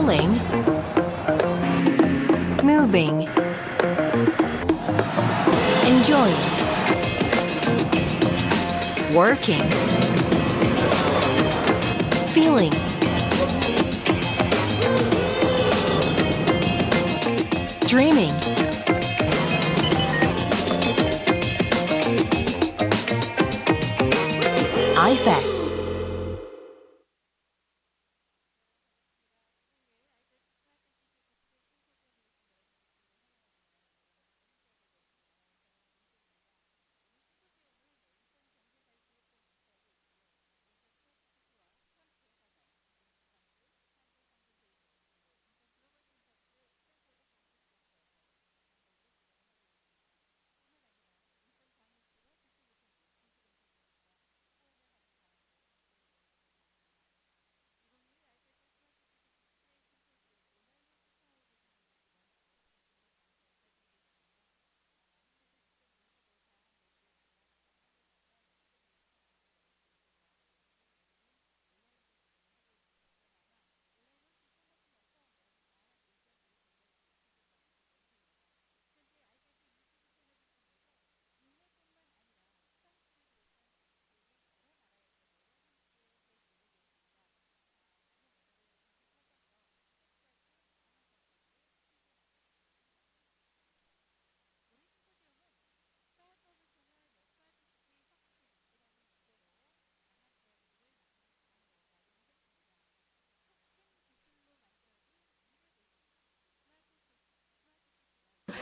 Calling. Moving. Enjoying. Working. Feeling. Dreaming. IFEZ.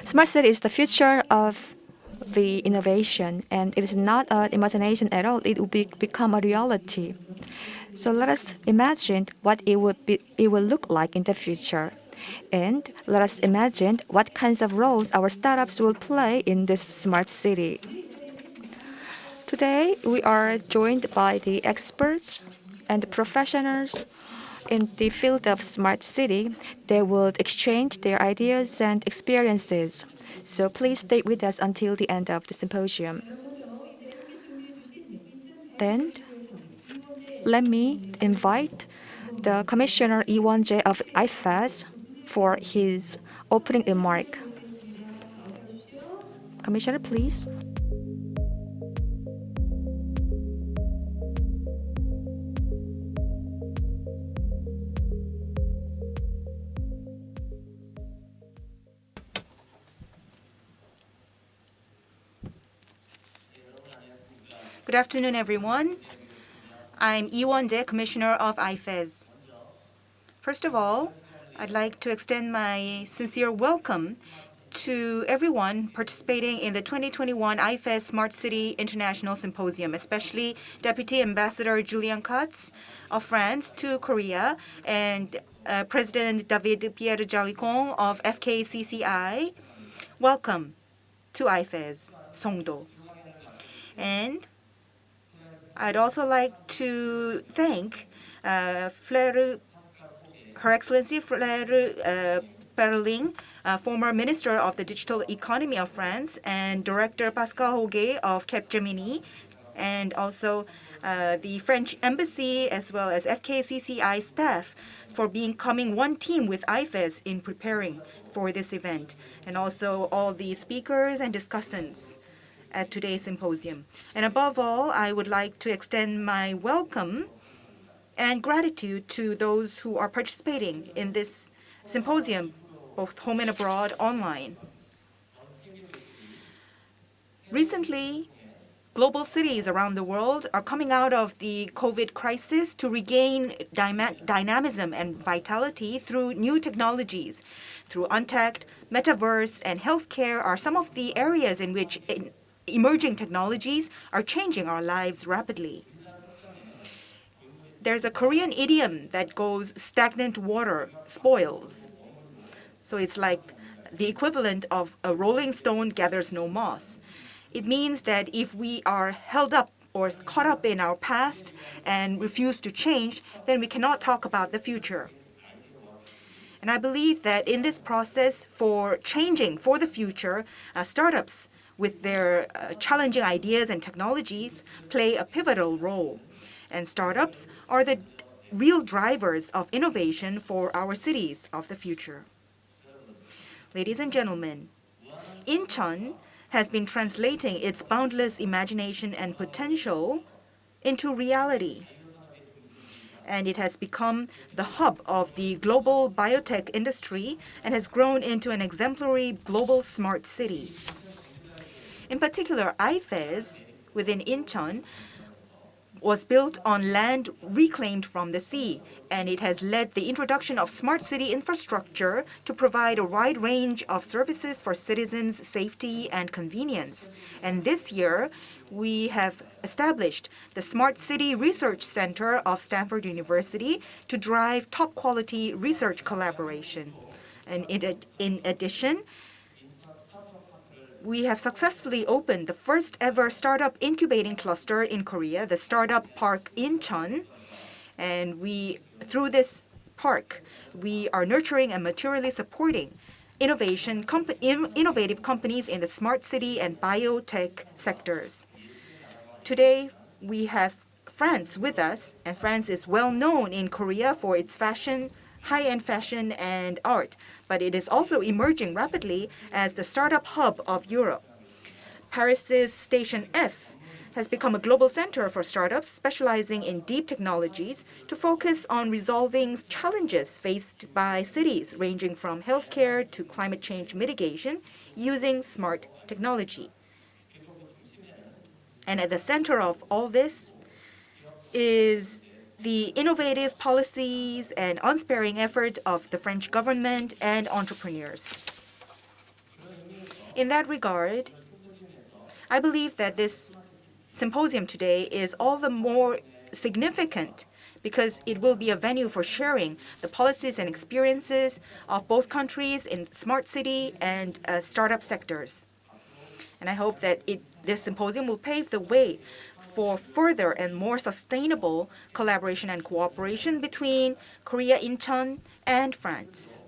Smart city is the future of the innovation, and it is not an imagination at all. It will become a reality. So let us imagine what it will look like in the future. And let us imagine what kinds of roles our startups will play in this smart city. Today, we are joined by the experts and professionals in the field of smart city. They will exchange their ideas and experiences. So please stay with us until the end of the symposium. Then, let me invite the Commissioner Lee Won-jae of IFEZ for his opening remark. Commissioner, please. Good afternoon, everyone. I'm Lee Won-jae, Commissioner of IFEZ. First of all, I'd like to extend my sincere welcome to everyone participating in the 2021 IFEZ Smart City International Symposium, especially Deputy Ambassador Julien Katz of France to Korea and President David Pierre Jalicon of FKCCI. Welcome to IFEZ, Songdo. And I'd also like to thank Her Excellency Fleur Perling, former Minister of the Digital Economy of France, and Director Pascal Hoguet of Capgemini, and also the French Embassy as well as FKCCI staff for becoming one team with IFEZ in preparing for this event, and also all the speakers and discussants at today's symposium. And above all, I would like to extend my welcome and gratitude to those who are participating in this symposium, both home and abroad, online. Recently, global cities around the world are coming out of the COVID crisis to regain dynamism and vitality through new technologies. Through Untech, Metaverse, and healthcare are some of the areas in which emerging technologies are changing our lives rapidly. There's a Korean idiom that goes, stagnant water spoils. So it's like the equivalent of a rolling stone gathers no moss. It means that if we are held up or caught up in our past and refuse to change, then we cannot talk about the future. And I believe that in this process for changing for the future, startups with their challenging ideas and technologies play a pivotal role. And startups are the real drivers of innovation for our cities of the future. Ladies and gentlemen, Incheon has been translating its boundless imagination and potential into reality. And it has become the hub of the global biotech industry and has grown into an exemplary global smart city. In particular, IFEZ within Incheon was built on land reclaimed from the sea, and it has led the introduction of smart city infrastructure to provide a wide range of services for citizens' safety and convenience. And this year, we have established the Smart City Research Center of Stanford University to drive top-quality research collaboration. And in addition, we have successfully opened the first ever startup incubating cluster in Korea, the Startup Park Incheon. And through this park, we are nurturing and materially supporting innovative companies in the smart city and biotech sectors. Today, we have France with us, and France is well known in Korea for its fashion, high-end fashion and art, but it is also emerging rapidly as the startup hub of Europe. Paris's Station F has become a global center for startups specializing in deep technologies to focus on resolving challenges faced by cities ranging from healthcare to climate change mitigation using smart technology. And at the center of all this is the innovative policies and unsparing effort of the French government and entrepreneurs. In that regard, I believe that this symposium today is all the more significant because it will be a venue for sharing the policies and experiences of both countries in smart city and startup sectors. And I hope that this symposium will pave the way for further and more sustainable collaboration and cooperation between Korea, Incheon, and France.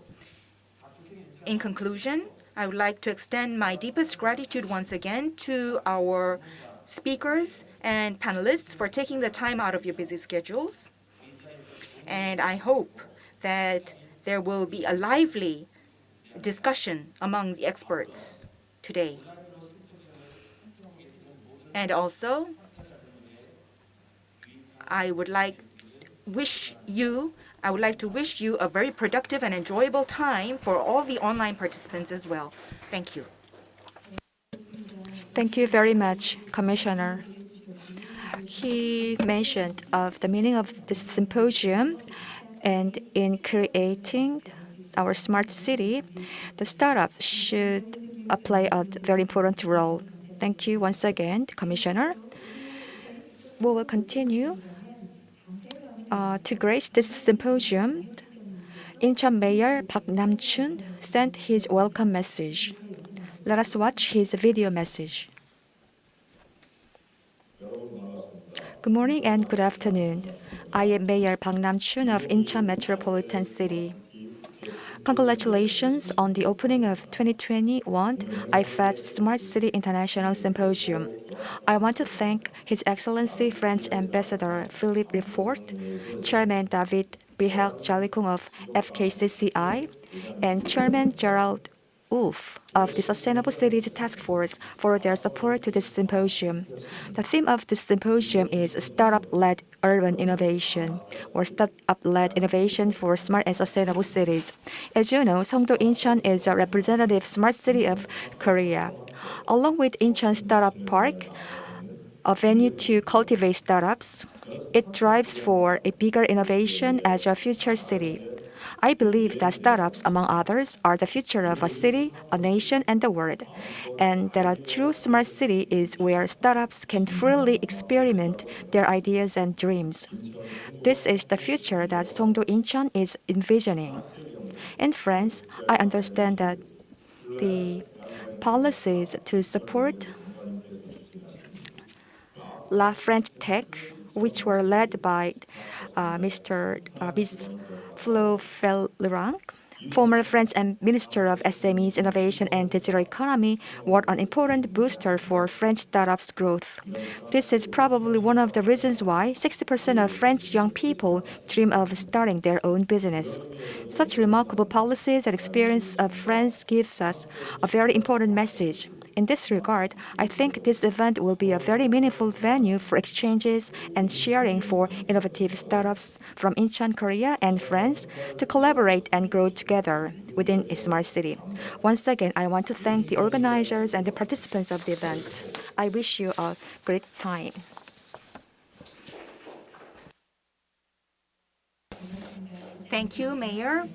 In conclusion, I would like to extend my deepest gratitude once again to our speakers and panelists for taking the time out of your busy schedules. And I hope that there will be a lively discussion among the experts today. And also, I would like to wish you a very productive and enjoyable time for all the online participants as well. Thank you. Thank you very much, Commissioner. He mentioned of the meaning of the symposium, and in creating our smart city, the startups should play a very important role. Thank you once again, Commissioner. We will continue to grace this symposium. Incheon Mayor Park Nam-chun sent his welcome message. Let us watch his video message. Good morning and good afternoon. I am Mayor Park Nam-chun of Incheon Metropolitan City. Congratulations on the opening of 2021 IFEZ Smart City International Symposium. I want to thank His Excellency French Ambassador Philippe Lefort, Chairman David Bihak Jalikung of FKCCI, and Chairman Gerald Wolf of the Sustainable Cities Task Force for their support to this symposium. The theme of this symposium is Startup-led Urban Innovation, or Startup-led Innovation for Smart and Sustainable Cities. As you know, Songdo Incheon is a representative smart city of Korea. Along with Incheon Startup Park, a venue to cultivate startups, it drives for a bigger innovation as a future city. I believe that startups, among others, are the future of a city, a nation, and the world, and that a true smart city is where startups can freely experiment their ideas and dreams. This is the future that Songdo Incheon is envisioning. In France, I understand that the policies to support La French Tech, which were led by Miss Flo Fellerang, Former French Minister of SMEs, Innovation and Digital Economy, what an important booster for French startups' growth. This is probably one of the reasons why 60% of French young people dream of starting their own business. Such remarkable policies and experience of France gives us a very important message. In this regard, I think this event will be a very meaningful venue for exchanges and sharing for innovative startups from Incheon, Korea and France to collaborate and grow together within a smart city. Once again, I want to thank the organizers and the participants of the event. I wish you a great time. Thank you, Mayor,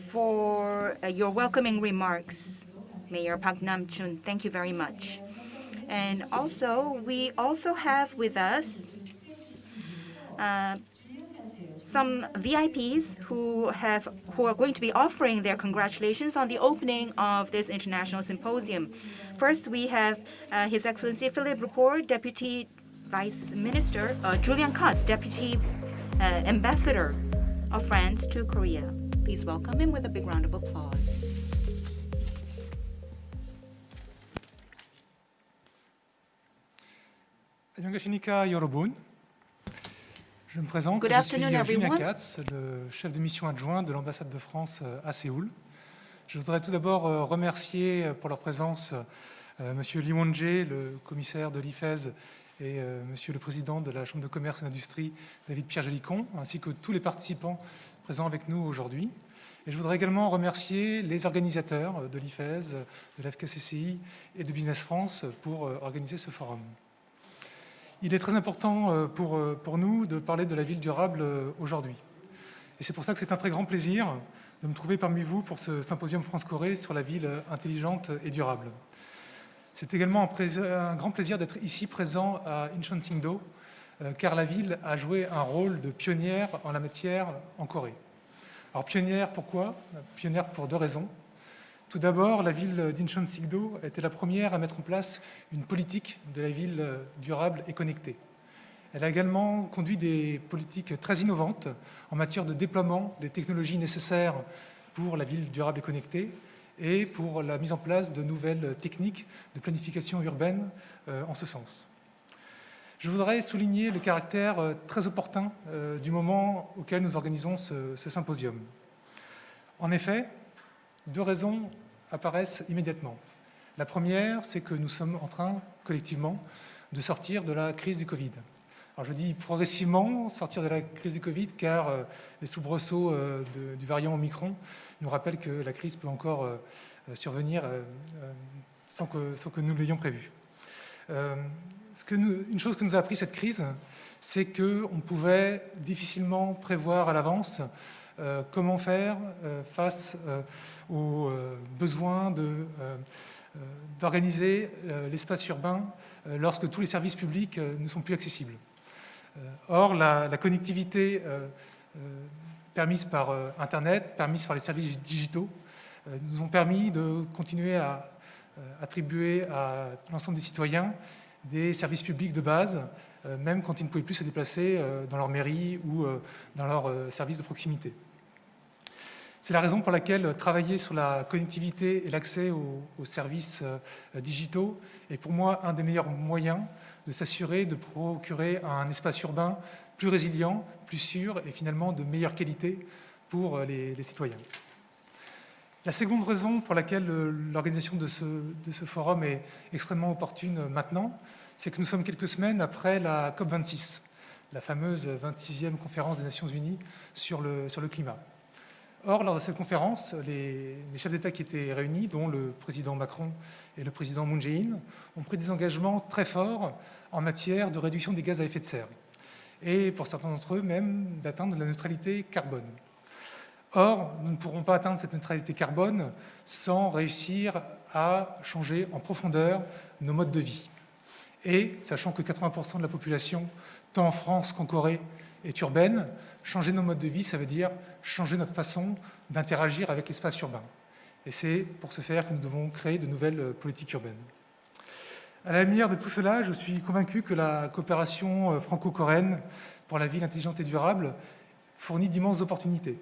for your welcoming remarks. Mayor Park Nam-chun, thank you very much. And also, we also have with us some VIPs who are going to be offering their congratulations on the opening of this international symposium. First, we have His Excellency Philippe Rapport, Deputy Vice Minister, Julian Katz, Deputy Ambassador of France to Korea. Please welcome him with a big round of applause. 안녕하십니까 여러분. Je me présente, Good je suis afternoon, Julien everyone. Katz, le chef de mission adjoint de l'ambassade de France à Séoul. Je voudrais tout d'abord remercier pour leur présence Monsieur Lee Won-jae, le commissaire de l'IFEZ, et Monsieur le président de la Chambre de commerce et d'industrie, David Pierre Gélicon, ainsi que tous les participants présents avec nous aujourd'hui. Et je voudrais également remercier les organisateurs de l'IFEZ, de la FKCCI et de Business France pour organiser ce forum. Il est très important pour nous de parler de la ville durable aujourd'hui. Et c'est pour ça que c'est un très grand plaisir de me trouver parmi vous pour ce symposium France-Corée sur la ville intelligente et durable. C'est également un grand plaisir d'être ici présent à Incheon, car la ville a joué un rôle de pionnière en la matière en Corée. Alors pionnière, pourquoi? Pionnière pour deux raisons. Tout d'abord, la ville d'Incheon-Sigdo a été la première à mettre en place une politique de la ville durable et connectée. Elle a également conduit des politiques très innovantes en matière de déploiement des technologies nécessaires pour la ville durable et connectée et pour la mise en place de nouvelles techniques de planification urbaine en ce sens. Je voudrais souligner le caractère très opportun du moment auquel nous organisons ce symposium. En effet, deux raisons apparaissent immédiatement. La première, c'est que nous sommes en train, collectivement, de sortir de la crise du Covid. Alors je dis progressivement sortir de la crise du Covid, car les soubresauts du variant Omicron nous rappellent que la crise peut encore survenir sans que nous l'ayons prévu. Une chose que nous a appris cette crise, c'est qu'on pouvait difficilement prévoir à l'avance comment faire face aux besoins d'organiser l'espace urbain lorsque tous les services publics ne sont plus accessibles. Or, la connectivité permise par Internet, permise par les services digitaux, nous ont permis de continuer à attribuer à l'ensemble des citoyens des services publics de base, même quand ils ne pouvaient plus se déplacer dans leur mairie ou dans leur service de proximité. C'est la raison pour laquelle travailler sur la connectivité et l'accès aux services digitaux est pour moi un des meilleurs moyens de s'assurer de procurer un espace urbain plus résilient, plus sûr et finalement de meilleure qualité pour les citoyens. La seconde raison pour laquelle l'organisation de ce forum est extrêmement opportune maintenant, c'est que nous sommes quelques semaines après la COP26, la fameuse 26e conférence des Nations Unies sur le climat. Or, lors de cette conférence, les chefs d'État qui étaient réunis, dont le président Macron et le président Moon Jae-in, ont pris des engagements très forts en matière de réduction des gaz à effet de serre, et pour certains d'entre eux même d'atteindre la neutralité carbone. Or, nous ne pourrons pas atteindre cette neutralité carbone sans réussir à changer en profondeur nos modes de vie. Et, sachant que 80% de la population, tant en France qu'en Corée, est urbaine, changer nos modes de vie, ça veut dire changer notre façon d'interagir avec l'espace urbain. Et c'est pour ce faire que nous devons créer de nouvelles politiques urbaines. À la lumière de tout cela, je suis convaincu que la coopération franco-coréenne pour la ville intelligente et durable fournit d'immenses opportunités.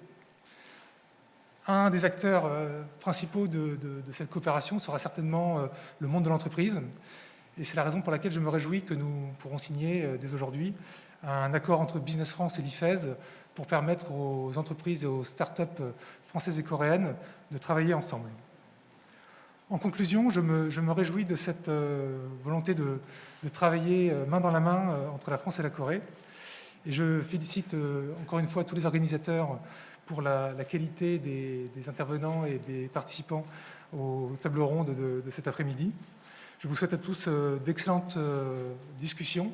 Un des acteurs principaux de cette coopération sera certainement le monde de l'entreprise. Et c'est la raison pour laquelle je me réjouis que nous pourrons signer dès aujourd'hui un accord entre Business France et l'IFEZ pour permettre aux entreprises et aux startups françaises et coréennes de travailler ensemble. En conclusion, je me réjouis de cette volonté de travailler main dans la main entre la France et la Corée. Et je félicite encore une fois tous les organisateurs pour la qualité des intervenants et des participants aux tables rondes de cet après-midi. Je vous souhaite à tous d'excellentes discussions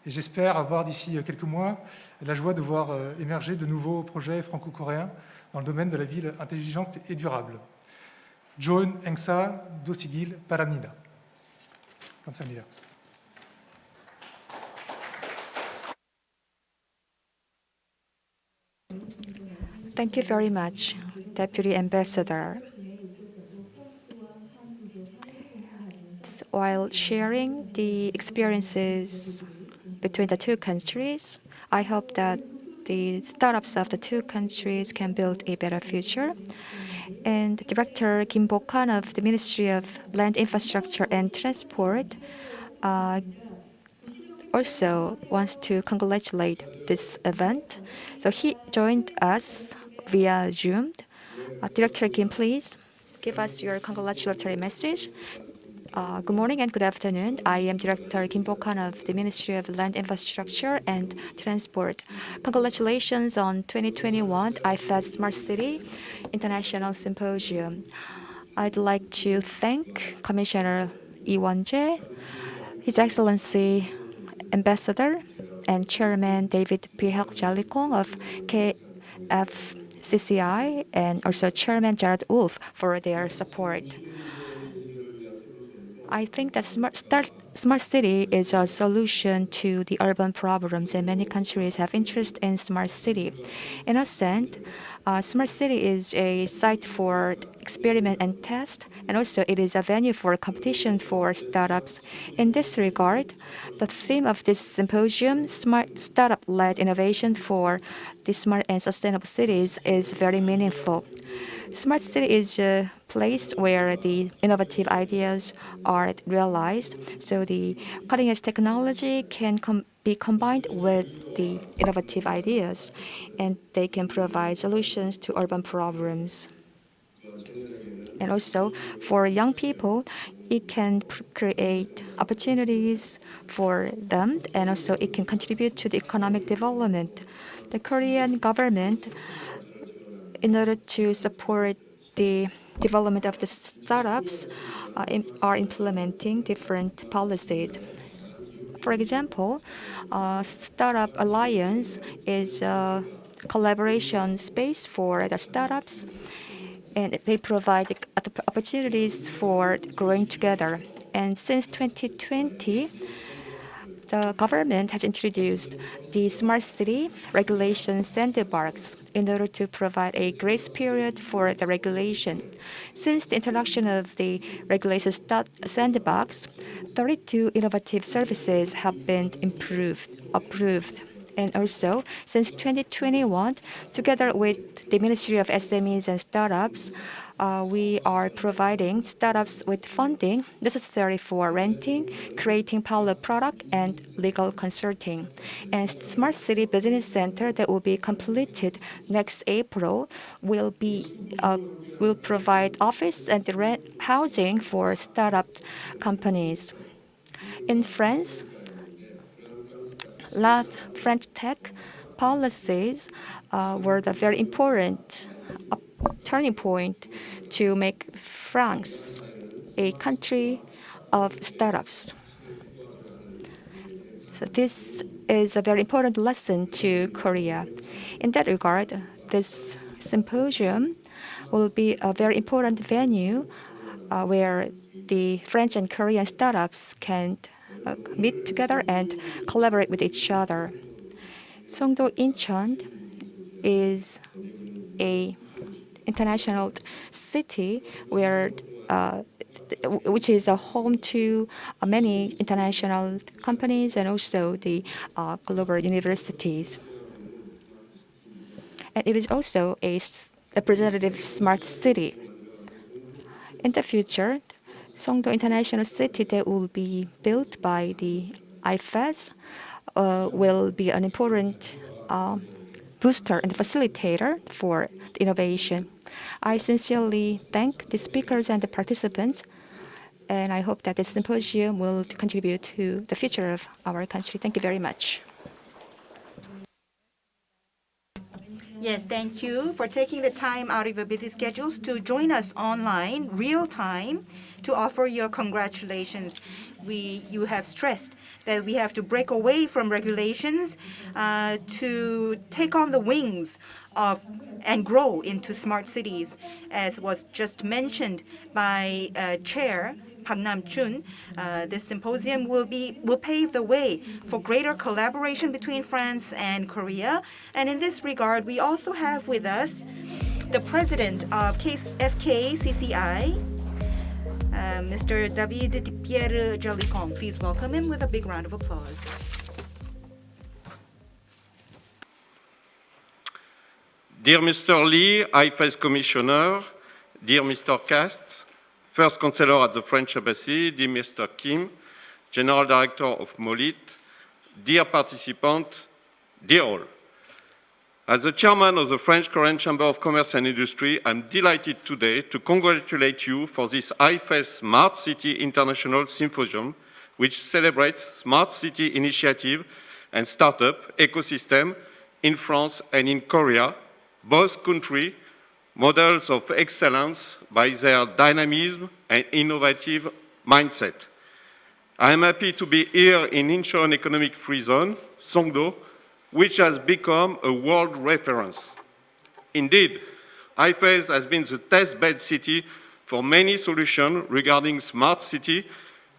et j'espère avoir d'ici quelques mois la joie de voir émerger de nouveaux projets franco-coréens dans le domaine de la ville intelligente et durable. John Engsa Dosigil Paramnida. Comme ça, Mila. Thank you very much, Deputy Ambassador. While sharing the experiences between the two countries, I hope that the startups of the two countries can build a better future. And Director Kim Bok-han of the Ministry of Land Infrastructure and Transport also wants to congratulate this event. So he joined us via Zoom. Director Kim, please give us your congratulatory message. Good morning and good afternoon. I am Director Kim Bok-han of the Ministry of Land Infrastructure and Transport. Congratulations on 2021 IFEZ Smart City International Symposium. I'd like to thank Commissioner Lee Won-jae, His Excellency Ambassador and Chairman David P. Jallikong of KFCCI and also Chairman Jared Wolf for their support. I think that smart city is a solution to the urban problems, and many countries have interest in smart city. In a sense, smart city is a site for experiment and test, and also it is a venue for competition for startups. In this regard, the theme of this symposium, Smart Startup-led Innovation for the Smart and Sustainable Cities, is very meaningful. Smart city is a place where the innovative ideas are realized, so the cutting-edge technology can be combined with the innovative ideas, and they can provide solutions to urban problems. And also, for young people, it can create opportunities for them, and also it can contribute to the economic development. The Korean government, in order to support the development of the startups, are implementing different policies. For example, Startup Alliance is a collaboration space for the startups, and they provide opportunities for growing together. And since 2020, the government has introduced the Smart City Regulation Sandbox in order to provide a grace period for the regulation. Since the introduction of the Regulation Sandbox, 32 innovative services have been approved. And also, since 2021, together with the Ministry of SMEs and Startups, we are providing startups with funding necessary for renting, creating pilot product, and legal consulting. And Smart City Business Center that will be completed next April will provide office and rent housing for startup companies. In France, French tech policies were the very important turning point to make France a country of startups. So this is a very important lesson to Korea. In that regard, this symposium will be a very important venue where the French and Korean startups can meet together and collaborate with each other. Songdo Incheon is a international city which is a home to many international companies and also the global universities. And it is also a representative smart city. In the future, Songdo International City that will be built by the IFEZ will be an important booster and facilitator for innovation. I sincerely thank the speakers and the participants, and I hope that this symposium will contribute to the future of our country. Thank you very much. Yes, thank you for taking the time out of your busy schedules to join us online, real time, to offer your congratulations. You have stressed that we have to break away from regulations to take on the wings of and grow into smart cities, as was just mentioned by Chair Park Nam-chun. This symposium will pave the way for greater collaboration between France and Korea. And in this regard, we also have with us the president of FKCCI, Mr. David Pierre Jolicon. Please welcome him with a big round of applause. Dear Mr. Lee, IFEZ Commissioner, dear Mr. Kast, First Counselor at the French Embassy, dear Mr. Kim, General Director of MOLIT, dear participants, dear all. As the Chairman of the French-Korean Chamber of Commerce and Industry, I'm delighted today to congratulate you for this IFEZ Smart City International Symposium, which celebrates smart city initiative and startup ecosystem in France and in Korea, both countries models of excellence by their dynamism and innovative mindset. I am happy to be here in Incheon Economic Free Zone, Songdo, which has become a world reference. Indeed, IFEZ has been the test-bed city for many solutions regarding smart city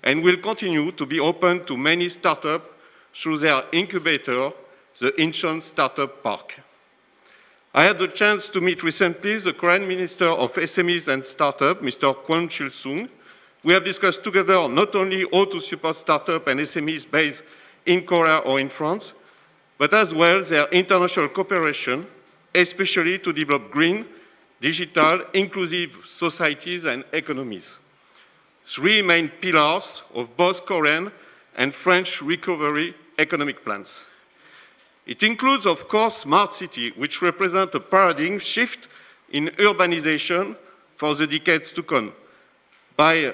and will continue to be open to many startups through their incubator, the Incheon Startup Park. I had the chance to meet recently the Korean Minister of SMEs and Startup, Mr. Kwon Chil-sung. We have discussed together not only how to support startups and SMEs based in Korea or in France, but as well their international cooperation, especially to develop green, digital, inclusive societies and economies. Three main pillars of both Korean and French recovery economic plans. It includes, of course, smart city, which represent a paradigm shift in urbanization for the decades to come. By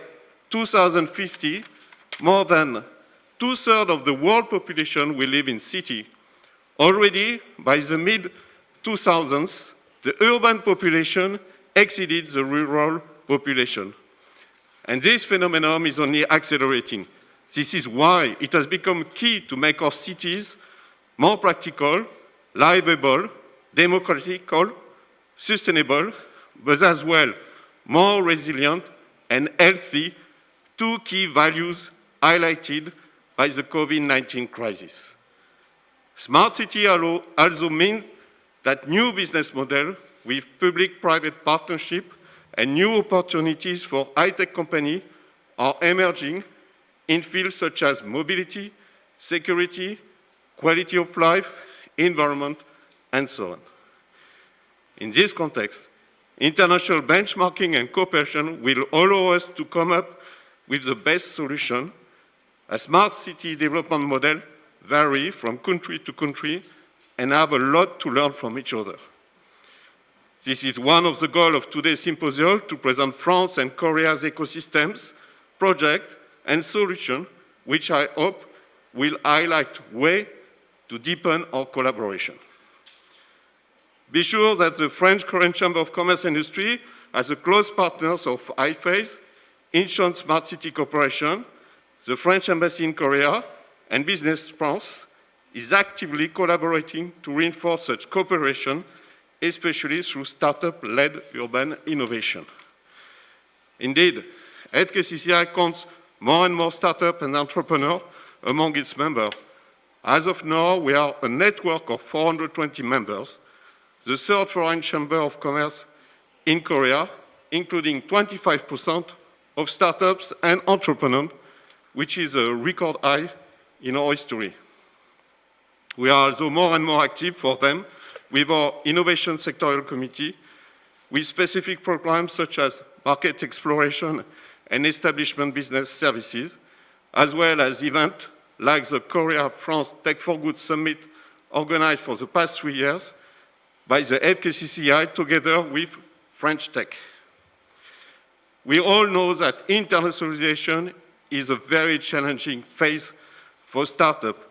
2050, more than 2/3 of the world population will live in city. Already, by the mid-2000s, the urban population exceeded the rural population. And this phenomenon is only accelerating. This is why it has become key to make our cities more practical, livable, democratical, sustainable, but as well more resilient and healthy, two key values highlighted by the COVID-19 crisis. Smart city also means that new business models with public-private partnership and new opportunities for high-tech companies are emerging in fields such as mobility, security, quality of life, environment, and so on. In this context, international benchmarking and cooperation will allow us to come up with the best solution. A smart city development model vary from country to country and have a lot to learn from each other. This is one of the goals of today's symposium, to present France and Korea's ecosystems, projects, and solutions, which I hope will highlight ways to deepen our collaboration. Be sure that the French-Korean Chamber of Commerce and Industry, as a close partners of IFEZ, Incheon Smart City Corporation, the French Embassy in Korea, and Business France, is actively collaborating to reinforce such cooperation, especially through startup-led urban innovation. Indeed, FKCCI counts more and more startups and entrepreneurs among its members. As of now, we are a network of 420 members, the third foreign chamber of commerce in Korea, including 25% of startups and entrepreneurs, which is a record high in our history. We are also more and more active for them with our Innovation Sectorial Committee with specific programs such as market exploration and establishment business services, as well as events like the Korea-France Tech for Good Summit organized for the past 3 years by the FKCCI together with French Tech. We all know that internationalization is a very challenging phase for startups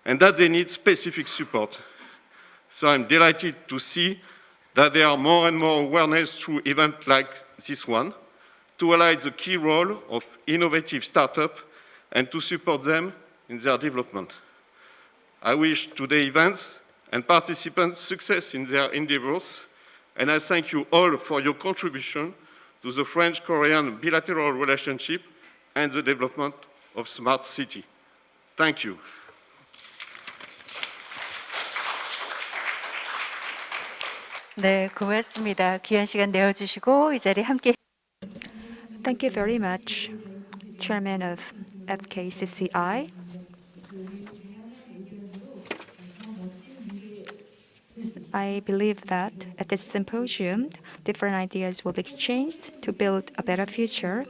and that they need specific support. So I'm delighted to see that there are more and more awareness through events like this one to highlight the key role of innovative startups and to support them in their development. I wish today's events and participants success in their endeavors, and I thank you all for your contribution to the French-Korean bilateral relationship and the development of smart city. Thank you. 네, 고맙습니다. 귀한 시간 내어주시고 이 자리에 함께 Thank you very much, Chairman of FKCCI. I believe that at this symposium, different ideas will be exchanged to build a better future.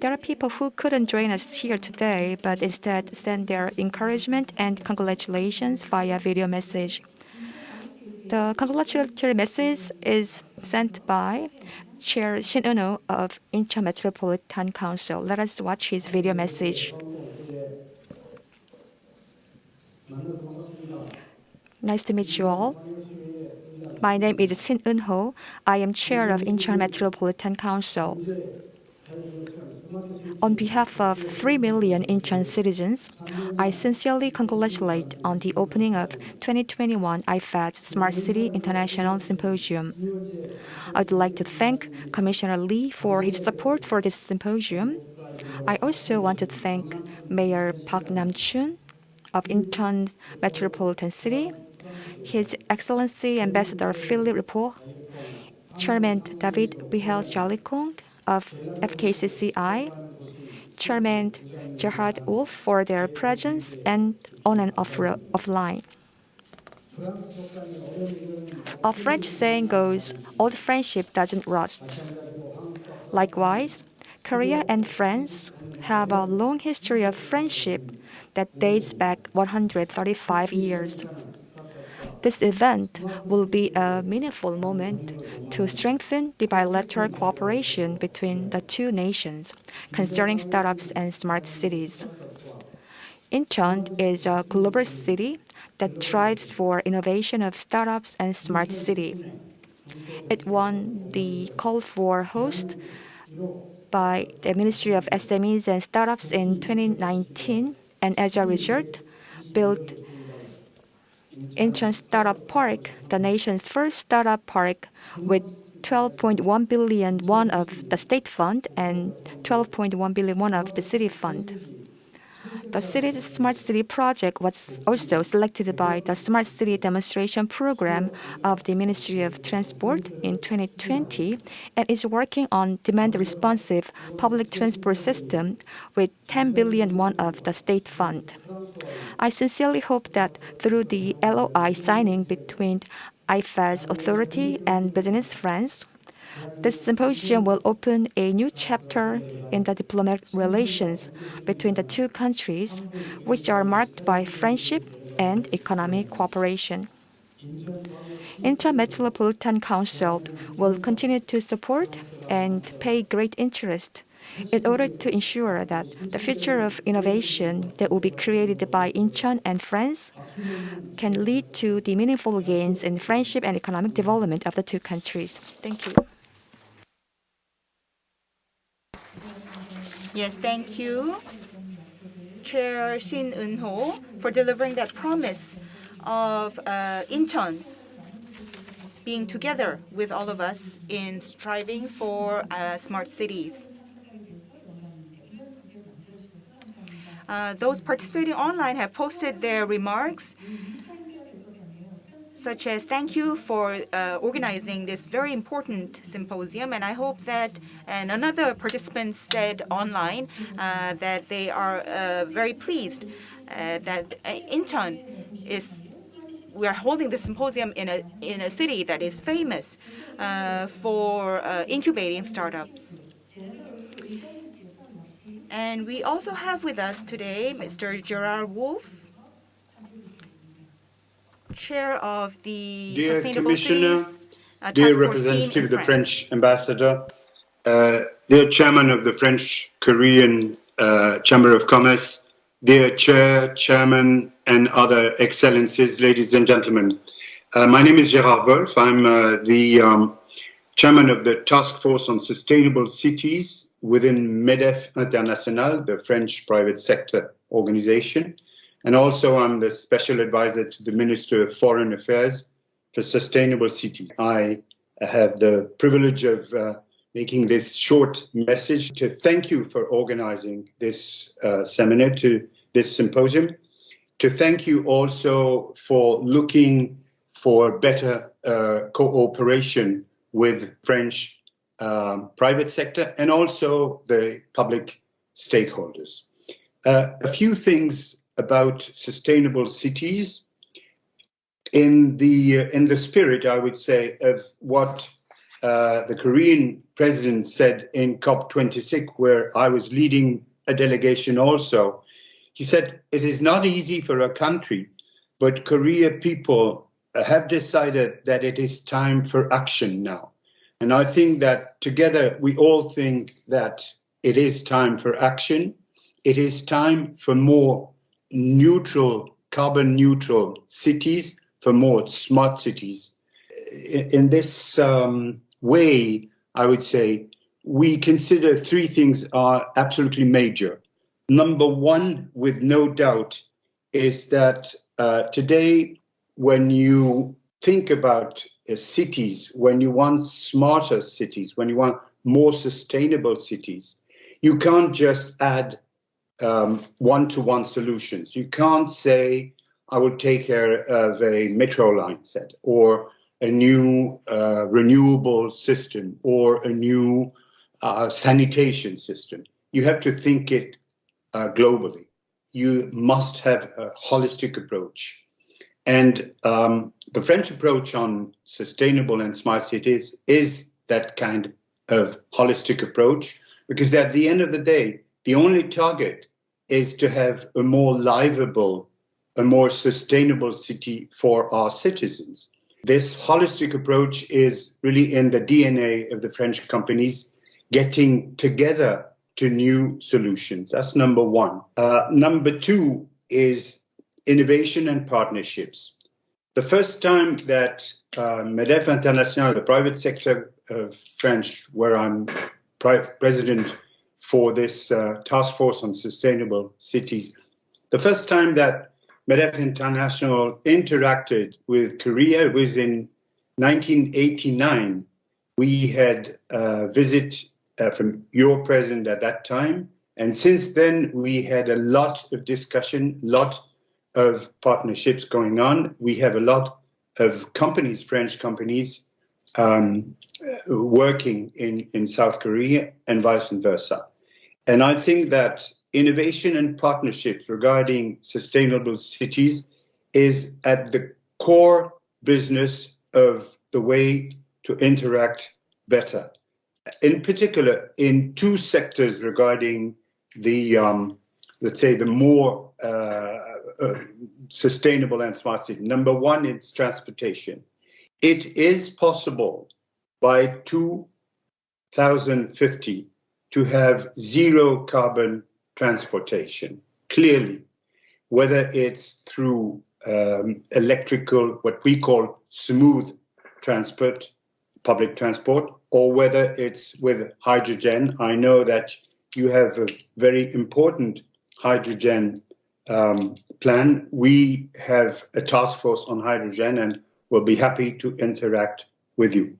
There are people who couldn't join us here today, but instead send their encouragement and congratulations via video message. The congratulatory message is sent by Chair Shin Eun-ho of Incheon Metropolitan Council. Let us watch his video message. Nice to meet you all. My name is Shin Eun-ho. I am chair of Incheon Metropolitan Council. On behalf of 3 million Incheon citizens, I sincerely congratulate on the opening of 2021 IFEZ Smart City International Symposium. I'd like to thank Commissioner Lee for his support for this symposium. I also want to thank Mayor Park Nam-chun of Incheon Metropolitan City, His Excellency Ambassador Philip Report, Chairman David Rihel Jalikong of FKCCI, Chairman Gerhard Wolf for their presence and on and offline. A French saying goes, old friendship doesn't rust. Likewise, Korea and France have a long history of friendship that dates back 135 years. This event will be a meaningful moment to strengthen the bilateral cooperation between the two nations concerning startups and smart cities. Incheon is a global city that strives for innovation of startups and smart city. It won the call for host by the Ministry of SMEs and Startups in 2019, and as a result, built Incheon Startup Park, the nation's first startup park, with 12.1 billion won of the state fund and 12.1 billion won of the city fund. The city's smart city project was also selected by the Smart City Demonstration Program of the Ministry of Transport in 2020 and is working on demand-responsive public transport system with 10 billion won of the state fund. I sincerely hope that through the LOI signing between IFEZ Authority and Business France, this symposium will open a new chapter in the diplomatic relations between the two countries, which are marked by friendship and economic cooperation. Incheon Metropolitan Council will continue to support and pay great interest in order to ensure that the future of innovation that will be created by Incheon and France can lead to the meaningful gains in friendship and economic development of the two countries. Thank you. Yes, thank you, Chair Shin Eun-ho, for delivering that promise of Incheon being together with all of us in striving for smart cities. Those participating online have posted their remarks, such as thank you for organizing this very important symposium, and I hope that, and another participant said online that they are very pleased that Incheon we are holding the symposium in a city that is famous for incubating startups. And we also have with us today Mr. Gerard Wolf, Chair of the Dear Sustainable Commissioner, Cities Task dear Force representative team in of the France. French ambassador, dear chairman of the French-Korean Chamber of Commerce, dear chair, chairman, and other excellencies, ladies and gentlemen. My name is Gérard Wolf. I'm the chairman of the Task Force on Sustainable Cities within MEDEF International, the French private sector organization. And also I'm the special advisor to the Minister of Foreign Affairs for Sustainable Cities. I have the privilege of making this short message to thank you for organizing this seminar, to this symposium, to thank you also for looking for better cooperation with French private sector and also the public stakeholders. A few things about sustainable cities in the spirit, I would say, of what the Korean president said in COP26, where I was leading a delegation also. He said, it is not easy for a country, but Korea people have decided that it is time for action now. And I think that together we all think that it is time for action. It is time for more neutral, carbon neutral cities, for more smart cities. In this way, I would say, we consider three things are absolutely major. Number one, with no doubt, is that today, when you think about cities, when you want smarter cities, when you want more sustainable cities, you can't just add one-to-one solutions. You can't say, I will take care of a metro line set or a new renewable system or a new sanitation system. You have to think it globally. You must have a holistic approach. And the French approach on sustainable and smart cities is that kind of holistic approach, because at the end of the day, the only target is to have a more livable, a more sustainable city for our citizens. This holistic approach is really in the DNA of the French companies getting together to new solutions. That's number one. Number two is innovation and partnerships. The first time that MEDEF International, the private sector of French, where I'm president for this task force on sustainable cities, the first time that MEDEF International interacted with Korea was in 1989. We had a visit from your president at that time. And since then, we had a lot of discussion, lot of partnerships going on. We have a lot of companies, French companies, working in South Korea and vice versa. And I think that innovation and partnerships regarding sustainable cities is at the core business of the way to interact better. In particular, in two sectors regarding the, let's say, the more sustainable and smart city. Number one, it's transportation. It is possible by 2050 to have zero carbon transportation, clearly, whether it's through electrical, what we call smooth transport, public transport, or whether it's with hydrogen. I know that you have a very important hydrogen plan. We have a task force on hydrogen and we'll be happy to interact with you.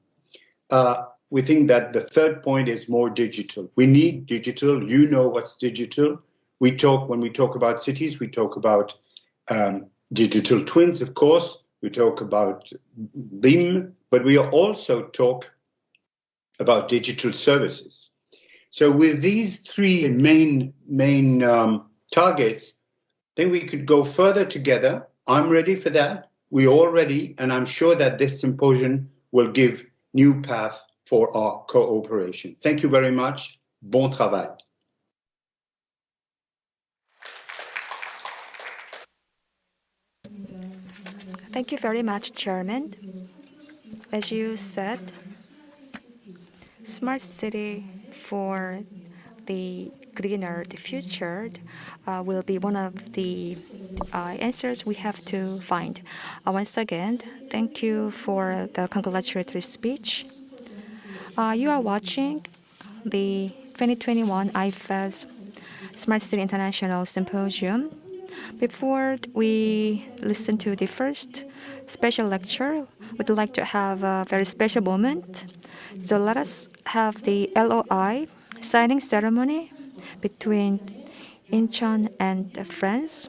We think that the third point is more digital. We need digital. You know what's digital. When we talk about cities, we talk about digital twins, of course. We talk about BIM, but we also talk about digital services. So with these three main targets, then we could go further together. I'm ready for that. We all ready, and I'm sure that this symposium will give new path for our cooperation. Thank you very much. Bon travail. Thank you very much, Chairman. As you said, smart city for the greener the future will be one of the answers we have to find. Once again, thank you for the congratulatory speech. You are watching the 2021 IFEZ Smart City International Symposium. Before we listen to the first special lecture, we'd like to have a very special moment. So let us have the LOI signing ceremony between Incheon and France.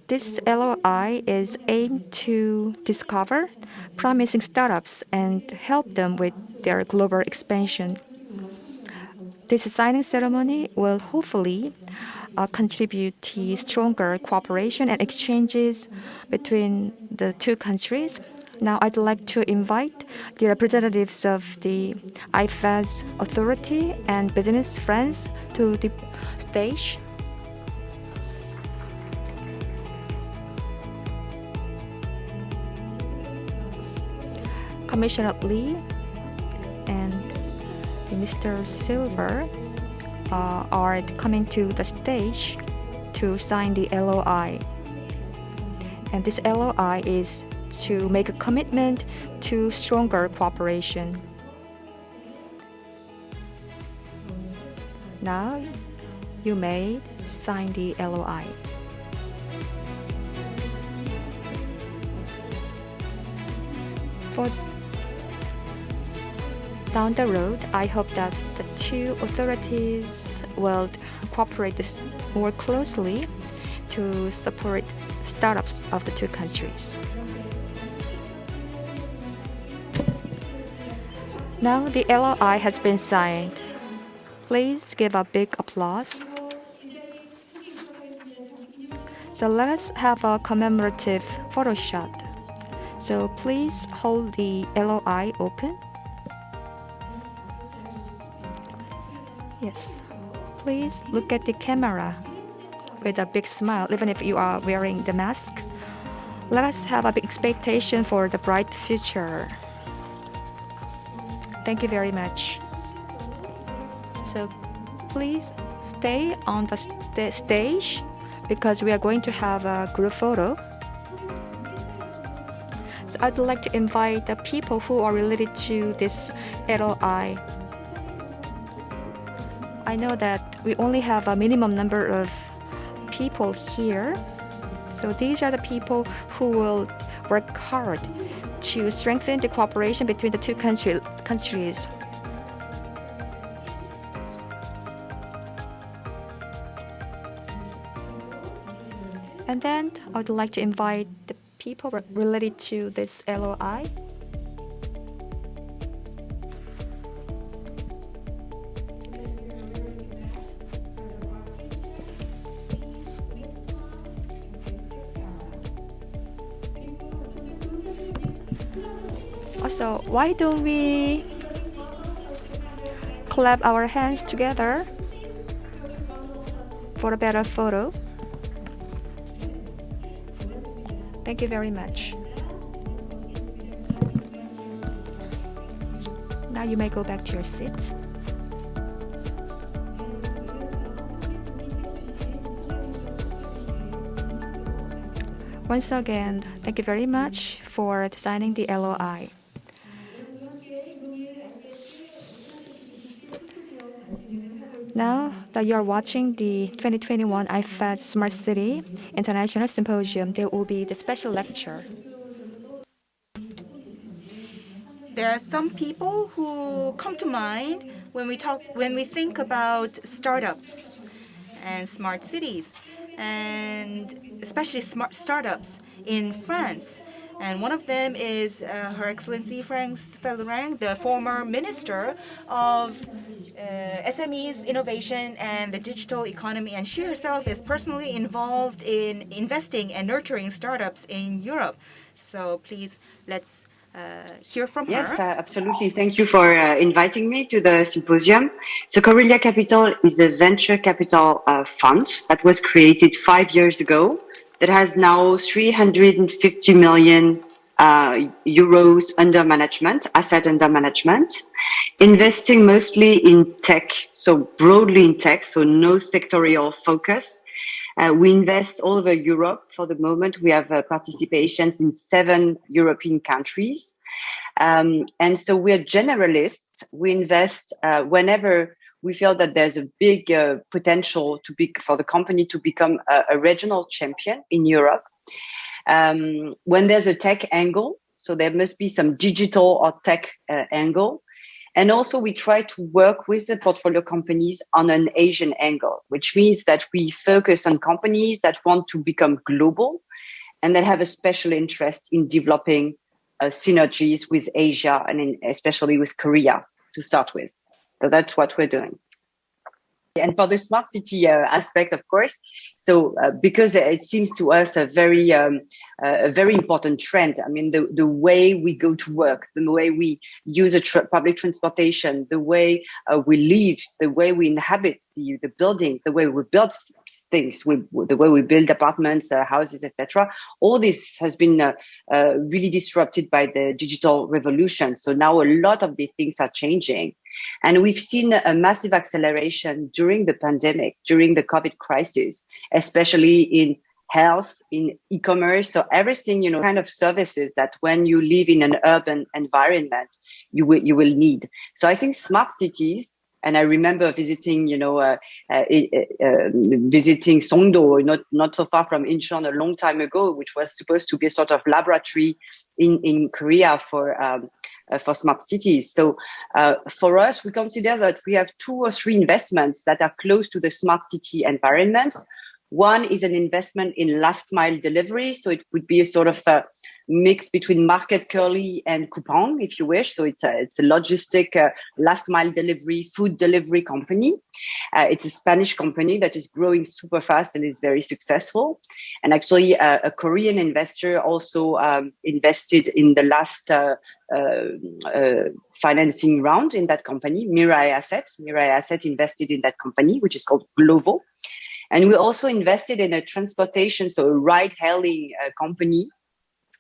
This LOI is aimed to discover promising startups and help them with their global expansion. This signing ceremony will hopefully contribute to stronger cooperation and exchanges between the two countries. Now, I'd like to invite the representatives of the IFEZ Authority and Business Friends to the stage. Commissioner Lee and Mr. Silver are coming to the stage to sign the LOI. And this LOI is to make a commitment to stronger cooperation. Now, you may sign the LOI. For down the road, I hope that the two authorities will cooperate more closely to support startups of the two countries. Now the LOI has been signed. Please give a big applause. So let us have a commemorative photo shot. So please hold the LOI open. Yes. Please look at the camera with a big smile, even if you are wearing the mask. Let us have a big expectation for the bright future. Thank you very much. So please stay on the stage because we are going to have a group photo. So I'd like to invite the people who are related to this LOI. I know that we only have a minimum number of people here. So these are the people who will work hard to strengthen the cooperation between the two countries. And then I would like to invite the people related to this LOI. Also, why don't we clap our hands together for a better photo? Thank you very much. Now you may go back to your seats. Once again, thank you very much for signing the LOI. Now that you're watching the 2021 IFEZ Smart City International Symposium, there will be the special lecture. There are some people who come to mind when we think about startups and smart cities, and especially smart startups in France. And one of them is Her Excellency Frank Fellerang, the former Minister of SMEs, Innovation, and the Digital Economy. And she herself is personally involved in investing and nurturing startups in Europe. So please, let's hear from Yes, her. absolutely. Thank you for inviting me to the symposium. So Corelia Capital is a venture capital fund that was created 5 years ago that has now 350 million euros under management, asset under management, investing mostly in tech, so broadly in tech, so no sectorial focus. We invest all over Europe. For the moment, we have participations in 7 European countries. And so we're generalists. We invest whenever we feel that there's a big potential for the company to become a regional champion in Europe. When there's a tech angle, so there must be some digital or tech angle. And also we try to work with the portfolio companies on an Asian angle, which means that we focus on companies that want to become global and that have a special interest in developing synergies with Asia and especially with Korea to start with. So that's what we're doing. And for the smart city aspect, of course, so because it seems to us a very important trend. I mean, the way we go to work, the way we use public transportation, the way we live, the way we inhabit the buildings, the way we build things, the way we build apartments, houses, etc. All this has been really disrupted by the digital revolution. So now a lot of the things are changing. And we've seen a massive acceleration during the pandemic, during the COVID crisis, especially in health, in e-commerce. So everything, kind of services that when you live in an urban environment, you will need. So I think smart cities, and I remember visiting, visiting Songdo, not so far from Incheon a long time ago, which was supposed to be a sort of laboratory in Korea for smart cities. So for us, we consider that we have 2 or 3 investments that are close to the smart city environments. One is an investment in last mile delivery. So it would be a sort of a mix between Market Curly and Coupang, if you wish. So it's a logistic last mile delivery, food delivery company. It's a Spanish company that is growing super fast and is very successful. And actually a Korean investor also invested in the last financing round in that company, Mirai Asset. Mirai Asset invested in that company, which is called Glovo. And we also invested in a transportation, so a ride-hailing company,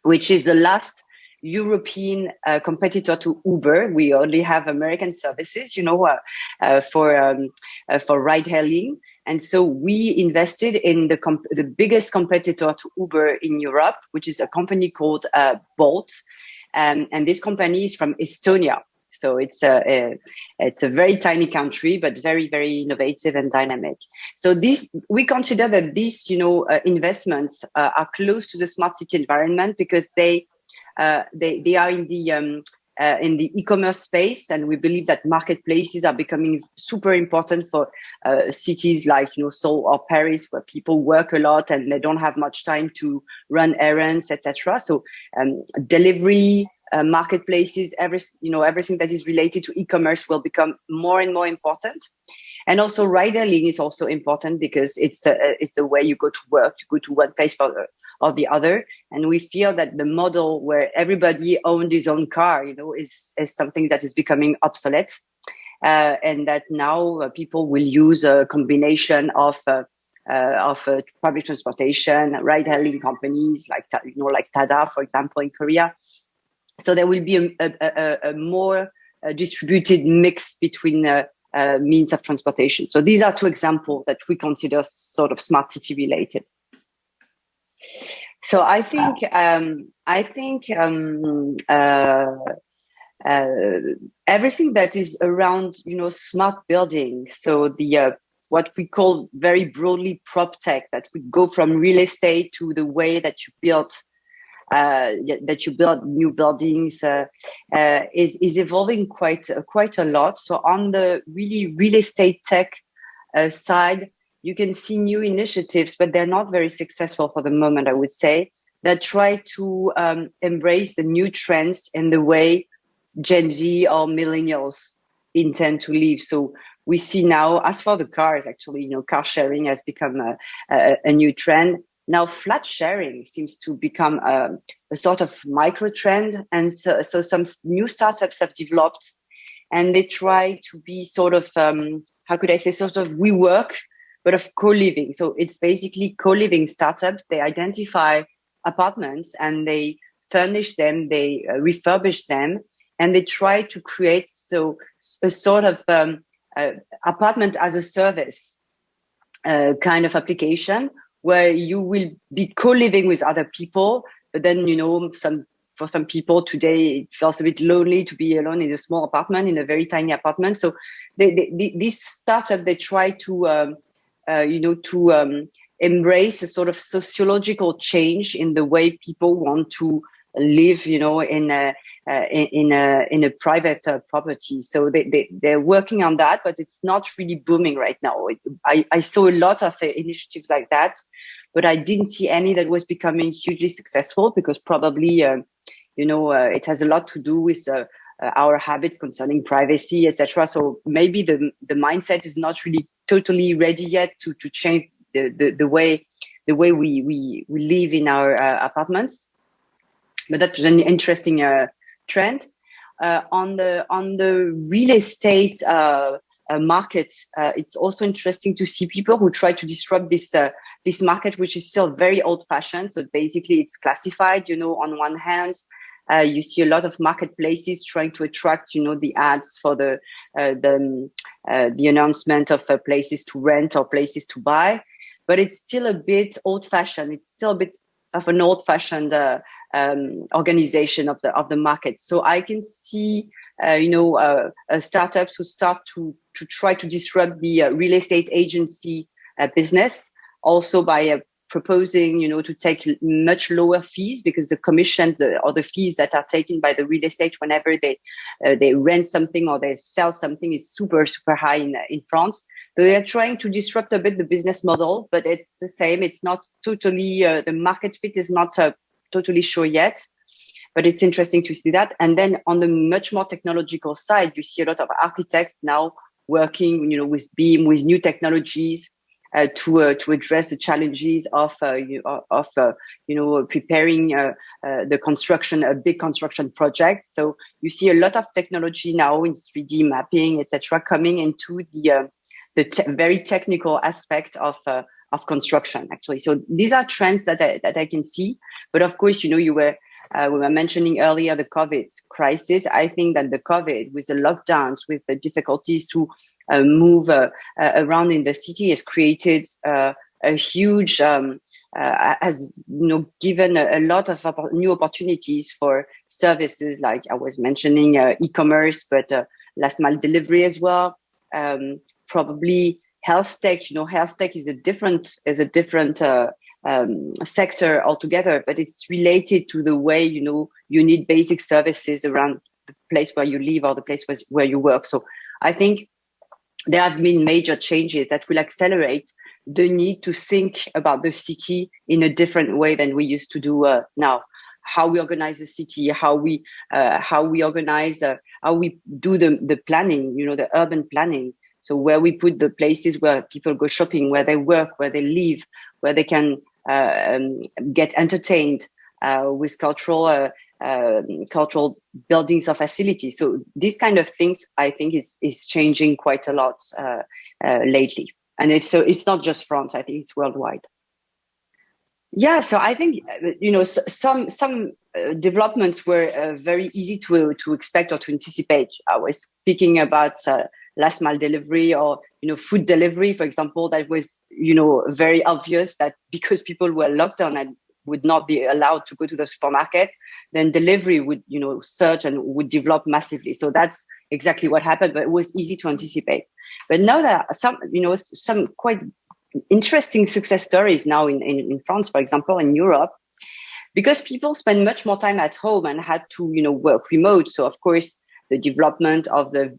which is the last European competitor to Uber. We only have American services, for ride-hailing. And so we invested in the biggest competitor to Uber in Europe, which is a company called Bolt. And this company is from Estonia. So it's a very tiny country, but very, very innovative and dynamic. So we consider that these, investments are close to the smart city environment because they are in the e-commerce space, and we believe that marketplaces are becoming super important for cities like Seoul or Paris, where people work a lot and they don't have much time to run errands, etc. So delivery. Marketplaces, everything that is related to e-commerce will become more and more important. And also ride-hailing is also important because it's the way you go to work, you go to one place or the other. And we feel that the model where everybody owned his own car, is something that is becoming obsolete. And that now people will use a combination of public transportation, ride-hailing companies like Tada, for example, in Korea. So there will be a more distributed mix between means of transportation. So these are 2 examples that we consider sort of smart city related. So I think everything that is around smart building. So the what we call very broadly prop tech, that we go from real estate to the way that you build new buildings is evolving quite a lot. So on the really real estate tech side, you can see new initiatives, but they're not very successful for the moment, I would say. that try to embrace the new trends in the way Gen Z or millennials intend to live. So we see now, as for the cars, actually, car sharing has become a new trend. Now, flat sharing seems to become a sort of micro trend. And so some new startups have developed, and they try to be sort of, how could I say, sort of rework, but of co-living. So it's basically co-living startups. They identify apartments and they furnish them, they refurbish them, and they try to create a sort of apartment as a service kind of application, where you will be co-living with other people. But then, for some people today, it feels a bit lonely to be alone in a small apartment, in a very tiny apartment. So this startup, they try to, embrace a sort of sociological change in the way people want to live, in a private property. So they're working on that, but it's not really booming right now. I saw a lot of initiatives like that, but I didn't see any that was becoming hugely successful, because probably, it has a lot to do with our habits concerning privacy, etc. So maybe the mindset is not really totally ready yet to change the way we live in our apartments. But that's an interesting trend. On the real estate market, it's also interesting to see people who try to disrupt this market, which is still very old-fashioned. So basically, it's classified. On one hand, you see a lot of marketplaces trying to attract, the ads for the announcement of places to rent or places to buy. But it's still a bit old-fashioned. It's still a bit of an old-fashioned organization of the market. So I can see, startups who start to try to disrupt the real estate agency business, also by proposing, to take much lower fees, because the commission or the fees that are taken by the real estate whenever they rent something or they sell something is super, super high in France. So they are trying to disrupt a bit the business model, but it's the same. It's not totally, the market fit is not totally sure yet, but it's interesting to see that. And then on the much more technological side, you see a lot of architects now working, with BIM, with new technologies, to address the challenges of preparing the construction, a big construction project. So you see a lot of technology now in 3D mapping, etc., coming into the very technical aspect of construction, actually. So these are trends that I can see. But of course, we were mentioning earlier the COVID crisis. I think that the COVID, with the lockdowns, with the difficulties to move around in the city, has created a huge, has given a lot of new opportunities for services, like I was mentioning, e-commerce, but last mile delivery as well. Probably health tech. Health tech is a different sector altogether, but it's related to the way you need basic services around the place where you live or the place where you work. So I think there have been major changes that will accelerate the need to think about the city in a different way than we used to do now. How we organize the city, how we organize, how we do the planning, the urban planning. So where we put the places where people go shopping, where they work, where they live, where they can get entertained with cultural buildings or facilities. So these kind of things, I think, is changing quite a lot lately. And it's not just France. I think it's worldwide. Yeah, so I think some developments were very easy to expect or to anticipate. I was speaking about last mile delivery or food delivery, for example. That was very obvious that because people were locked down and would not be allowed to go to the supermarket, then delivery would surge and would develop massively. So that's exactly what happened. But it was easy to anticipate. But now there are some quite interesting success stories now in France, for example, in Europe, because people spend much more time at home and had to, work remote. So of course, the development of the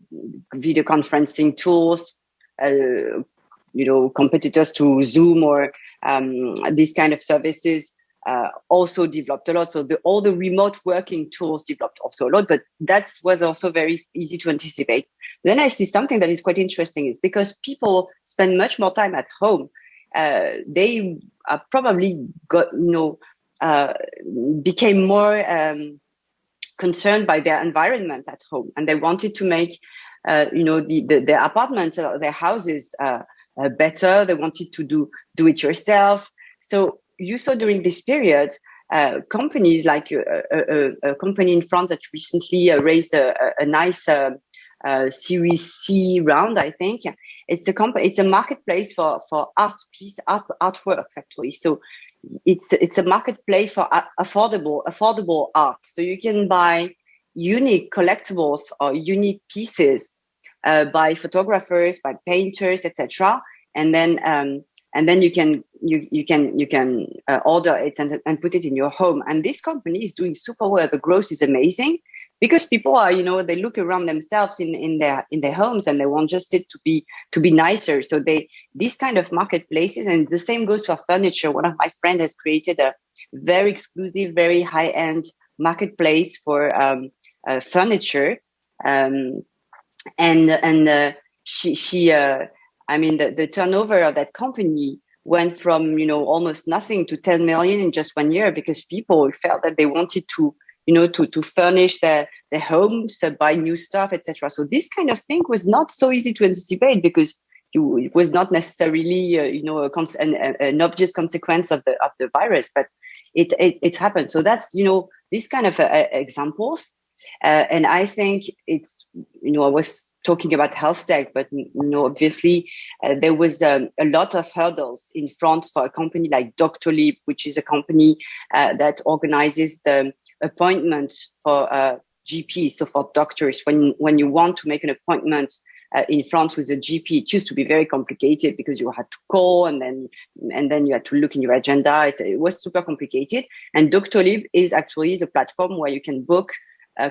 video conferencing tools, competitors to Zoom or these kind of services also developed a lot. So all the remote working tools developed also a lot, but that was also very easy to anticipate. Then I see something that is quite interesting is because people spend much more time at home. They probably became more concerned by their environment at home, and they wanted to make their apartments, their houses better. They wanted to do it yourself. So you saw during this period, companies like a company in France that recently raised a nice Series C round, I think. It's a marketplace for artworks actually. So it's a marketplace for affordable art. So you can buy unique collectibles or unique pieces by photographers, by painters, etc. And then you can order it and put it in your home. And this company is doing super well. The growth is amazing because people are, they look around themselves in their homes and they want just it to be nicer. So these kind of marketplaces, and the same goes for furniture. One of my friends has created a very exclusive, very high-end marketplace for furniture. The turnover of that company went from, almost nothing to 10 million in just 1 year because people felt that they wanted to furnish their homes, buy new stuff, etc. So this kind of thing was not so easy to anticipate because it was not necessarily, an obvious consequence of the virus, but it happened. So that's, these kind of examples. And I think it's, I was talking about health tech, but obviously there was a lot of hurdles in France for a company like Doctolib, which is a company that organizes the appointments for GPs, so for doctors. When you want to make an appointment in France with a GP, it used to be very complicated because you had to call and then you had to look in your agenda. It was super complicated. And Doctolib is actually the platform where you can book,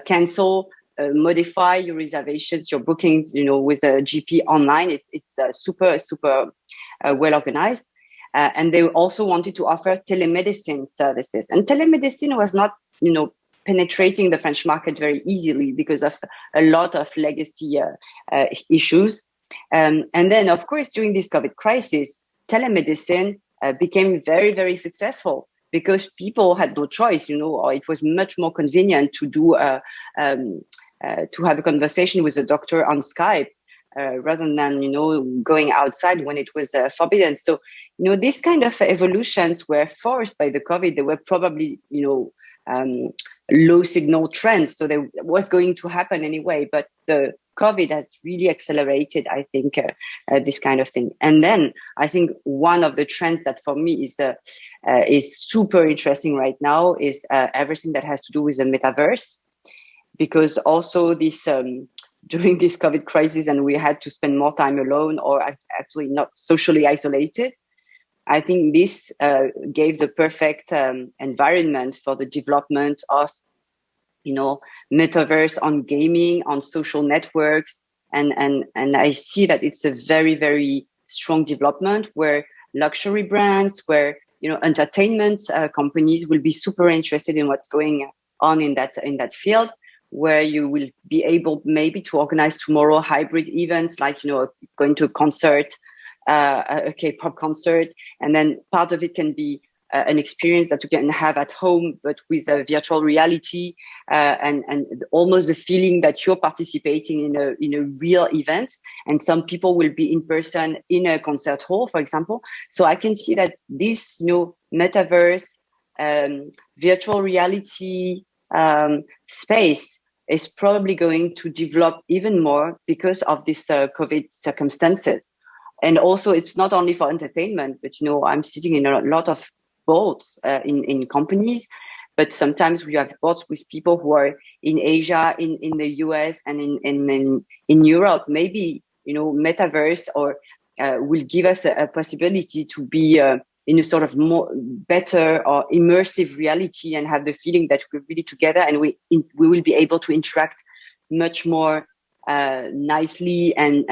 cancel, modify your reservations, your bookings, with the GP online. It's super well organized. And they also wanted to offer telemedicine services. And telemedicine was not, penetrating the French market very easily because of a lot of legacy issues. And then, of course, during this COVID crisis, telemedicine became very, very successful because people had no choice, or it was much more convenient to do to have a conversation with a doctor on Skype rather than, going outside when it was forbidden. So, these kind of evolutions were forced by the COVID. They were probably, low signal trends. So there was going to happen anyway, but the COVID has really accelerated, I think, this kind of thing. And then I think one of the trends that for me is super interesting right now is everything that has to do with the metaverse, because also this during this COVID crisis, and we had to spend more time alone or actually not socially isolated. I think this gave the perfect environment for the development of, metaverse on gaming, on social networks. And I see that it's a very, very strong development where luxury brands, where, entertainment companies will be super interested in what's going on in that field, where you will be able maybe to organize tomorrow hybrid events like, going to a concert, a K-pop concert, and then part of it can be an experience that you can have at home, but with a virtual reality and almost the feeling that you're participating in a real event. And some people will be in person in a concert hall, for example. So I can see that this metaverse, virtual reality space is probably going to develop even more because of this COVID circumstances. And also, it's not only for entertainment, but, I'm sitting in a lot of boards in companies, but sometimes we have boards with people who are in Asia, in the US, and in Europe. Maybe, metaverse or will give us a possibility to be in a sort of more better or immersive reality and have the feeling that we're really together and we will be able to interact much more nicely and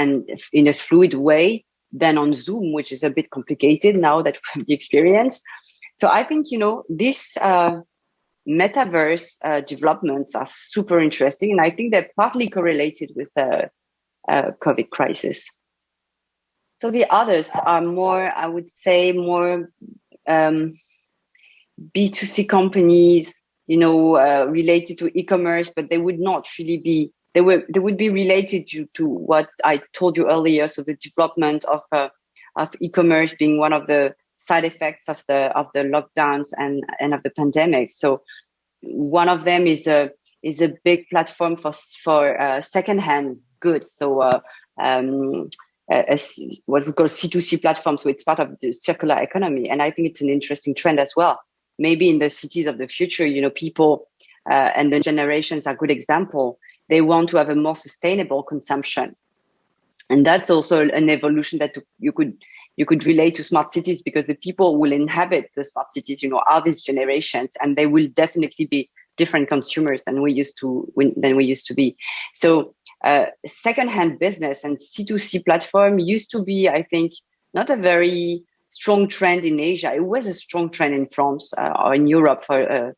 in a fluid way than on Zoom, which is a bit complicated now that we have the experience. So I think, this metaverse developments are super interesting, and I think they're partly correlated with the COVID crisis. So the others are more, I would say, more B2C companies, related to e-commerce, but they would not really be. They would be related to what I told you earlier. So the development of e-commerce being one of the side effects of the lockdowns and of the pandemic. So one of them is a big platform for secondhand goods. So what we call C2C platform. So it's part of the circular economy, and I think it's an interesting trend as well. Maybe in the cities of the future, people and the generations are a good example. They want to have a more sustainable consumption, and that's also an evolution that you could relate to smart cities, because the people who will inhabit the smart cities, are these generations, and they will definitely be different consumers than we used to be. So secondhand business and C2C platform used to be, I think, not a very strong trend in Asia. It was a strong trend in France or in Europe for a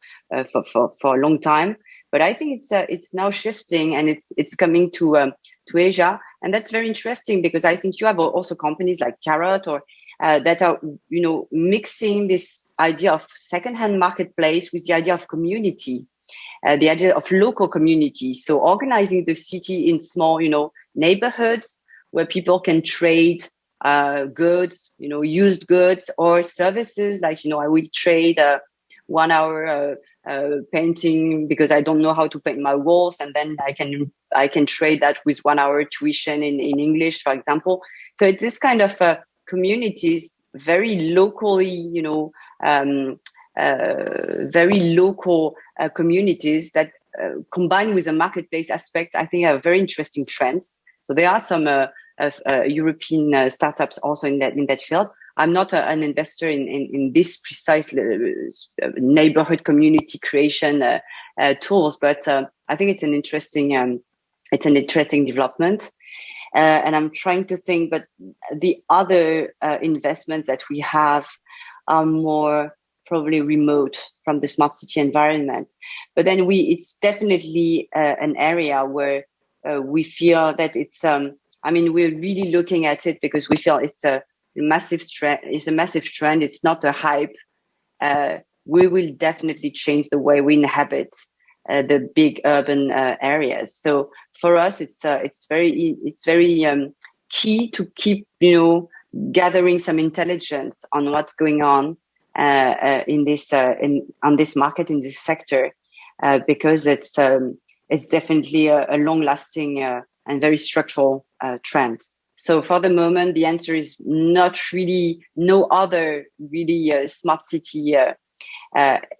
long time, but I think it's now shifting, and it's coming to Asia, and that's very interesting, because I think you have also companies like Carrot or that are mixing this idea of secondhand marketplace with the idea of community. The idea of local communities. So organizing the city in small, neighborhoods where people can trade goods, used goods or services. Like, I will trade 1 hour painting because I don't know how to paint my walls, and then I can trade that with 1 hour tuition in English, for example. So it's this kind of communities, very locally, very local communities that combined with a marketplace aspect, I think are very interesting trends. So there are some European startups also in that field. I'm not an investor in this precise neighborhood community creation tools, but I think it's an interesting development. And I'm trying to think, but the other investments that we have are more probably remote from the smart city environment. But then it's definitely an area where we feel that it's, we're really looking at it because we feel it's a massive trend. It's not a hype. We will definitely change the way we inhabit the big urban areas. So for us, it's very key to keep, gathering some intelligence on what's going on on this market, in this sector, because it's definitely a long-lasting and very structural trend. So for the moment, the answer is not really, no other really smart city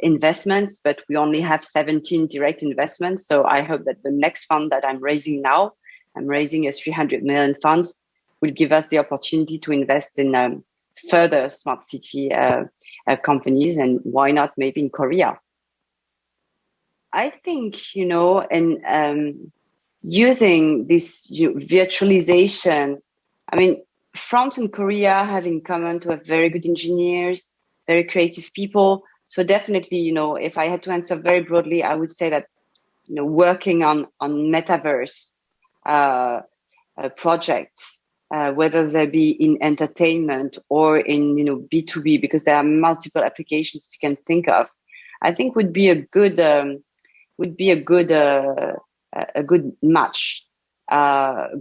investments, but we only have 17 direct investments. So I hope that the next fund that I'm raising now, I'm raising a 300 million fund, will give us the opportunity to invest in further smart city companies, and why not maybe in Korea. I think, and using this virtualization, France and Korea have in common to have very good engineers, very creative people. So definitely, if I had to answer very broadly, I would say that, working on metaverse projects, whether they be in entertainment or in, B2B, because there are multiple applications you can think of, I think would be a good match,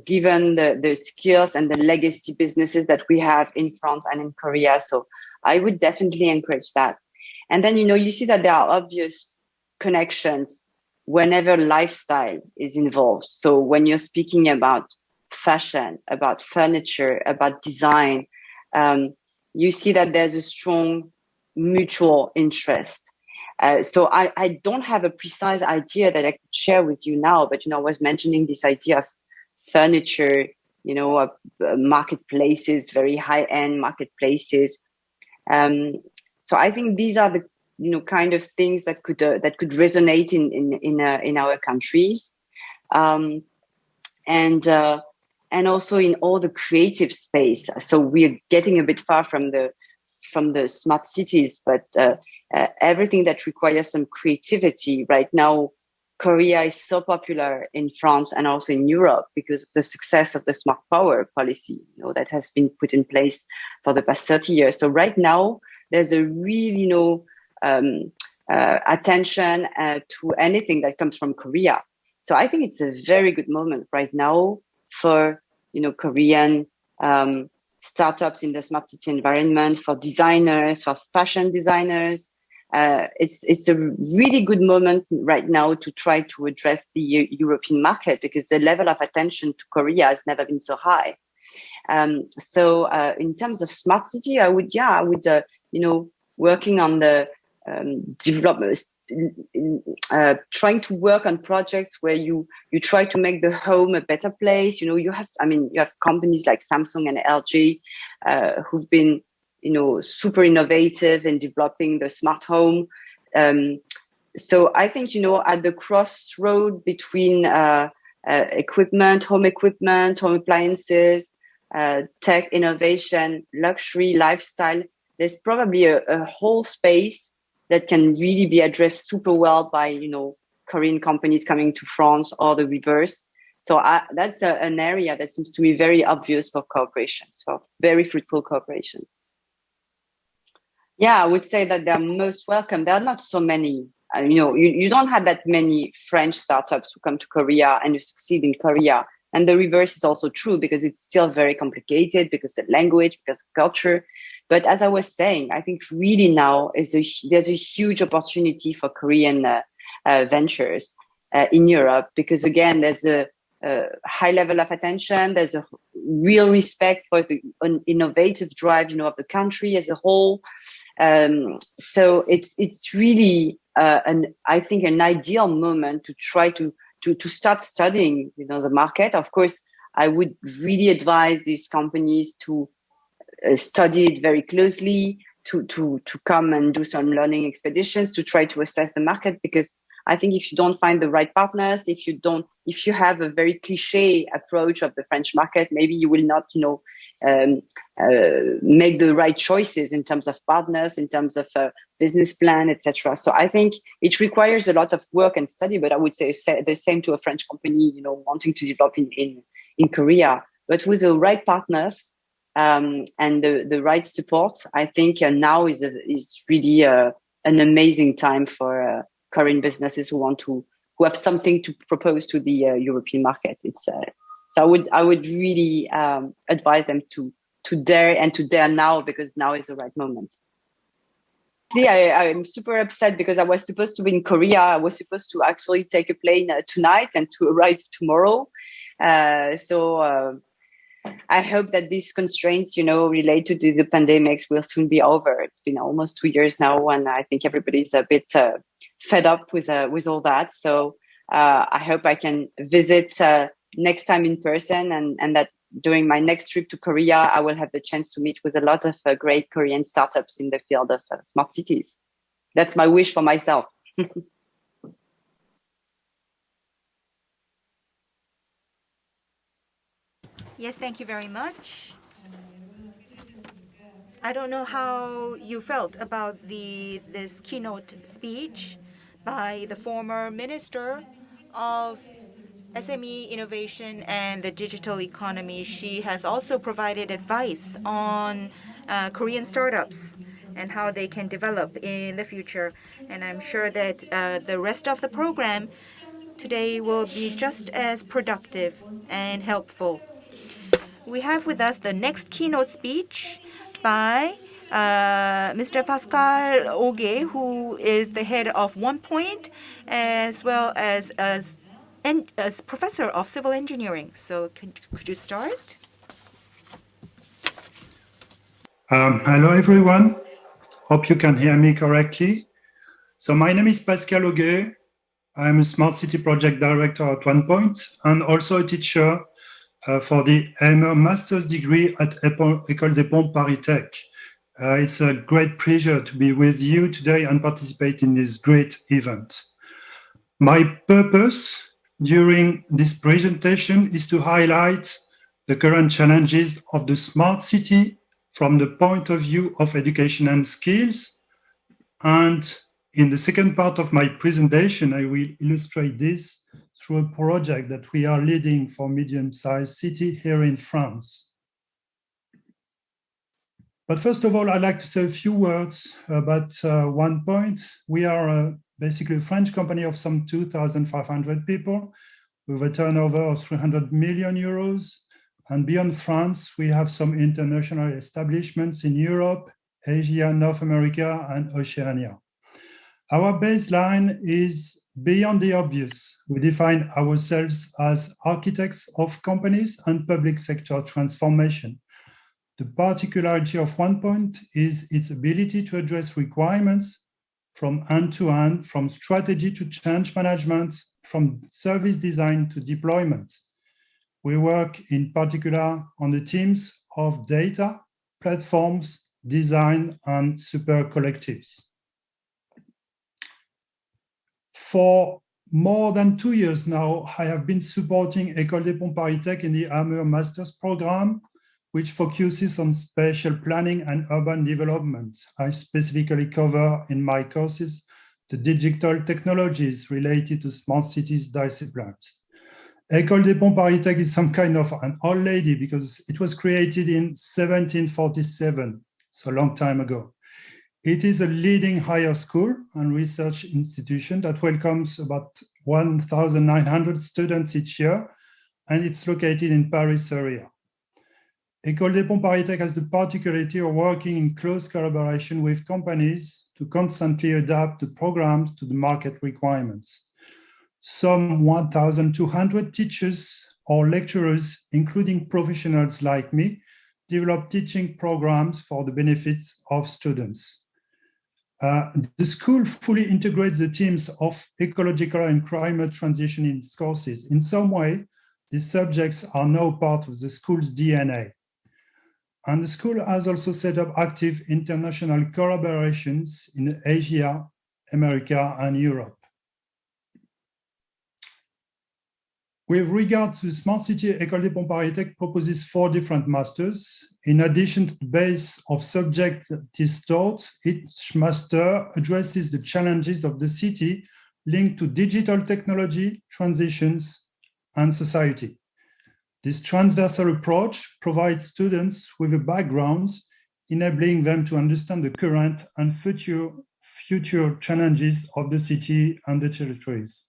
given the skills and the legacy businesses that we have in France and in Korea. So I would definitely encourage that. And then, you see that there are obvious connections whenever lifestyle is involved. So when you're speaking about fashion, about furniture, about design, you see that there's a strong mutual interest. So I don't have a precise idea that I could share with you now, but, I was mentioning this idea of furniture, marketplaces, very high-end marketplaces. So I think these are the, kind of things that could resonate in our countries. And also in all the creative space. So we're getting a bit far from the from the smart cities, but everything that requires some creativity. Right now, Korea is so popular in France and also in Europe because of the success of the smart power policy, that has been put in place for the past 30 years. So right now, there's a real, attention to anything that comes from Korea. So I think it's a very good moment right now for, Korean startups in the smart city environment, for designers, for fashion designers. It's a really good moment right now to try to address the European market because the level of attention to Korea has never been so high. So in terms of smart city, I would, working on the development, trying to work on projects where you try to make the home a better place. You have companies like Samsung and LG who've been, super innovative in developing the smart home. So I think, at the crossroad between equipment, home appliances, tech innovation, luxury, lifestyle, there's probably a whole space that can really be addressed super well by, Korean companies coming to France or the reverse. So that's an area that seems to me very obvious for cooperations, for very fruitful cooperations. Yeah, I would say that they're most welcome. There are not so many. You don't have that many French startups who come to Korea and you succeed in Korea. And the reverse is also true because it's still very complicated because of language, because of culture. But as I was saying, I think really now there's a huge opportunity for Korean ventures in Europe because, again, there's a high level of attention. There's a real respect for the innovative drive, of the country as a whole. So it's really, I think, an ideal moment to try to start studying, the market. Of course, I would really advise these companies to study it very closely, to come and do some learning expeditions to try to assess the market. Because I think if you don't find the right partners, if you have a very cliche approach of the French market, maybe you will not, make the right choices in terms of partners, in terms of business plan, etc. So I think it requires a lot of work and study, but I would say the same to a French company, wanting to develop in Korea. But with the right partners and the right support, I think now is really an amazing time for Korean businesses who have something to propose to the European market. So I would really advise them to dare now because now is the right moment. I'm super upset because I was supposed to be in Korea. I was supposed to actually take a plane tonight and to arrive tomorrow. So I hope that these constraints, related to the pandemics will soon be over. It's been almost 2 years now, and I think everybody's a bit fed up with all that. So I hope I can visit next time in person, and that during my next trip to Korea, I will have the chance to meet with a lot of great Korean startups in the field of smart cities. That's my wish for myself. Yes, thank you very much. I don't know how you felt about this keynote speech by the former Minister of SME innovation and the digital economy. She has also provided advice on Korean startups and how they can develop in the future. And I'm sure that the rest of the program today will be just as productive and helpful. We have with us the next keynote speech by Mr. Pascal Auguet, who is the head of OnePoint, as well as professor of civil engineering. So could you start? Hello, everyone. Hope you can hear me correctly. So my name is Pascal Auguet. I'm a Smart City Project Director at OnePoint and also a teacher for the ME Master's degree at École des Ponts Paris Tech. It's a great pleasure to be with you today and participate in this great event. My purpose during this presentation is to highlight the current challenges of the smart city from the point of view of education and skills. And in the second part of my presentation, I will illustrate this through a project that we are leading for medium-sized city here in France. But first of all, I'd like to say a few words about one point. We are basically a French company of some 2,500 people with a turnover of 300 million euros. And beyond France, we have some international establishments in Europe, Asia, North America, and Oceania. Our baseline is beyond the obvious. We define ourselves as architects of companies and public sector transformation. The particularity of one point is its ability to address requirements from end to end, from strategy to change management, from service design to deployment. We work in particular on the teams of data, platforms, design, and super collectives. For more than 2 years now, I have been supporting École des Ponts Paris Tech in the AMEUR Master's program, which focuses on spatial planning and urban development. I specifically cover in my courses the digital technologies related to smart cities disciplines. École des Ponts Paris Tech is some kind of an old lady because it was created in 1747, so a long time ago. It is a leading higher school and research institution that welcomes about 1,900 students each year, and it's located in Paris area. École des Ponts Paris Tech has the particularity of working in close collaboration with companies to constantly adapt the programs to the market requirements. Some 1,200 teachers or lecturers, including professionals like me, develop teaching programs for the benefits of students. The school fully integrates the themes of ecological and climate transition in its courses. In some way, these subjects are now part of the school's DNA. And the school has also set up active international collaborations in Asia, America, and Europe. With regard to Smart City, École des Ponts Paris Tech proposes 4 different masters. In addition to the base of subject that is taught, each master addresses the challenges of the city linked to digital technology, transitions, and society. This transversal approach provides students with a background, enabling them to understand the current and future challenges of the city and the territories.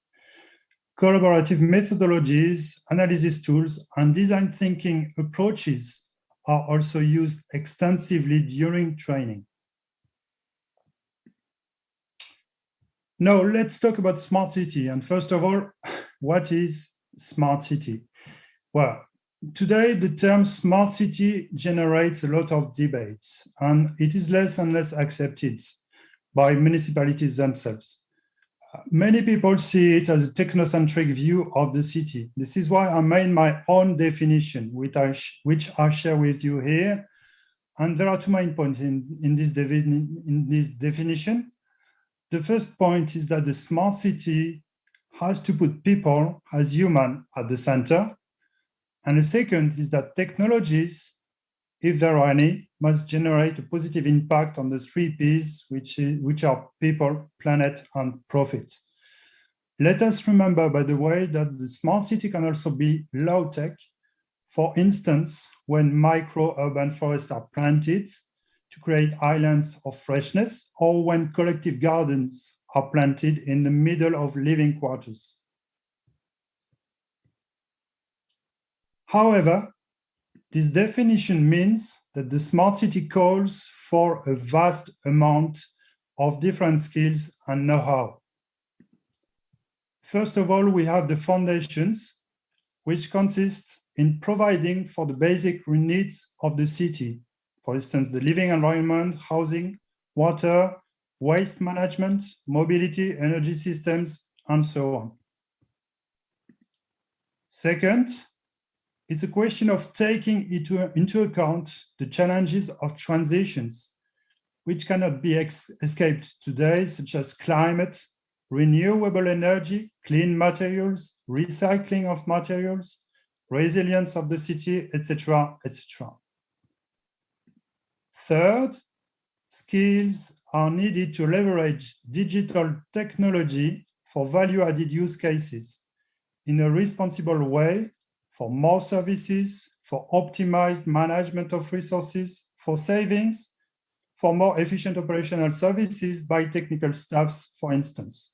Collaborative methodologies, analysis tools, and design thinking approaches are also used extensively during training. Now, let's talk about smart city. And first of all, what is smart city? Well, today the term smart city generates a lot of debates, and it is less and less accepted by municipalities themselves. Many people see it as a technocentric view of the city. This is why I made my own definition, which I share with you here. And there are 2 main points in this definition. The first point is that the smart city has to put people as human at the center. And the second is that technologies, if there are any, must generate a positive impact on the 3 Ps, which are people, planet, and profit. Let us remember, by the way, that the smart city can also be low-tech. For instance, when micro-urban forests are planted to create islands of freshness, or when collective gardens are planted in the middle of living quarters. However, this definition means that the smart city calls for a vast amount of different skills and know-how. First of all, we have the foundations, which consist in providing for the basic needs of the city. For instance, the living environment, housing, water, waste management, mobility, energy systems, and so on. Second, it's a question of taking into account the challenges of transitions, which cannot be escaped today, such as climate, renewable energy, clean materials, recycling of materials, resilience of the city, etc., etc. Third, skills are needed to leverage digital technology for value-added use cases in a responsible way for more services, for optimized management of resources, for savings, for more efficient operational services by technical staffs, for instance.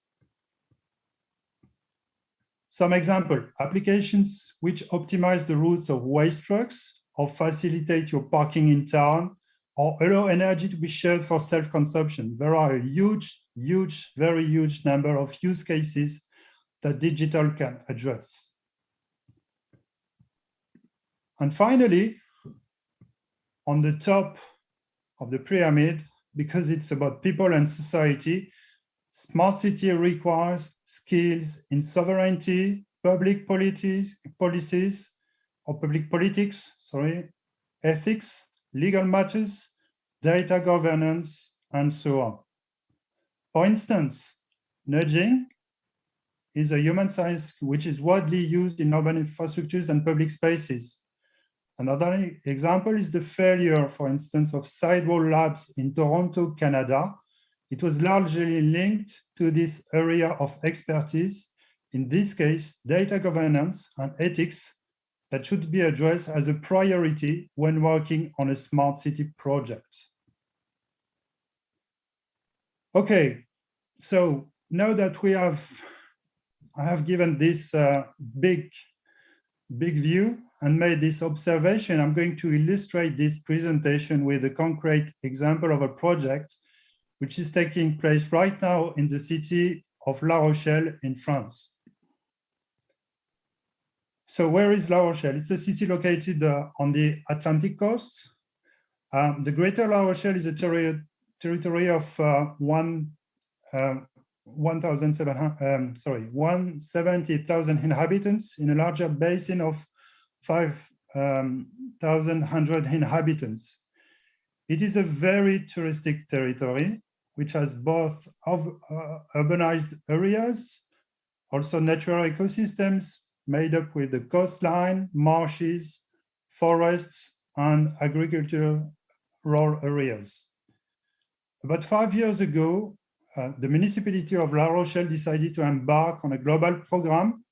Some example, applications which optimize the routes of waste trucks or facilitate your parking in town or allow energy to be shared for self-consumption. There are a very huge number of use cases that digital can address. And finally, on the top of the pyramid, because it's about people and society, smart city requires skills in sovereignty, public policies, ethics, legal matters, data governance, and so on. For instance, nudging is a human science which is widely used in urban infrastructures and public spaces. Another example is the failure, for instance, of Sidewall Labs in Toronto, Canada. It was largely linked to this area of expertise, in this case, data governance and ethics, that should be addressed as a priority when working on a smart city project. Okay, so now that I have given this big view and made this observation, I'm going to illustrate this presentation with a concrete example of a project which is taking place right now in the city of La Rochelle in France. So where is La Rochelle? It's a city located on the Atlantic coast. The Greater La Rochelle is a territory of 170,000 inhabitants in a larger basin of 5,100 inhabitants. It is a very touristic territory, which has both urbanized areas, also natural ecosystems made up with the coastline, marshes, forests, and agricultural areas. About 5 years ago, the municipality of La Rochelle decided to embark on a global program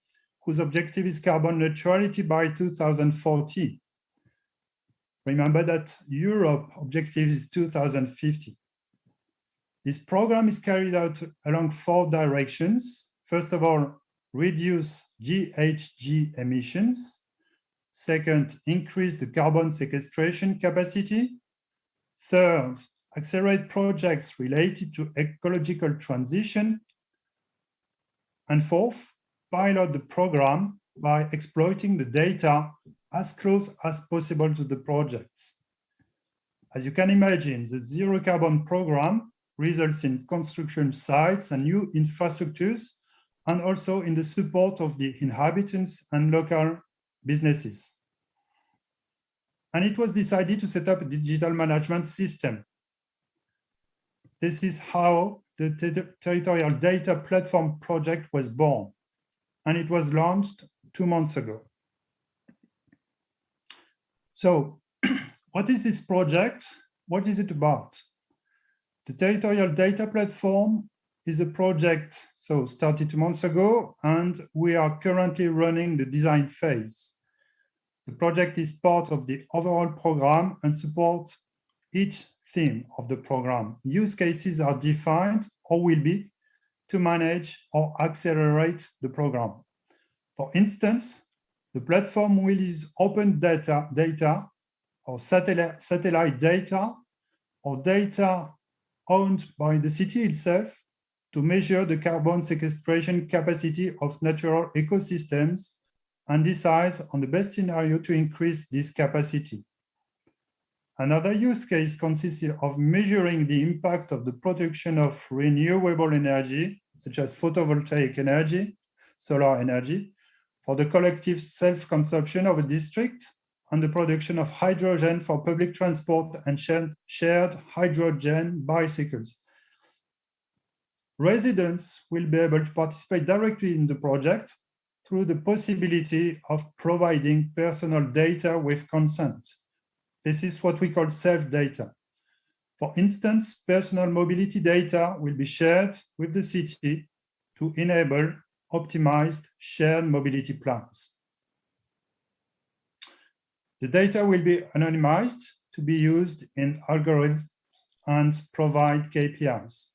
whose objective is carbon neutrality by 2040. Remember that Europe objective is 2050. This program is carried out along 4 directions. First of all, reduce GHG emissions. Second, increase the carbon sequestration capacity. Third, accelerate projects related to ecological transition. And fourth, pilot the program by exploiting the data as close as possible to the projects. As you can imagine, the zero carbon program results in construction sites and new infrastructures, and also in the support of the inhabitants and local businesses. And it was decided to set up a digital management system. This is how the Territorial Data Platform project was born, and it was launched 2 months ago. So, what is this project? What is it about? The Territorial Data Platform is a project started 2 months ago, and we are currently running the design phase. The project is part of the overall program and supports each theme of the program. Use cases are defined or will be to manage or accelerate the program. For instance, the platform will use open data or satellite data or data owned by the city itself to measure the carbon sequestration capacity of natural ecosystems and decide on the best scenario to increase this capacity. Another use case consists of measuring the impact of the production of renewable energy, such as photovoltaic energy, solar energy, for the collective self-consumption of a district, and the production of hydrogen for public transport and shared hydrogen bicycles. Residents will be able to participate directly in the project through the possibility of providing personal data with consent. This is what we call self-data. For instance, personal mobility data will be shared with the city to enable optimized shared mobility plans. The data will be anonymized to be used in algorithms and provide KPIs.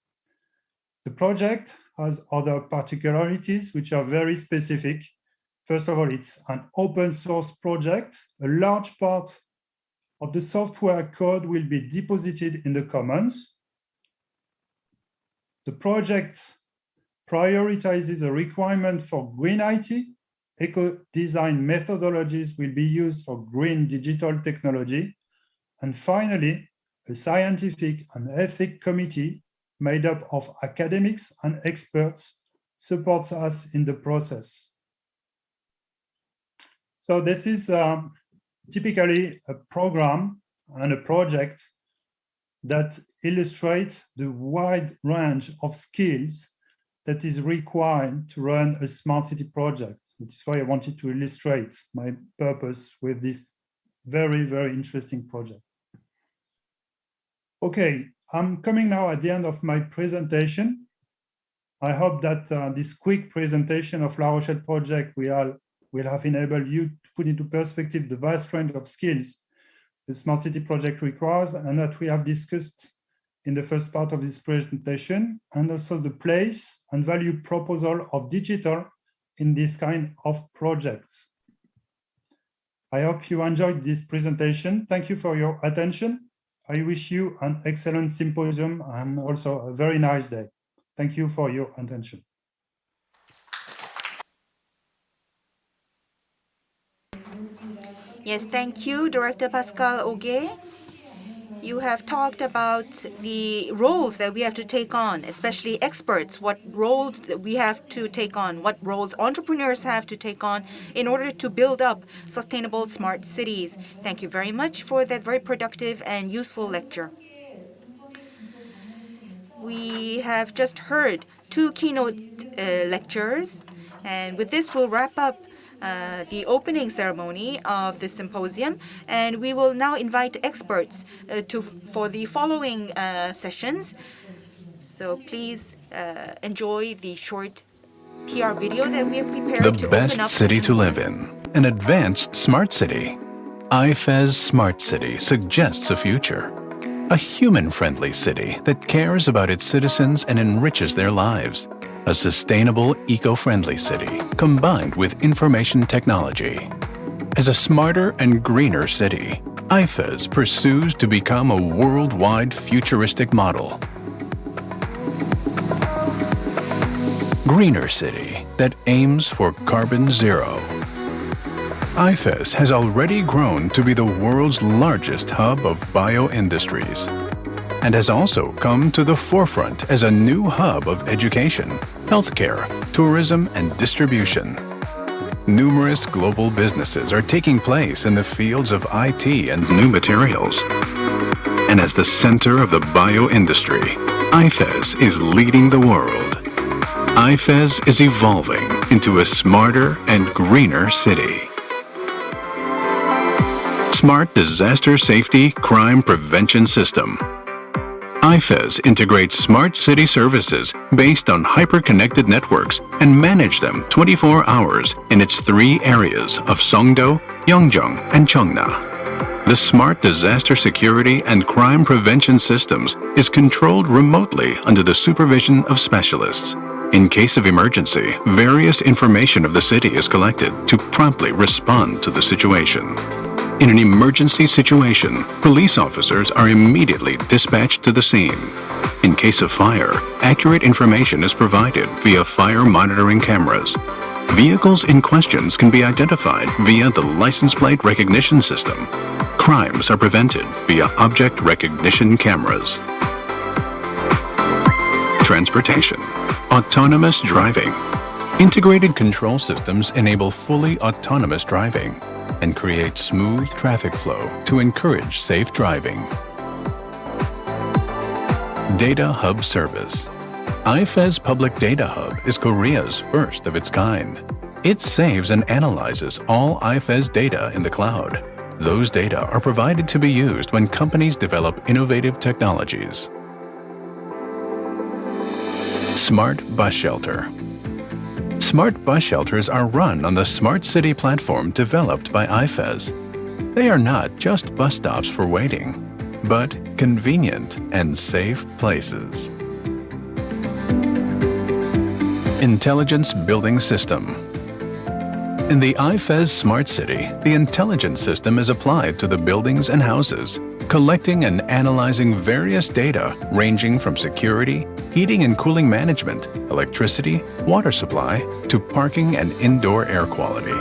The project has other particularities which are very specific. First of all, it's an open source project. A large part of the software code will be deposited in the commons. The project prioritizes a requirement for green IT. Eco-design methodologies will be used for green digital technology. And finally, a scientific and ethics committee made up of academics and experts supports us in the process. So this is typically a program and a project that illustrates the wide range of skills that is required to run a smart city project. That's why I wanted to illustrate my purpose with this very, very interesting project. Okay, I'm coming now at the end of my presentation. I hope that this quick presentation of La Rochelle project will have enabled you to put into perspective the vast range of skills the smart city project requires and that we have discussed in the first part of this presentation, and also the place and value proposal of digital in this kind of projects. I hope you enjoyed this presentation. Thank you for your attention. I wish you an excellent symposium and also a very nice day. Thank you for your attention. Yes, thank you, Director Pascal Augué. You have talked about the roles that we have to take on, especially experts, what roles that we have to take on, what roles entrepreneurs have to take on in order to build up sustainable smart cities. Thank you very much for that very productive and useful lecture. We have just heard two keynote lectures, and with this we'll wrap up the opening ceremony of the symposium, and we will now invite experts for the following sessions. So please enjoy the short PR video that we have prepared to open up. The best city to live in, an advanced smart city. IFEZ Smart City suggests a future. A human-friendly city that cares about its citizens and enriches their lives. A sustainable, eco-friendly city combined with information technology. As a smarter and greener city, IFEZ pursues to become a worldwide futuristic model. Greener city that aims for carbon zero. IFEZ has already grown to be the world's largest hub of bio-industries, and has also come to the forefront as a new hub of education, healthcare, tourism, and distribution. Numerous global businesses are taking place in the fields of IT and new materials. And as the center of the bio-industry, IFEZ is leading the world. IFEZ is evolving into a smarter and greener city. Smart Disaster Safety Crime Prevention System. IFEZ integrates smart city services based on hyper-connected networks and manage them 24 hours in its 3 areas of Songdo, Yeongjong, and Cheongna. The Smart Disaster Security and Crime Prevention Systems is controlled remotely under the supervision of specialists. In case of emergency, various information of the city is collected to promptly respond to the situation. In an emergency situation, police officers are immediately dispatched to the scene. In case of fire, accurate information is provided via fire monitoring cameras. Vehicles in questions can be identified via the license plate recognition system. Crimes are prevented via object recognition cameras. Transportation. Autonomous driving. Integrated control systems enable fully autonomous driving and create smooth traffic flow to encourage safe driving. Data Hub Service. IFEZ Public Data Hub is Korea's first of its kind. It saves and analyzes all IFEZ data in the cloud. Those data are provided to be used when companies develop innovative technologies. Smart Bus Shelter. Smart bus shelters are run on the Smart City platform developed by IFEZ. They are not just bus stops for waiting, but convenient and safe places. Intelligence Building System. In the IFEZ Smart City, the intelligence system is applied to the buildings and houses, collecting and analyzing various data ranging from security, heating and cooling management, electricity, water supply, to parking and indoor air quality.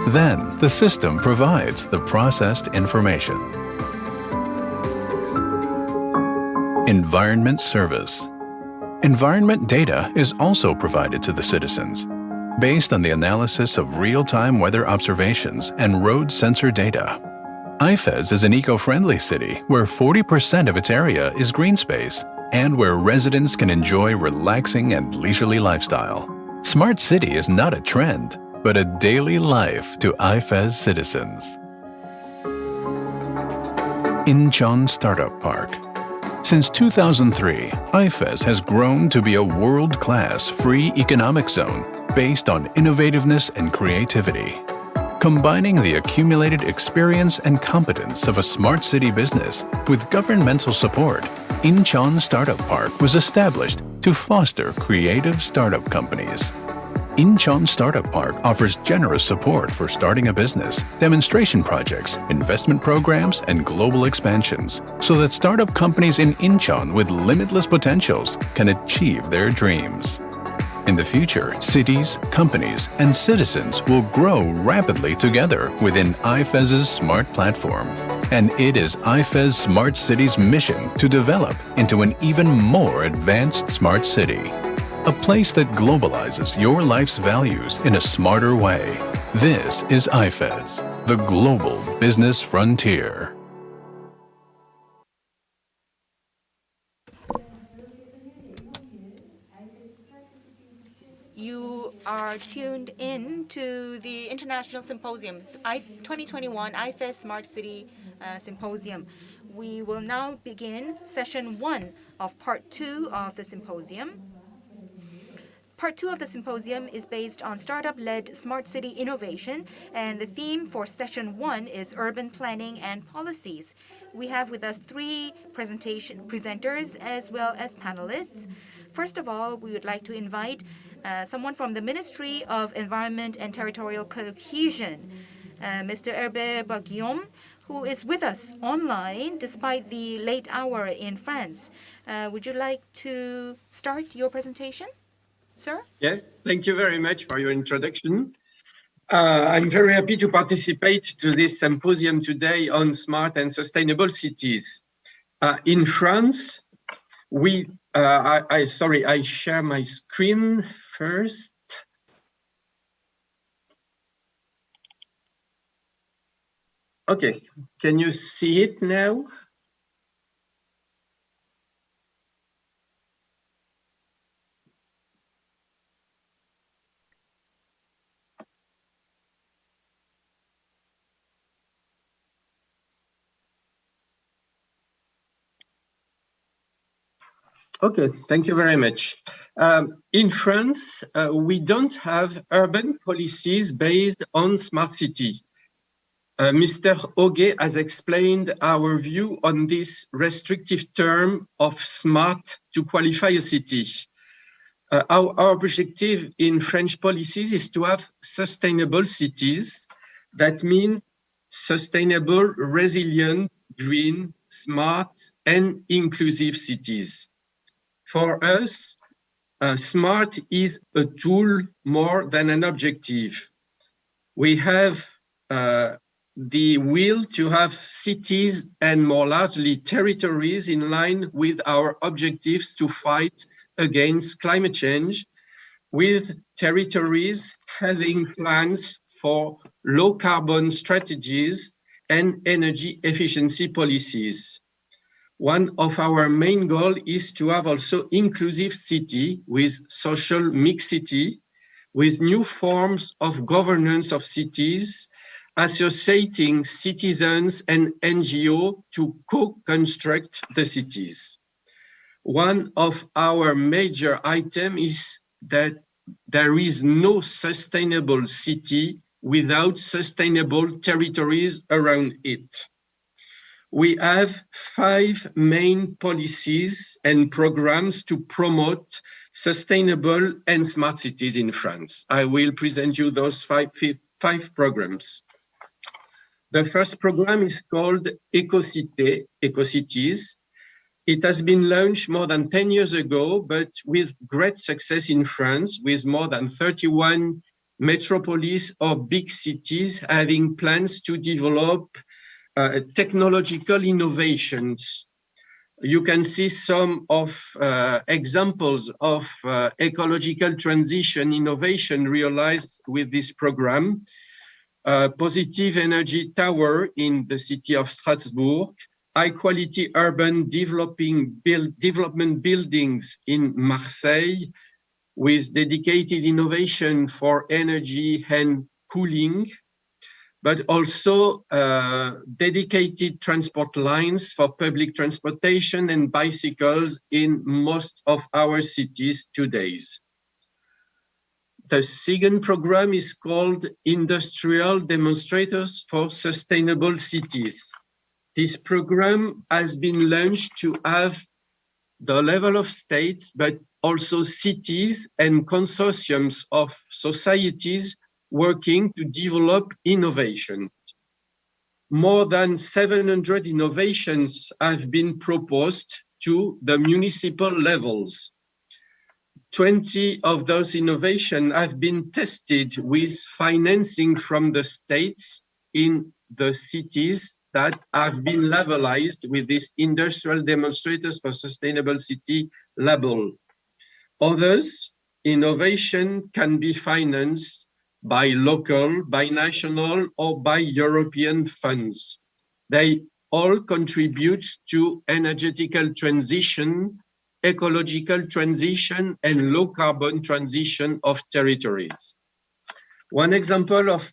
Then, the system provides the processed information. Environment Service. Environment data is also provided to the citizens, based on the analysis of real-time weather observations and road sensor data. IFEZ is an eco-friendly city where 40% of its area is green space and where residents can enjoy relaxing and leisurely lifestyle. Smart City is not a trend, but a daily life to IFEZ citizens. Incheon Startup Park. Since 2003, IFEZ has grown to be a world-class free economic zone based on innovativeness and creativity. Combining the accumulated experience and competence of a smart city business with governmental support, Incheon Startup Park was established to foster creative startup companies. Incheon Startup Park offers generous support for starting a business, demonstration projects, investment programs, and global expansions, so that startup companies in Incheon with limitless potentials can achieve their dreams. In the future, cities, companies, and citizens will grow rapidly together within IFEZ's smart platform. And it is IFEZ Smart City's mission to develop into an even more advanced smart city. A place that globalizes your life's values in a smarter way. This is IFEZ, the global business frontier. You are tuned in to the International Symposium, 2021 IFEZ Smart City Symposium. We will now begin session 1 of part 2 of the symposium. Part 2 of the symposium is based on startup-led smart city innovation, and the theme for session 1 is urban planning and policies. We have with us 3 presenters as well as panelists. First of all, we would like to invite someone from the Ministry of Environment and Territorial Cohesion, Mr. Hervé Guillaume, who is with us online despite the late hour in France. Would you like to start your presentation, sir? Yes, thank you very much for your introduction. I'm very happy to participate to this symposium today on smart and sustainable cities. In France, I share my screen first. Okay, can you see it now? Okay, thank you very much. In France, we don't have urban policies based on smart city. Mr. Auguet has explained our view on this restrictive term of smart to qualify a city. Our objective in French policies is to have sustainable cities. That means sustainable, resilient, green, smart, and inclusive cities. For us, smart is a tool more than an objective. We have the will to have cities and more largely territories in line with our objectives to fight against climate change, with territories having plans for low carbon strategies and energy efficiency policies. One of our main goals is to have also inclusive city with social mixity, with new forms of governance of cities, associating citizens and NGO to co-construct the cities. One of our major items is that there is no sustainable city without sustainable territories around it. We have 5 main policies and programs to promote sustainable and smart cities in France. I will present you those five programs. The first program is called Ecocité, Ecocities. It has been launched more than 10 years ago, but with great success in France, with more than 31 metropolis or big cities having plans to develop technological innovations. You can see some of examples of ecological transition innovation realized with this program. Positive energy tower in the city of Strasbourg, high quality urban development buildings in Marseille with dedicated innovation for energy and cooling, but also dedicated transport lines for public transportation and bicycles in most of our cities today. The second program is called Industrial Demonstrators for Sustainable Cities. This program has been launched to have the level of states, but also cities and consortiums of societies working to develop innovation. More than 700 innovations have been proposed to the municipal levels. 20 of those innovations have been tested with financing from the states in the cities that have been labelized with this Industrial Demonstrators for Sustainable City label. Others, innovation can be financed by local, by national, or by European funds. They all contribute to energetical transition, ecological transition, and low carbon transition of territories. One example of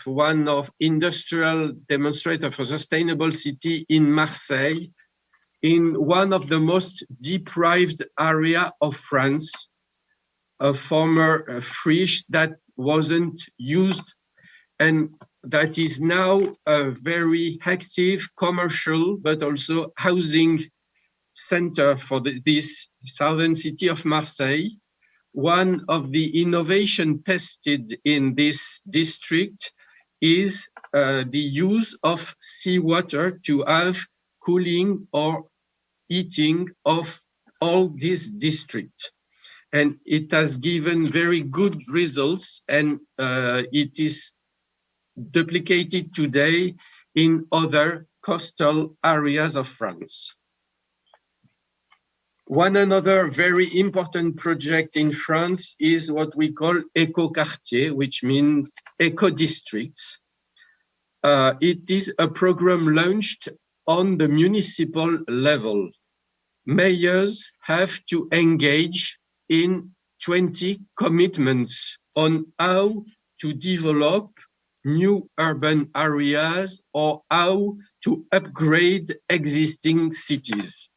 one of industrial demonstrator for sustainable city in Marseille, in one of the most deprived area of France, a former friche that wasn't used and that is now a very active commercial, but also housing center for this southern city of Marseille. One of the innovation tested in this district is the use of seawater to have cooling or heating of all this district. And it has given very good results, and it is duplicated today in other coastal areas of France. One another very important project in France is what we call Eco-Quartier, which means eco-districts. It is a program launched on the municipal level. Mayors have to engage in 20 commitments on how to develop new urban areas or how to upgrade existing cities.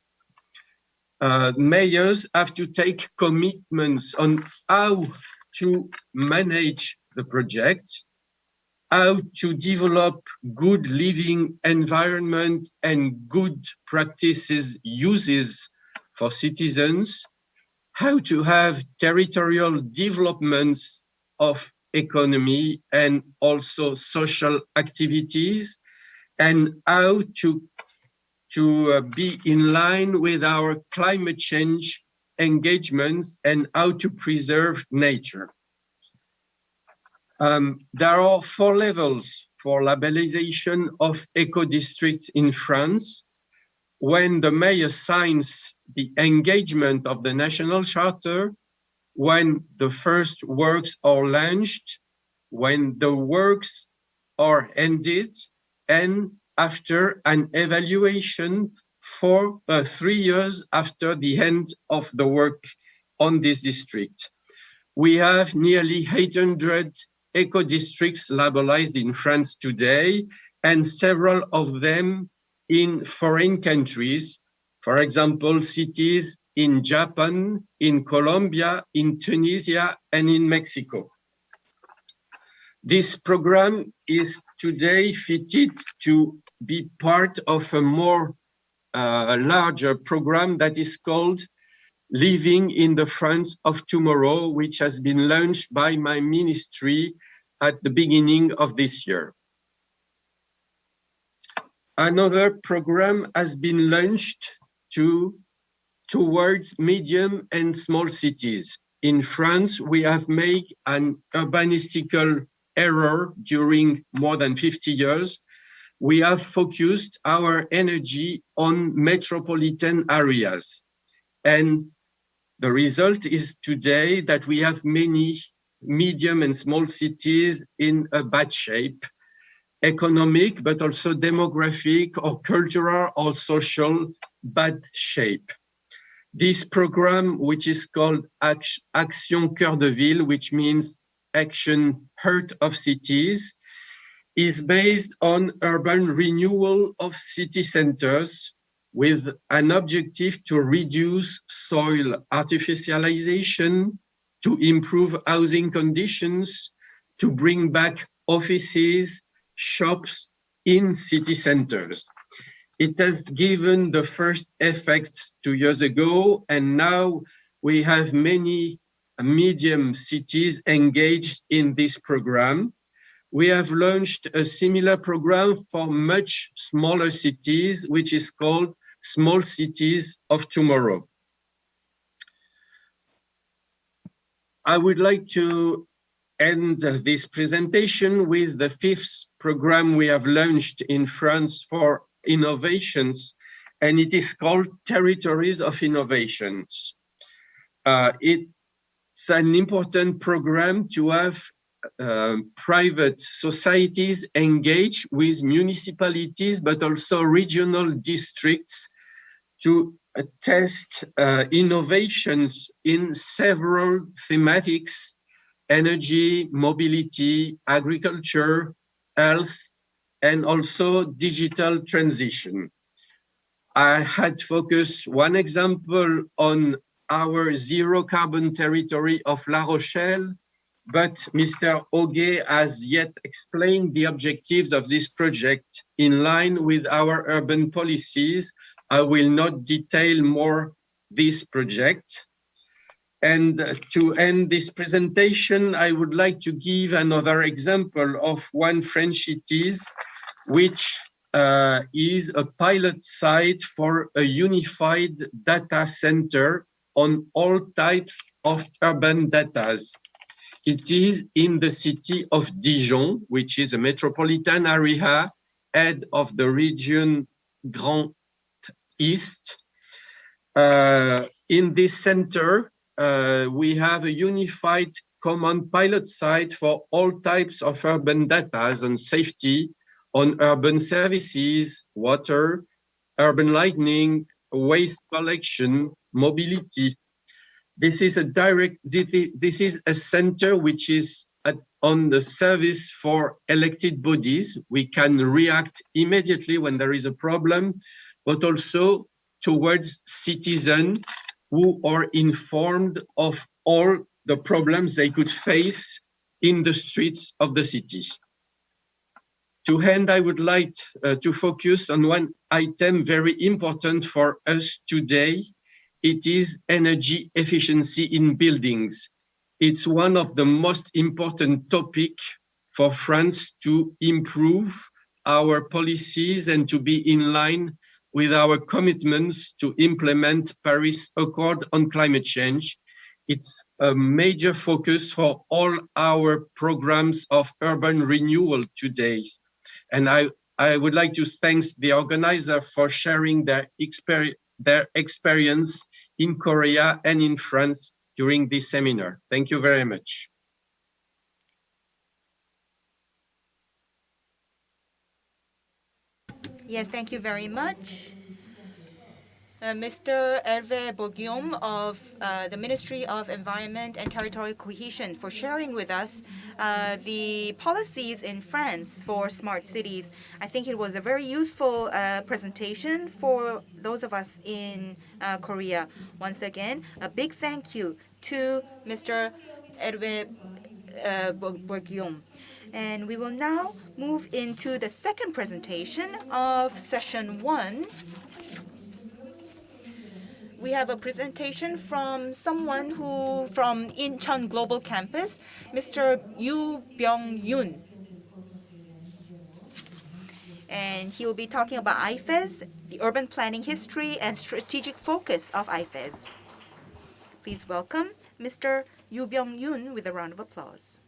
Mayors have to take commitments on how to manage the project, how to develop good living environment and good practices, uses for citizens, how to have territorial developments of economy and also social activities, and how to be in line with our climate change engagements and how to preserve nature. There are 4 levels for labelization of eco-districts in France. When the mayor signs the engagement of the national charter, when the first works are launched, when the works are ended, and after an evaluation for 3 years after the end of the work on this district. We have nearly 800 eco-districts labelized in France today, and several of them in foreign countries. For example, cities in Japan, in Colombia, in Tunisia, and in Mexico. This program is today fitted to be part of a more larger program that is called Living in the France of Tomorrow, which has been launched by my ministry at the beginning of this year. Another program has been launched towards medium and small cities. In France, we have made an urbanistical error during more than 50 years. We have focused our energy on metropolitan areas. And the result is today that we have many medium and small cities in a bad shape, economic, but also demographic or cultural or social bad shape. This program, which is called Action Cœur de Ville, which means Action Heart of Cities, is based on urban renewal of city centers with an objective to reduce soil artificialization, to improve housing conditions, to bring back offices, shops in city centers. It has given the first effects 2 years ago, and now we have many medium cities engaged in this program. We have launched a similar program for much smaller cities, which is called Small Cities of Tomorrow. I would like to end this presentation with the 5th program we have launched in France for innovations, and it is called Territories of Innovations. It's an important program to have private societies engage with municipalities, but also regional districts to test innovations in several thematics: energy, mobility, agriculture, health, and also digital transition. I had focused one example on our zero carbon territory of La Rochelle, but Mr. Auguet has yet explained the objectives of this project in line with our urban policies. I will not detail more this project. And to end this presentation, I would like to give another example of one French city, which is a pilot site for a unified data center on all types of urban data. It is in the city of Dijon, which is a metropolitan area, head of the region Grand East. In this center, we have a unified common pilot site for all types of urban data on safety, on urban services, water, urban lighting, waste collection, mobility. This is a center which is on the service for elected bodies. We can react immediately when there is a problem, but also towards citizens who are informed of all the problems they could face in the streets of the city. To end, I would like to focus on one item very important for us today. It is energy efficiency in buildings. It's one of the most important topics for France to improve our policies and to be in line with our commitments to implement Paris Accord on climate change. It's a major focus for all our programs of urban renewal today. And I would like to thank the organizer for sharing their experience in Korea and in France during this seminar. Thank you very much. Yes, thank you very much. Mr. Hervé Bourguignon of the Ministry of Environment and Territorial Cohesion for sharing with us the policies in France for smart cities. I think it was a very useful presentation for those of us in Korea. Once again, a big thank you to Mr. Hervé Bourguignon. And we will now move into the second presentation of session 1. We have a presentation from someone from Incheon Global Campus, Mr. Yoo Byung-yoon. And he will be talking about IFEZ, the urban planning history and strategic focus of IFEZ. Please welcome Mr. Yoo Byung-yoon with a round of applause.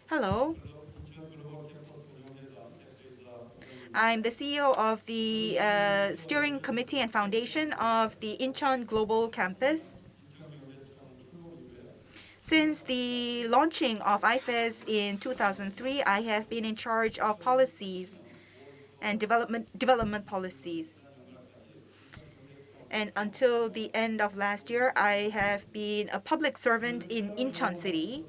Hello. I'm the CEO of the Steering Committee and Foundation of the Incheon Global Campus. Since the launching of IFEZ in 2003, I have been in charge of policies and development policies. And until the end of last year, I have been a public servant in Incheon City.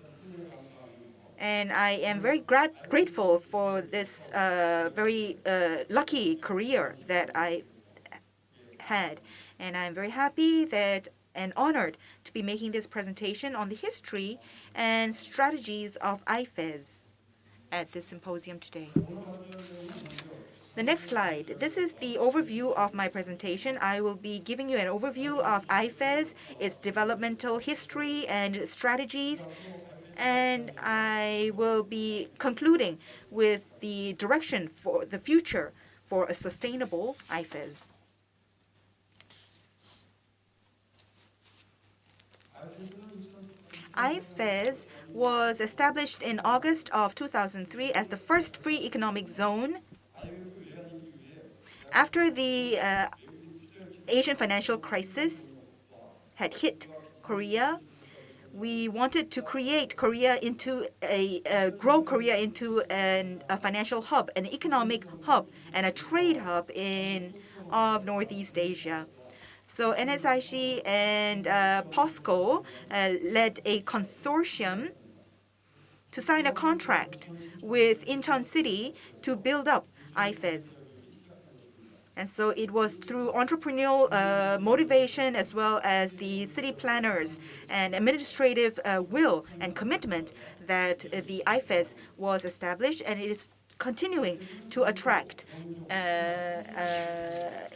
And I am very grateful for this very lucky career that I had. And I'm very happy and honored to be making this presentation on the history and strategies of IFEZ at this symposium today. The next slide. This is the overview of my presentation. I will be giving you an overview of IFEZ, its developmental history and strategies, and I will be concluding with the direction for the future for a sustainable IFEZ. IFEZ was established in August of 2003 as the first free economic zone. After the Asian financial crisis had hit Korea, we wanted to create Korea into grow Korea into a financial hub, an economic hub, and a trade hub of Northeast Asia. So NSIC and POSCO led a consortium to sign a contract with Incheon City to build up IFEZ. And so it was through entrepreneurial motivation as well as the city planners and administrative will and commitment that the IFEZ was established, and it is continuing to attract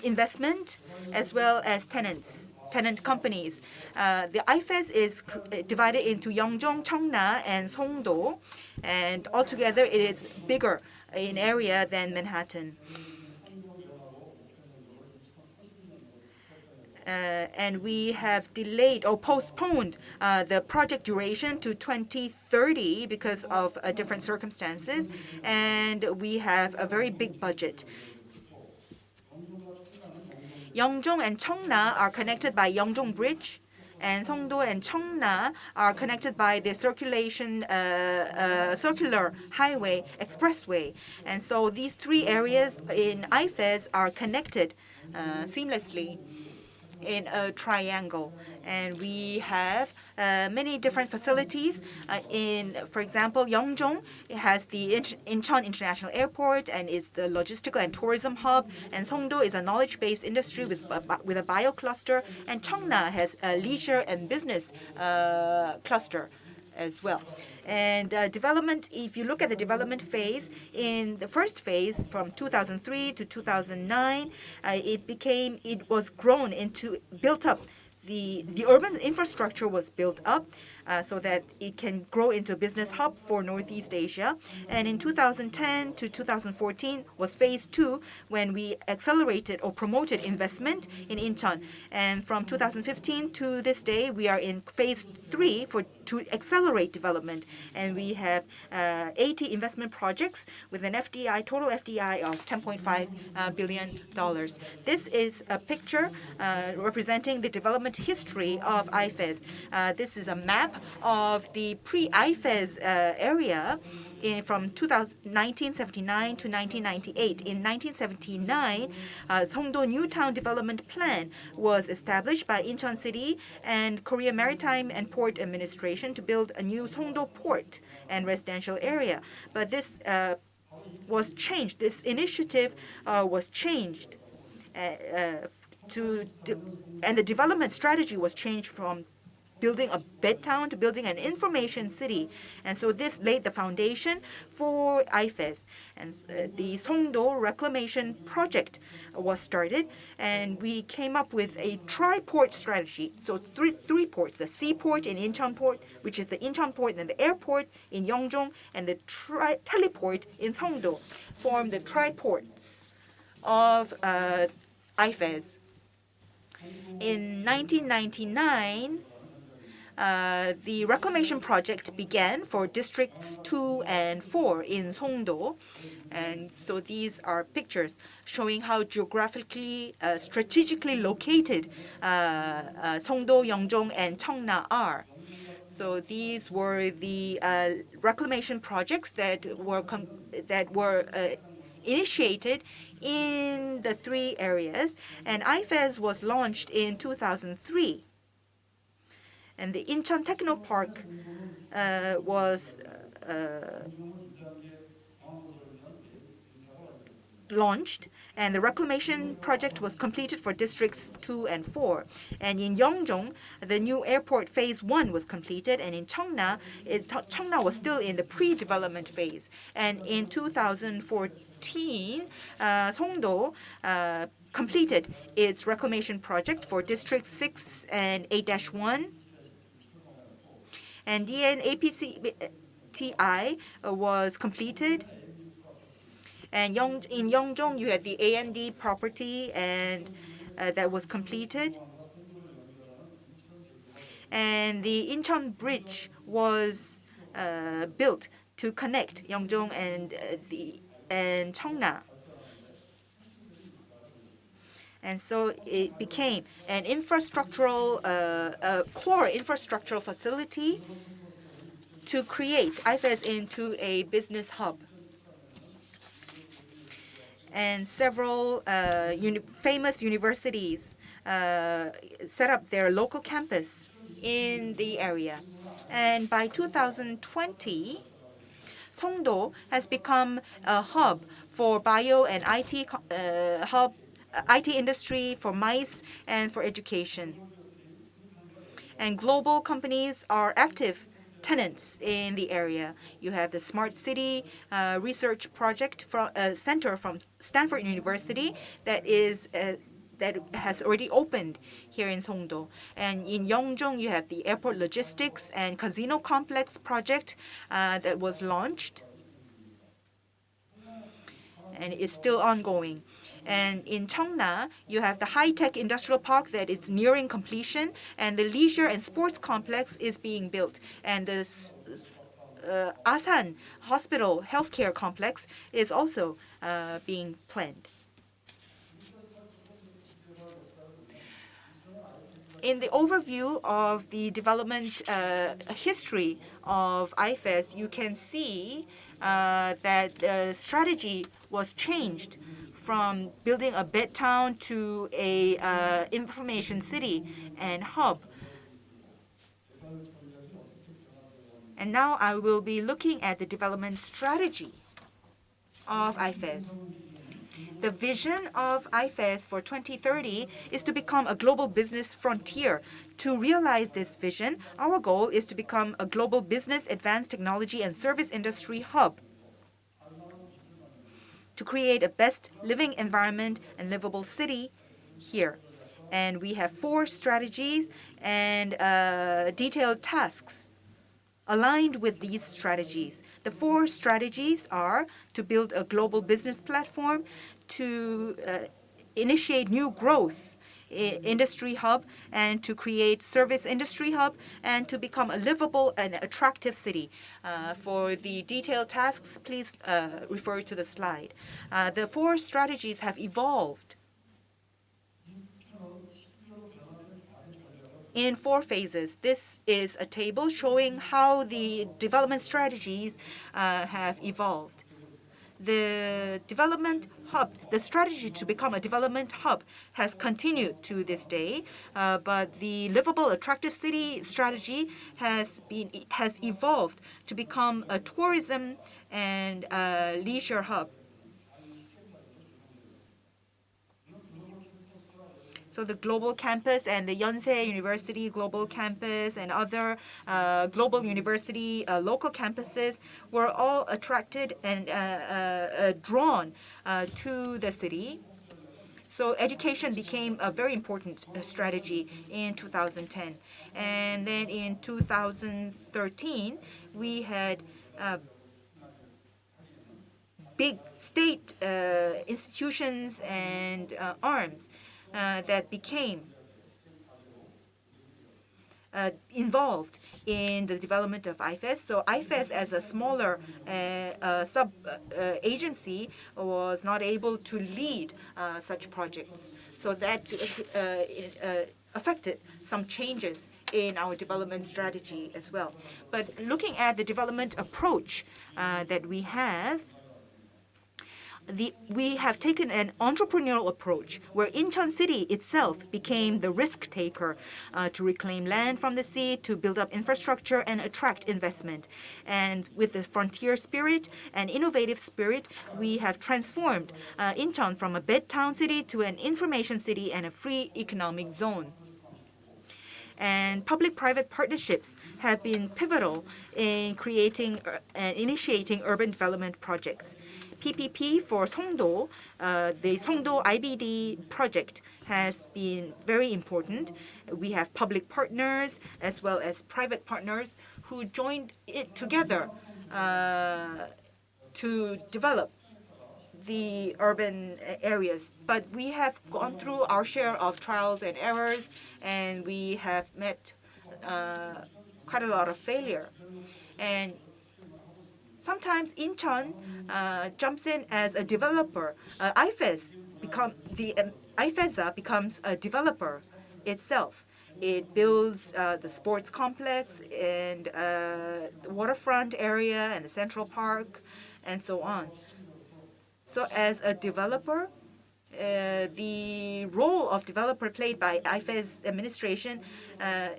investment as well as tenant companies. The IFEZ is divided into Yeongjong, Cheongna, and Songdo, and altogether it is bigger in area than Manhattan. And we have delayed or postponed the project duration to 2030 because of different circumstances, and we have a very big budget. Yeongjong and Cheongna are connected by Yeongjong Bridge, and Songdo and Cheongna are connected by the circular highway expressway. And so these three areas in IFEZ are connected seamlessly in a triangle, and we have many different facilities. For example, Yeongjong has the Incheon International Airport and is the logistical and tourism hub, and Songdo is a knowledge-based industry with a bio cluster, and Cheongna has a leisure and business cluster as well. And development, if you look at the development phase, in the first phase from 2003 to 2009, it was grown into, built up. The urban infrastructure was built up so that it can grow into a business hub for Northeast Asia. And in 2010 to 2014 was phase 2, when we accelerated or promoted investment in Incheon. And from 2015 to this day, we are in phase 3 to accelerate development. And we have 80 investment projects with an total FDI of $10.5 billion. This is a picture representing the development history of IFEZ. This is a map of the pre-IFEZ area, from 1979 to 1998. In 1979, Songdo New Town Development Plan was established by Incheon City and Korea Maritime and Port Administration to build a new Songdo port and residential area. But this was changed. This initiative was changed and the development strategy was changed from building a bed town to building an information city. And so this laid the foundation for IFEZ. And the Songdo Reclamation Project was started, and we came up with a tri-port strategy. So three ports, the seaport in Incheon Port, which is the Incheon Port, and the airport in Yeongjong, and the teleport in Songdo, form the tri-ports of IFEZ. In 1999, the reclamation project began for districts 2 and 4 in Songdo. And so these are pictures showing how geographically, strategically located Songdo, Yeongjong, and Cheongna are. So these were the reclamation projects that were initiated in the three areas. And IFEZ was launched in 2003. And the Incheon Technopark was launched, and the reclamation project was completed for districts 2 and 4. And in Yeongjong, the new airport phase 1 was completed, and in Cheongna, Cheongna was still in the pre-development phase. And in 2014, Songdo completed its reclamation project for districts 6 and 8-1. And DNAPCTI was completed. And in Yeongjong, you had the A&D property, and that was completed. And the Incheon Bridge was built to connect Yeongjong and Cheongna. And so it became an infrastructural, core infrastructural facility to create IFEZ into a business hub. And several famous universities set up their local campus in the area. And by 2020, Songdo has become a hub for bio and IT IT industry, for MICE, and for education. And global companies are active tenants in the area. You have the Smart City research project center from Stanford University that has already opened here in Songdo. And in Yeongjong, you have the airport logistics and casino complex project that was launched and is still ongoing. And in Cheongna, you have the high-tech industrial park that is nearing completion, and the leisure and sports complex is being built. And the Asan Hospital healthcare complex is also being planned. In the overview of the development history of IFEZ, you can see that the strategy was changed from building a bed town to a information city and hub. And now I will be looking at the development strategy of IFEZ. The vision of IFEZ for 2030 is to become a global business frontier. To realize this vision, our goal is to become a global business, advanced technology, and service industry hub, to create a best living environment and livable city here. And we have 4 strategies and detailed tasks aligned with these strategies. The 4 strategies are to build a global business platform, to initiate new growth industry hub, and to create service industry hub, and to become a livable and attractive city. For the detailed tasks, please refer to the slide. The 4 strategies have evolved in 4 phases. This is a table showing how the development strategies have evolved. The development hub, the strategy to become a development hub has continued to this day, but the livable, attractive city strategy has evolved to become a tourism and leisure hub. So the global campus and the Yonsei University global campus and other global university local campuses were all attracted and drawn to the city. So education became a very important strategy in 2010. And then in 2013, we had big state institutions and arms that became involved in the development of IFEZ. So IFEZ, as a smaller sub-agency, was not able to lead such projects. So that affected some changes in our development strategy as well. But looking at the development approach that we have taken an entrepreneurial approach where Incheon City itself became the risk taker to reclaim land from the sea, to build up infrastructure and attract investment. And with the frontier spirit and innovative spirit, we have transformed Incheon from a bedtown city to an information city and a free economic zone. And public-private partnerships have been pivotal in creating and initiating urban development projects. PPP for Songdo, the Songdo IBD project has been very important. We have public partners as well as private partners who joined it together to develop the urban areas. But we have gone through our share of trials and errors, and we have met quite a lot of failure. And sometimes Incheon jumps in as a developer. IFEZ becomes a developer itself. It builds the sports complex and the waterfront area and the Central Park and so on. So as a developer, the role of developer played by IFEZ administration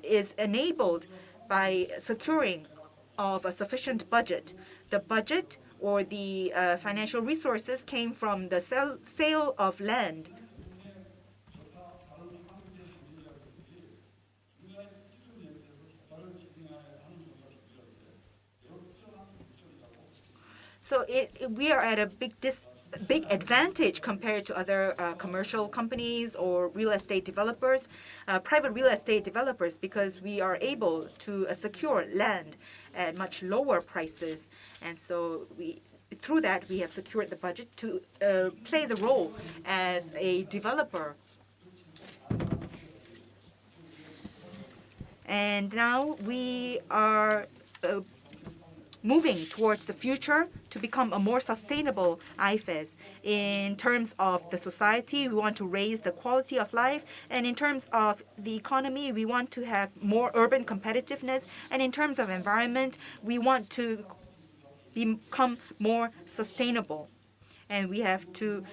is enabled by securing of a sufficient budget. The budget or the financial resources came from the sale of land. So we are at a big advantage compared to other commercial companies or real estate developers, private real estate developers, because we are able to secure land at much lower prices. And so through that, we have secured the budget to play the role as a developer. And now we are moving towards the future to become a more sustainable IFEZ. In terms of the society, we want to raise the quality of life. And in terms of the economy, we want to have more urban competitiveness. And in terms of environment, we want to become more sustainable. And we have to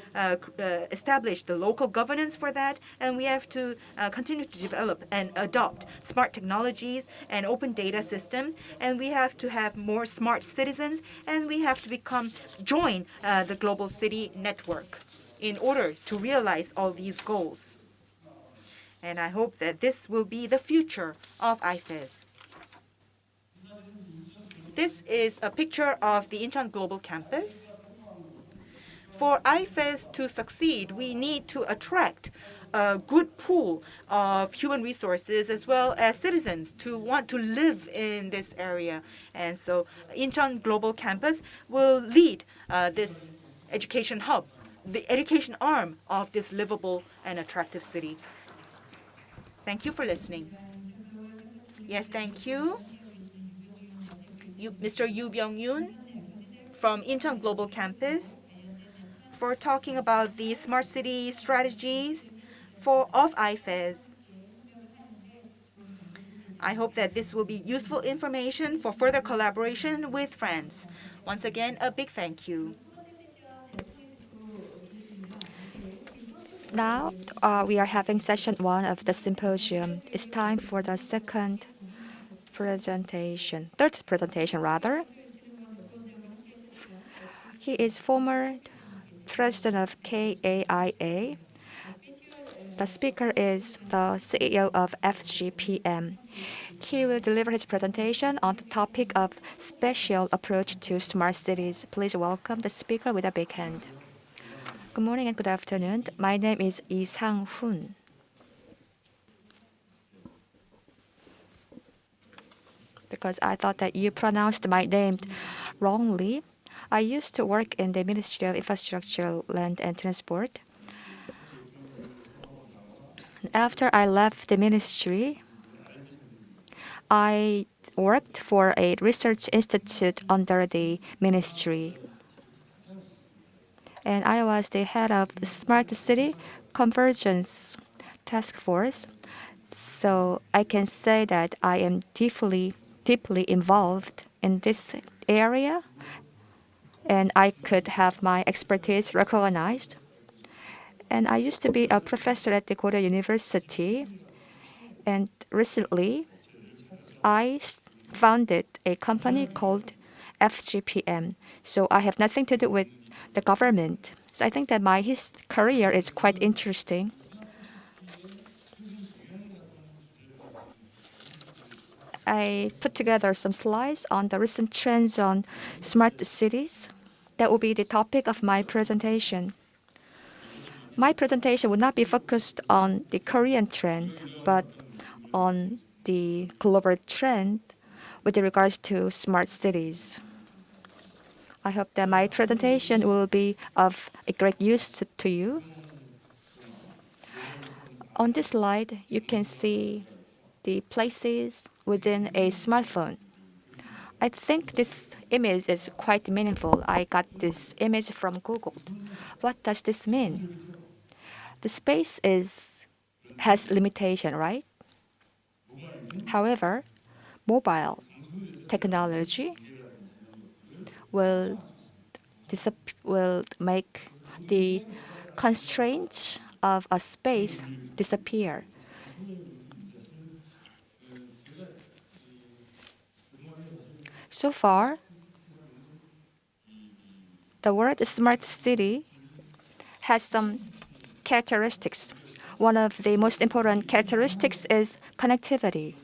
establish the local governance for that. And we have to continue to develop and adopt smart technologies and open data systems. And we have to have more smart citizens. And we have to join the global city network in order to realize all these goals. And I hope that this will be the future of IFEZ. This is a picture of the Incheon Global Campus. For IFEZ to succeed, we need to attract a good pool of human resources as well as citizens to want to live in this area. And so Incheon Global Campus will lead this education hub, the education arm of this livable and attractive city. Thank you for listening. Yes, thank you. Mr. Yu Byung-yoon from Incheon Global Campus, for talking about the smart city strategies of IFEZ. I hope that this will be useful information for further collaboration with France. Once again, a big thank you. Now we are having session 1 of the symposium. It's time for the third presentation rather. He is former president of KAIA. The speaker is the CEO of FGPM. He will deliver his presentation on the topic of special approach to smart cities. Please welcome the speaker with a big hand. Good morning and good afternoon. My name is Lee Sang-hoon. Because I thought that you pronounced my name wrongly. I used to work in the Ministry of Infrastructure, Land and Transport. After I left the ministry, I worked for a research institute under the ministry. And I was the head of the Smart City Convergence Task Force. So I can say that I am deeply involved in this area, and I could have my expertise recognized. And I used to be a professor at the Korea University, and recently I founded a company called FGPM. So I have nothing to do with the government. So I think that my career is quite interesting. I put together some slides on the recent trends on smart cities. That will be the topic of my presentation. My presentation will not be focused on the Korean trend, but on the global trend with regards to smart cities. I hope that my presentation will be of a great use to you. On this slide, you can see the places within a smartphone. I think this image is quite meaningful. I got this image from Google. What does this mean? The space has limitation, right? However, mobile technology will make the constraints of a space disappear. So far, the word smart city has some characteristics. One of the most important characteristics is connectivity.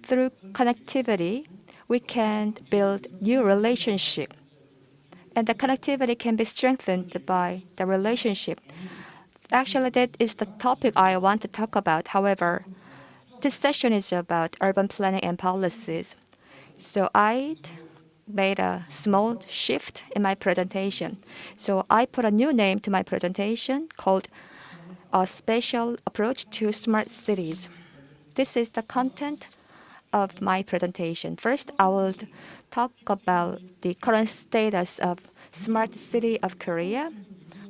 Through connectivity, we can build new relationship. And the connectivity can be strengthened by the relationship. Actually, that is the topic I want to talk about. However, this session is about urban planning and policies. So I made a small shift in my presentation. So I put a new name to my presentation called A Special Approach to Smart Cities. This is the content of my presentation. First, I will talk about the current status of Smart City of Korea,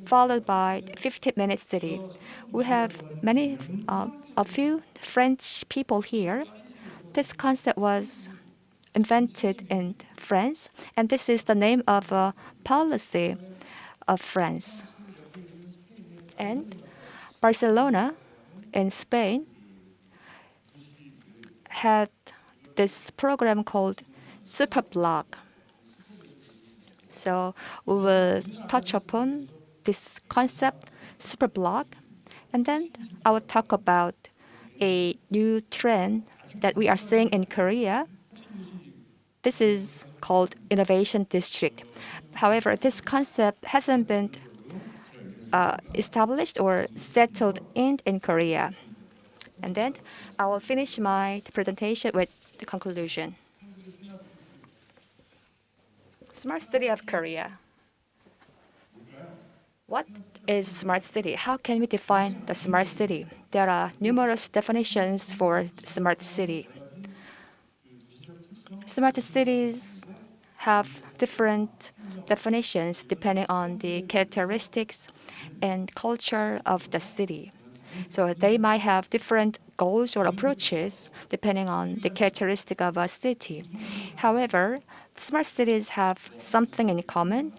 followed by 15-minute city. We have a few French people here. This concept was invented in France, and this is the name of a policy of France. And Barcelona in Spain had this program called Superblock. So we will touch upon this concept, Superblock, and then I will talk about a new trend that we are seeing in Korea. This is called Innovation District. However, this concept hasn't been established or settled in Korea. And then I will finish my presentation with the conclusion. Smart City of Korea. What is smart city? How can we define the smart city? There are numerous definitions for smart city. Smart cities have different definitions depending on the characteristics and culture of the city. So they might have different goals or approaches depending on the characteristic of a city. However, smart cities have something in common.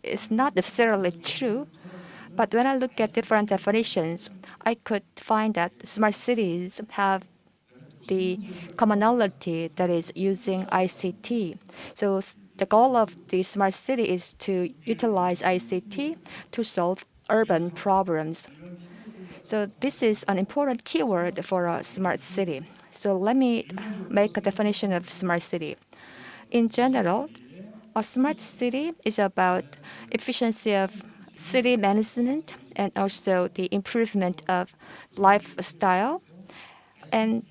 It's not necessarily true, but when I look at different definitions, I could find that smart cities have the commonality that is using ICT. So the goal of the smart city is to utilize ICT to solve urban problems. So this is an important keyword for a smart city. So let me make a definition of smart city. In general, a smart city is about efficiency of city management and also the improvement of lifestyle. And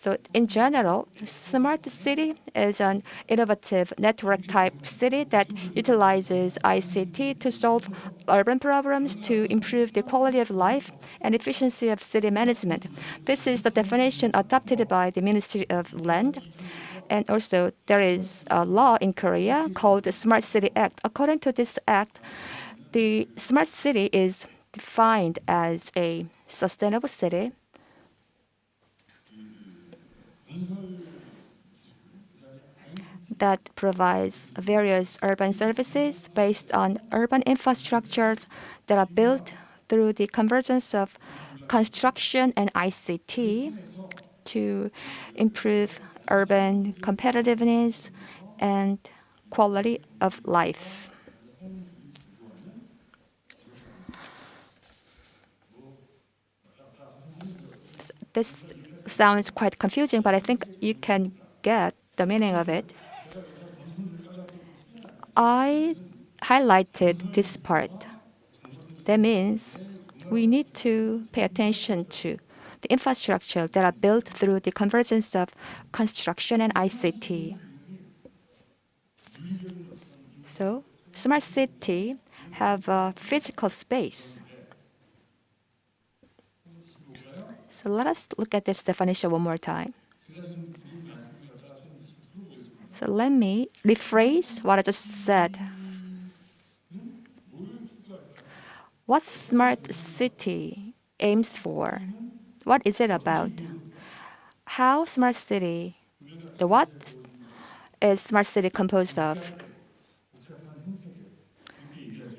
so in general, smart city is an innovative network type city that utilizes ICT to solve urban problems, to improve the quality of life and efficiency of city management. This is the definition adopted by the Ministry of Land. And also there is a law in Korea called the Smart City Act. According to this act, the smart city is defined as a sustainable city that provides various urban services based on urban infrastructures that are built through the convergence of construction and ICT to improve urban competitiveness and quality of life. This sounds quite confusing, but I think you can get the meaning of it. I highlighted this part. That means we need to pay attention to the infrastructure that are built through the convergence of construction and ICT. So, smart city have a physical space. So let us look at this definition one more time. So let me rephrase what I just said. What smart city aims for? What is it about? How smart city, the what is smart city composed of?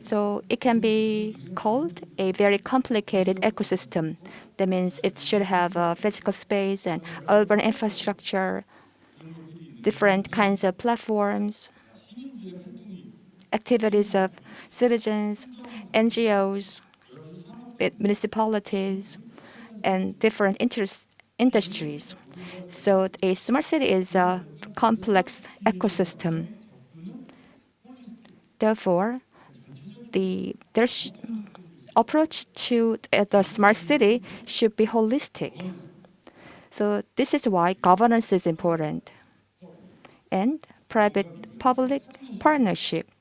So it can be called a very complicated ecosystem. That means it should have a physical space and urban infrastructure, different kinds of platforms, activities of citizens, NGOs, municipalities, and different industries. So a smart city is a complex ecosystem. Therefore, the approach to the smart city should be holistic. So this is why governance is important. And private-public partnership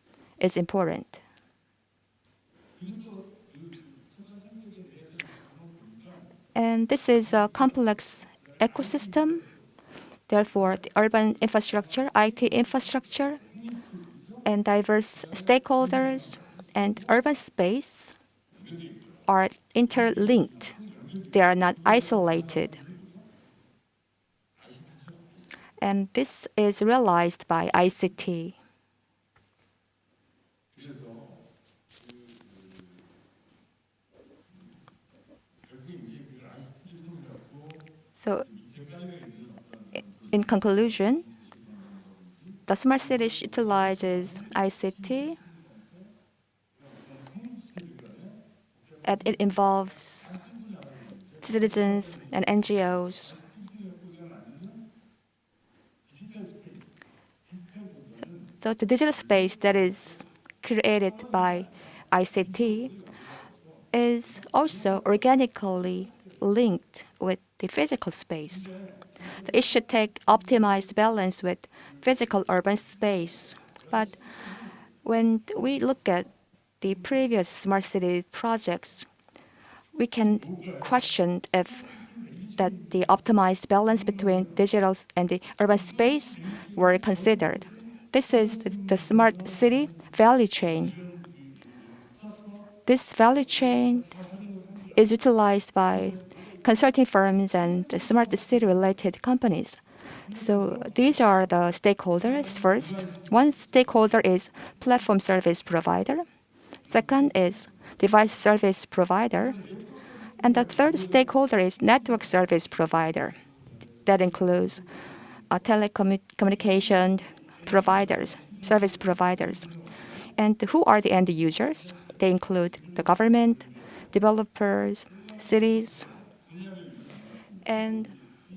is important. And this is a complex ecosystem. Therefore, the urban infrastructure, IT infrastructure, and diverse stakeholders and urban space are interlinked. They are not isolated. And this is realized by ICT. So, in conclusion, the smart city utilizes ICT, and it involves citizens and NGOs. So the digital space that is created by ICT is also organically linked with the physical space. It should take optimized balance with physical urban space. But when we look at the previous smart city projects, we can question if that the optimized balance between digital and the urban space were considered. This is the smart city value chain. This value chain is utilized by consulting firms and smart city-related companies. So these are the stakeholders. First, one stakeholder is platform service provider. Second is device service provider. And the third stakeholder is network service provider. That includes telecommunication providers, service providers. And who are the end users? They include the government, developers, cities, and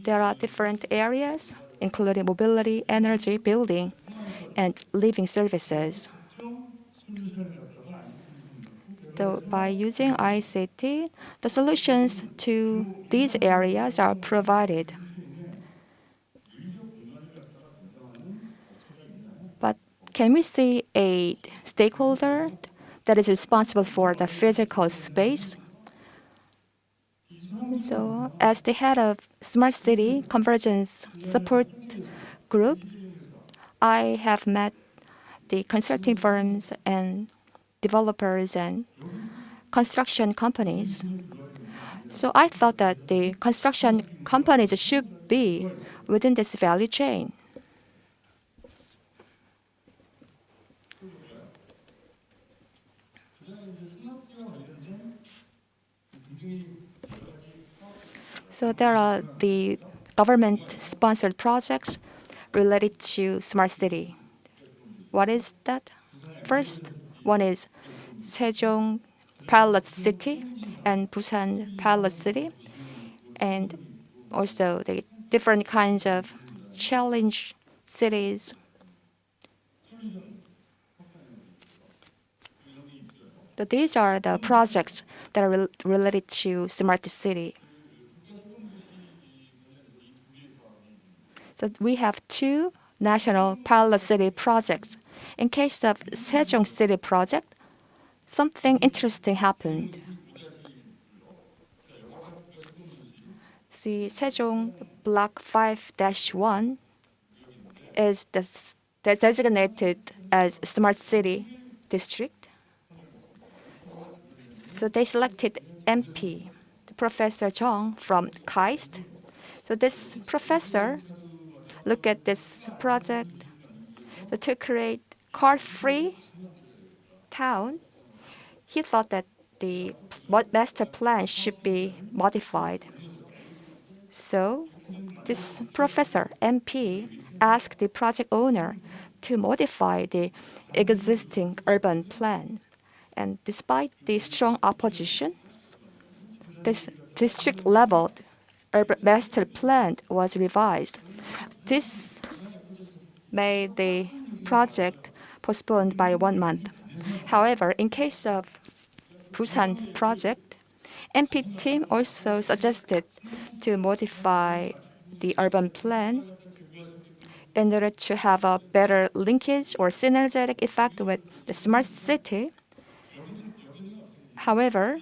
there are different areas, including mobility, energy, building, and living services. So by using ICT, the solutions to these areas are provided. But can we see a stakeholder that is responsible for the physical space? So as the head of Smart City Convergence Support Group, I have met the consulting firms and developers and construction companies. So I thought that the construction companies should be within this value chain. So there are the government-sponsored projects related to smart city. What is that? First, one is Sejong Pilot City and Busan Pilot City, and also the different kinds of challenge cities. So these are the projects that are related to smart city. So we have two national pilot city projects. In case of Sejong City project, something interesting happened. The Sejong Block 5-1 is designated as Smart City District. So they selected MP, Professor Jung from KAIST. So this professor looked at this project to create car-free town. He thought that the master plan should be modified. So this professor, MP, asked the project owner to modify the existing urban plan. And despite the strong opposition, this district-level urban master plan was revised. This made the project postponed by 1 month. However, in case of Busan project, MP team also suggested to modify the urban plan in order to have a better linkage or synergetic effect with the smart city. However,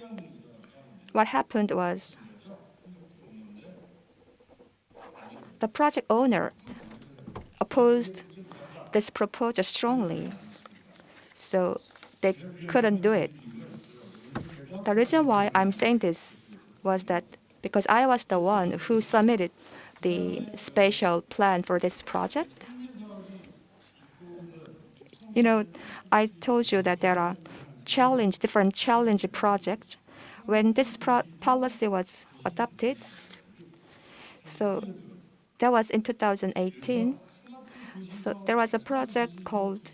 what happened was the project owner opposed this proposal strongly, so they couldn't do it. The reason why I'm saying this was that because I was the one who submitted the spatial plan for this project. You know, I told you that there are different challenge projects. When this policy was adopted, so that was in 2018. So there was a project called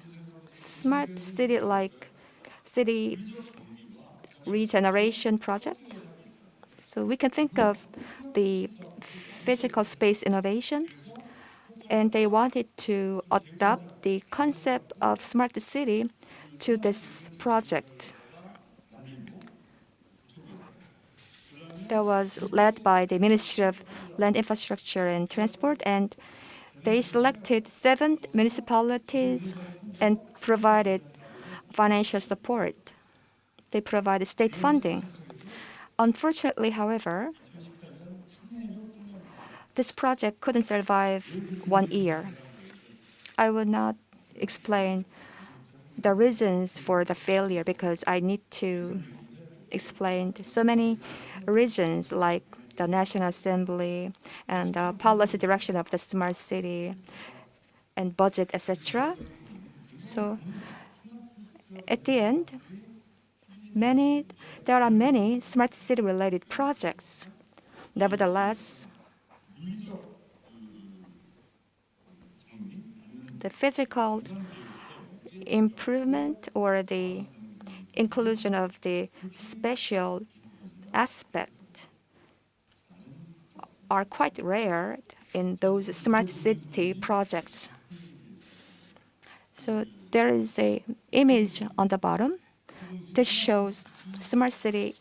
Smart City City Regeneration project. So we can think of the physical space innovation, and they wanted to adopt the concept of smart city to this project. That was led by the Ministry of Land Infrastructure and Transport, and they selected 7 municipalities and provided financial support. They provided state funding. Unfortunately, however, this project couldn't survive 1 year. I will not explain the reasons for the failure because I need to explained so many regions like the National Assembly and the policy direction of the smart city and budget, etc. So at the end, there are many smart city related projects. Nevertheless, the physical improvement or the inclusion of the spatial aspect are quite rare in those smart city projects. So there is an image on the bottom. This shows smart city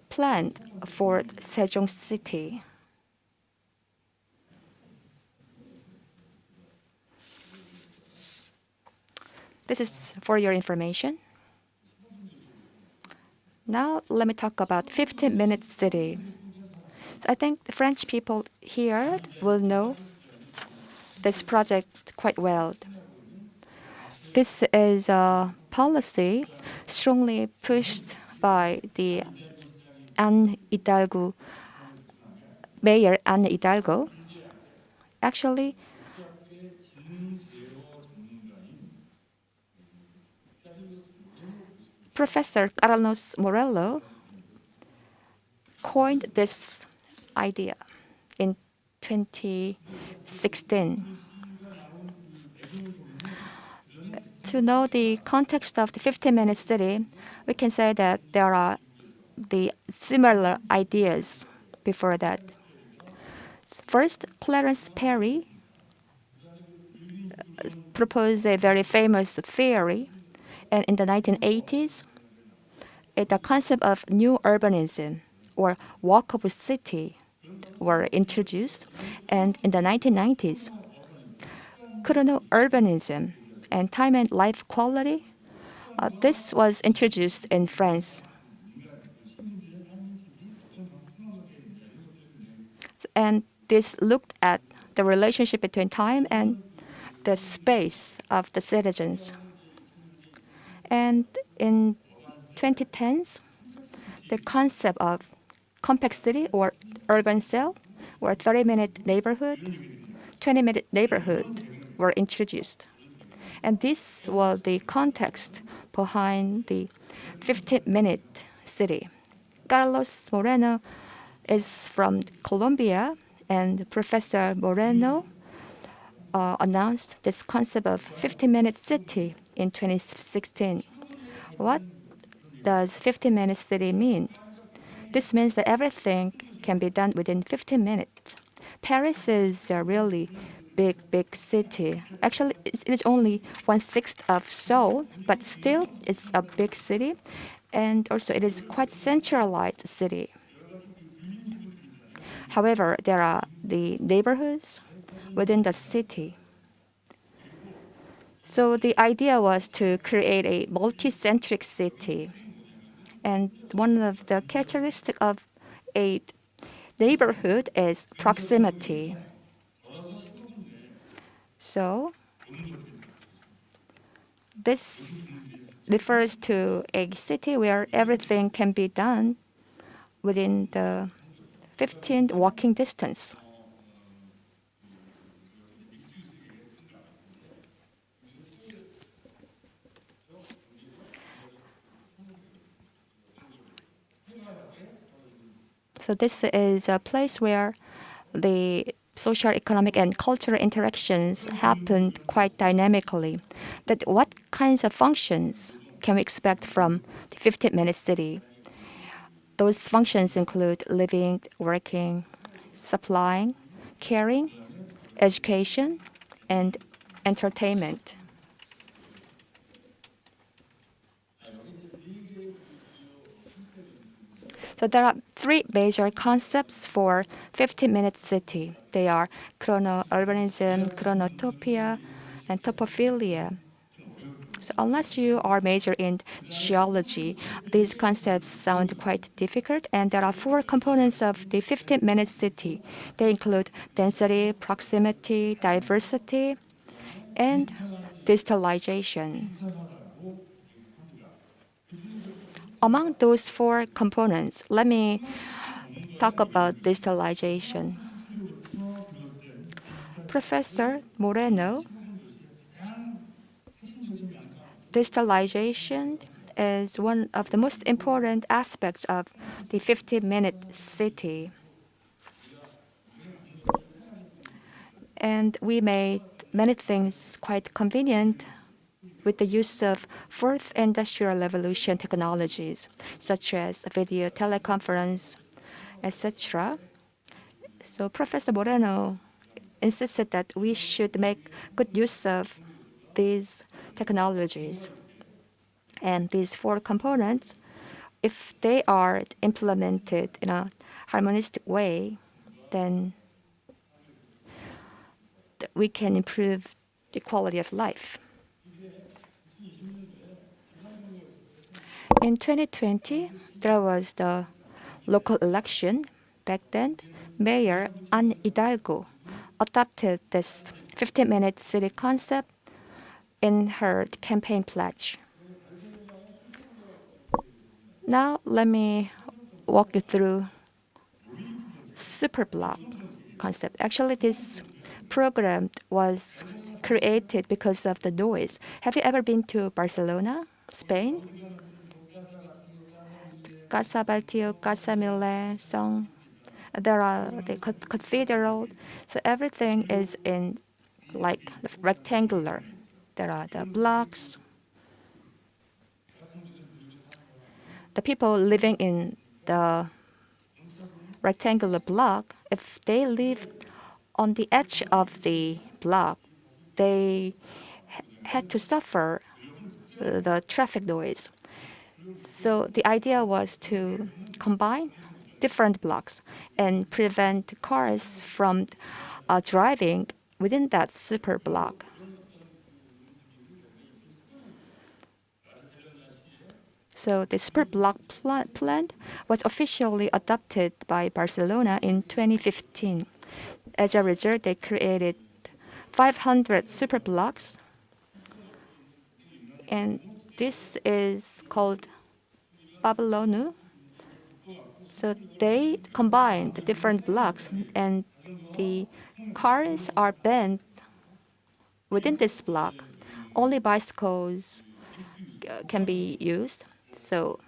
plan for Sejong City. This is for your information. Now let me talk about 15-minute city. So I think the French people here will know this project quite well. This is a policy strongly pushed by the Mayor Anne Hidalgo. Actually, Professor Carlos Morello coined this idea in 2016. To know the context of the 15-minute city, we can say that there are the similar ideas before that. First, Clarence Perry proposed a very famous theory, and in the 1980s, the concept of new urbanism or walkable city were introduced, and in the 1990s, chrono-urbanism and time and life quality, this was introduced in France. And this looked at the relationship between time and the space of the citizens. And in 2010s, the concept of compact city or urban cell or 30-minute neighborhood, 20-minute neighborhood were introduced. And this was the context behind the 15-minute city. Carlos Moreno is from Colombia, and Professor Moreno announced this concept of 15-minute city in 2016. What does 15-minute city mean? This means that everything can be done within 15 minutes. Paris is a really big city. Actually, it is only 1/6 of Seoul, but still it's a big city. And also it is quite centralized city. However, there are the neighborhoods within the city. So the idea was to create a multi-centric city. And one of the characteristics of a neighborhood is proximity. So this refers to a city where everything can be done within the 15 walking distance. So this is a place where the social, economic, and cultural interactions happen quite dynamically. But what kinds of functions can we expect from the 15-minute city? Those functions include living, working, supplying, caring, education, and entertainment. So there are three major concepts for 15-minute city. They are chrono-urbanism, chronotopia, and topophilia. So unless you are major in geology, these concepts sound quite difficult. And there are four components of the 15-minute city. They include density, proximity, diversity, and digitalization. Among those four components, let me talk about digitalization. Professor Moreno, digitalization is one of the most important aspects of the 50-minute city. And we made many things quite convenient with the use of fourth industrial revolution technologies, such as video teleconference, etc. So Professor Moreno insisted that we should make good use of these technologies. And these four components, if they are implemented in a harmonistic way, then we can improve the quality of life. In 2020, there was the local election. Back then, Mayor Anne Hidalgo adopted this 15-minute city concept in her campaign pledge. Now, let me walk you through superblock concept. Actually, this program was created because of the noise. Have you ever been to Barcelona, Spain? Casa Baltio, Casa Mille, Song. There are the cathedral. So everything is in like rectangular. There are the blocks. The people living in the rectangular block, if they live on the edge of the block, they had to suffer the traffic noise. So the idea was to combine different blocks and prevent cars from driving within that super block. So the super block plan was officially adopted by Barcelona in 2015. As a result, they created 500 super blocks, and this is called Babylonu. So they combine the different blocks, and the cars are banned within this block. Only bicycles can be used. So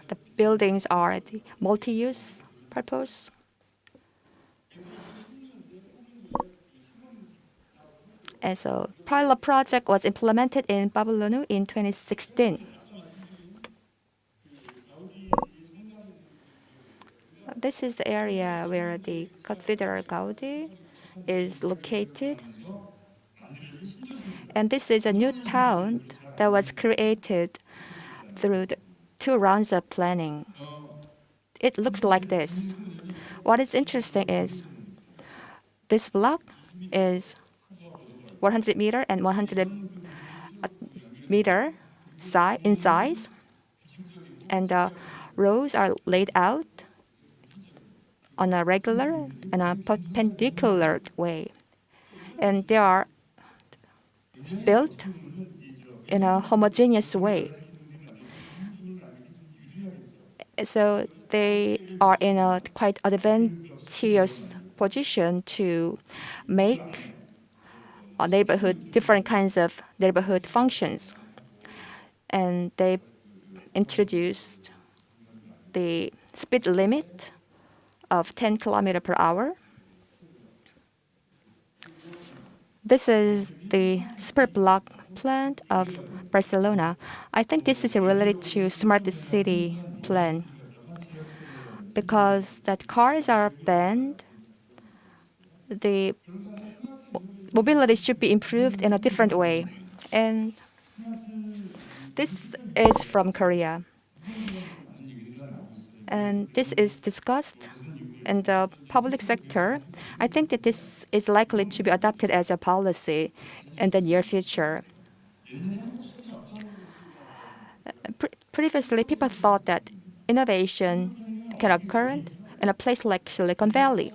the buildings are the multi-use purpose. And so pilot project was implemented in Babylonu in 2016. This is the area where the Cathedral Gaudi is located. And this is a new town that was created through the 2 rounds of planning. It looks like this. What is interesting is this block is 100 meter and 100 meter in size, and the rows are laid out on a regular and a perpendicular way, and they are built in a homogeneous way. So they are in a quite advantageous position to make different kinds of neighborhood functions. And they introduced the speed limit of 10 kilometers per hour. This is the super block plan of Barcelona. I think this is related to smart city plan, because that cars are banned. The mobility should be improved in a different way. And this is from Korea. And this is discussed in the public sector. I think that this is likely to be adopted as a policy in the near future. Previously, people thought that innovation can occur in a place like Silicon Valley.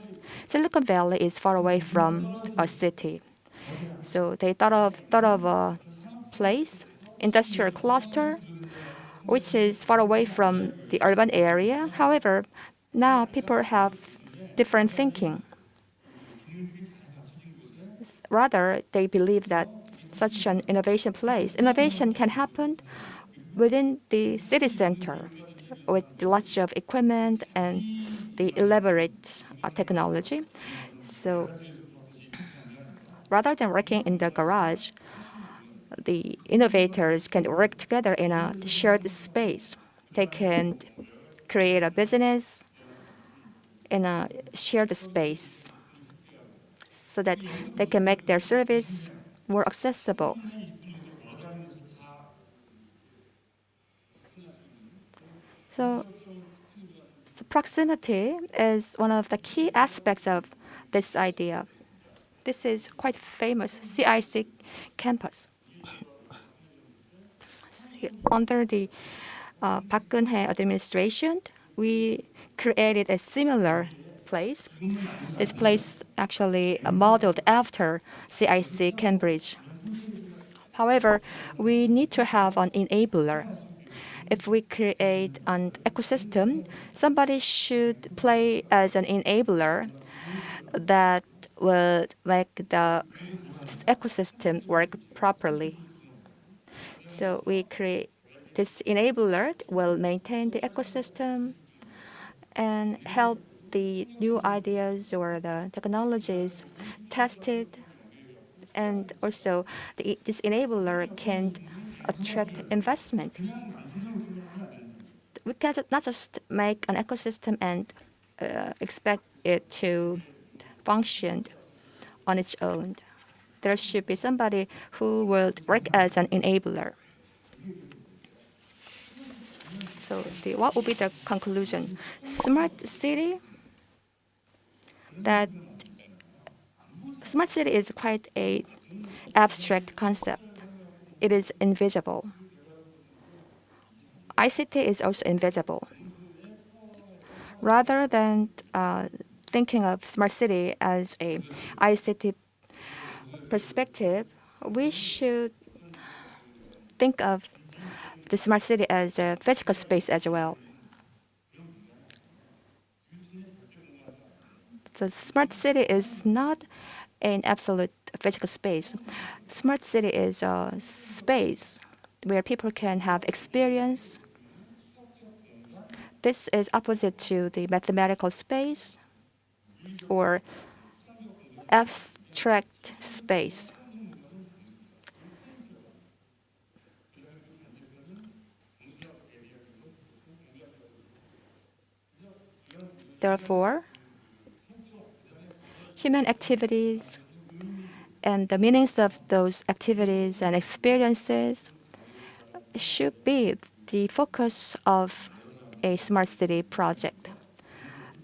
Silicon Valley is far away from a city. So they thought of a place, industrial cluster, which is far away from the urban area. However, now people have different thinking. Rather, they believe that such an innovation can happen within the city center with the lots of equipment and the elaborate technology. So rather than working in the garage, the innovators can work together in a shared space. They can create a business in a shared space so that they can make their service more accessible. So the proximity is one of the key aspects of this idea. This is quite famous CIC campus. Under the Park Geun-hye administration, we created a similar place. This place actually modeled after CIC Cambridge. However, we need to have an enabler. If we create an ecosystem, somebody should play as an enabler that will make the ecosystem work properly. So we create this enabler will maintain the ecosystem and help the new ideas or the technologies tested. And also, this enabler can attract investment. We cannot not just make an ecosystem and expect it to function on its own. There should be somebody who will work as an enabler. So what will be the conclusion? Smart city is quite an abstract concept. It is invisible. ICT is also invisible. Rather than thinking of smart city as a ICT perspective, we should think of the smart city as a physical space as well. The smart city is not an absolute physical space. Smart city is a space where people can have experience. This is opposite to the mathematical space or abstract space. Therefore, human activities and the meanings of those activities and experiences should be the focus of a smart city project.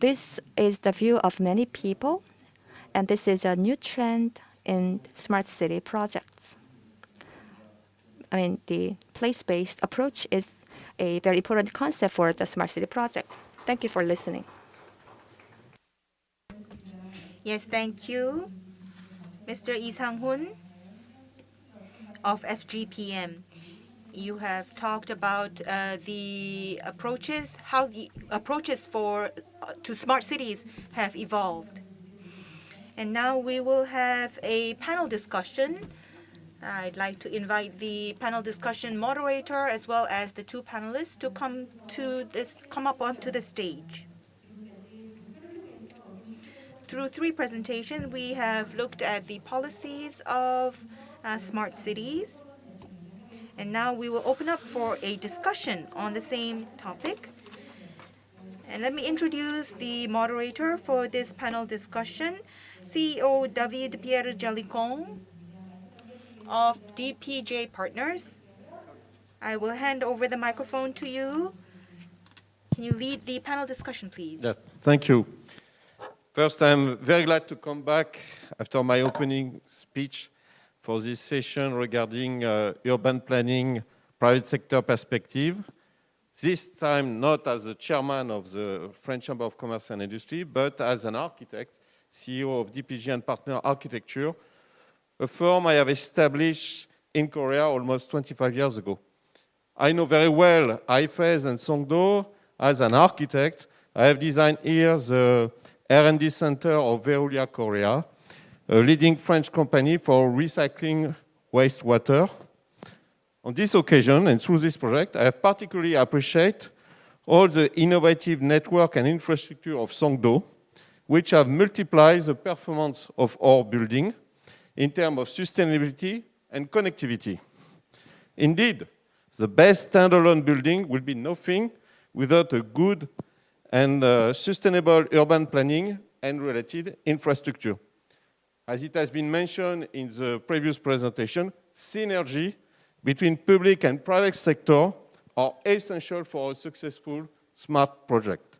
This is the view of many people, and this is a new trend in smart city projects. I mean, the place-based approach is a very important concept for the smart city project. Thank you for listening. Yes, thank you, Mr. Lee Sang-hoon of FGPM. You have talked about the approaches, how the approaches to smart cities have evolved. And now we will have a panel discussion. I'd like to invite the panel discussion moderator as well as the two panelists to come up onto the stage. Through three presentations, we have looked at the policies of smart cities. And now we will open up for a discussion on the same topic. And let me introduce the moderator for this panel discussion, CEO David Pierre Jalicon of DPJ Partners. I will hand over the microphone to you. Can you lead the panel discussion, please? Yeah, thank you. First, I'm very glad to come back after my opening speech for this session regarding urban planning, private sector perspective. This time not as the chairman of the French Chamber of Commerce and Industry, but as an architect, CEO of DPG and Partner Architecture, a firm I have established in Korea almost 25 years ago. I know very well IFEZ and Songdo. As an architect, I have designed here the R&D Center of Veolia Korea, a leading French company for recycling wastewater. On this occasion, and through this project, I have particularly appreciated all the innovative network and infrastructure of Songdo, which have multiplied the performance of our building in terms of sustainability and connectivity. Indeed, the best standalone building will be nothing without a good and sustainable urban planning and related infrastructure. As it has been mentioned in the previous presentation, synergy between public and private sector are essential for a successful smart project.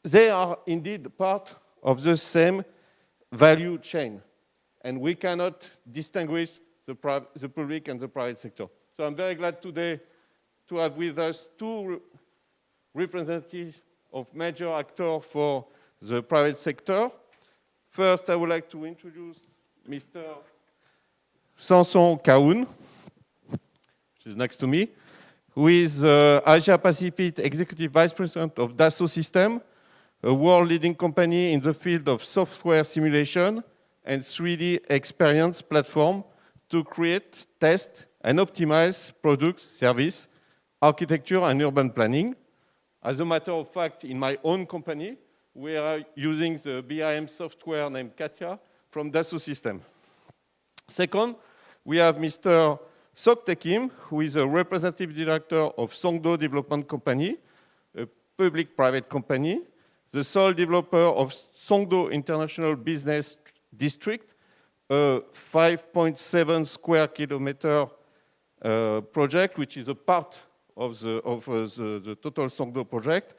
They are indeed part of the same value chain, and we cannot distinguish the public and the private sector. So I'm very glad today to have with us two representatives of major actors for the private sector. First, I would like to introduce Mr. Samson Kaoun, which is next to me, who is Asia Pacific Executive Vice President of Dassault Systèmes, a world-leading company in the field of software simulation and 3D experience platform to create, test, and optimize products, service, architecture, and urban planning. As a matter of fact, in my own company, we are using the BIM software named Katia from Dassault Systèmes. Second, we have Mr. Sok Tae-kim, who is a representative director of Songdo Development Company, a public-private company, the sole developer of Songdo International Business District, a 5.7 square kilometer project, which is a part of the total Songdo project.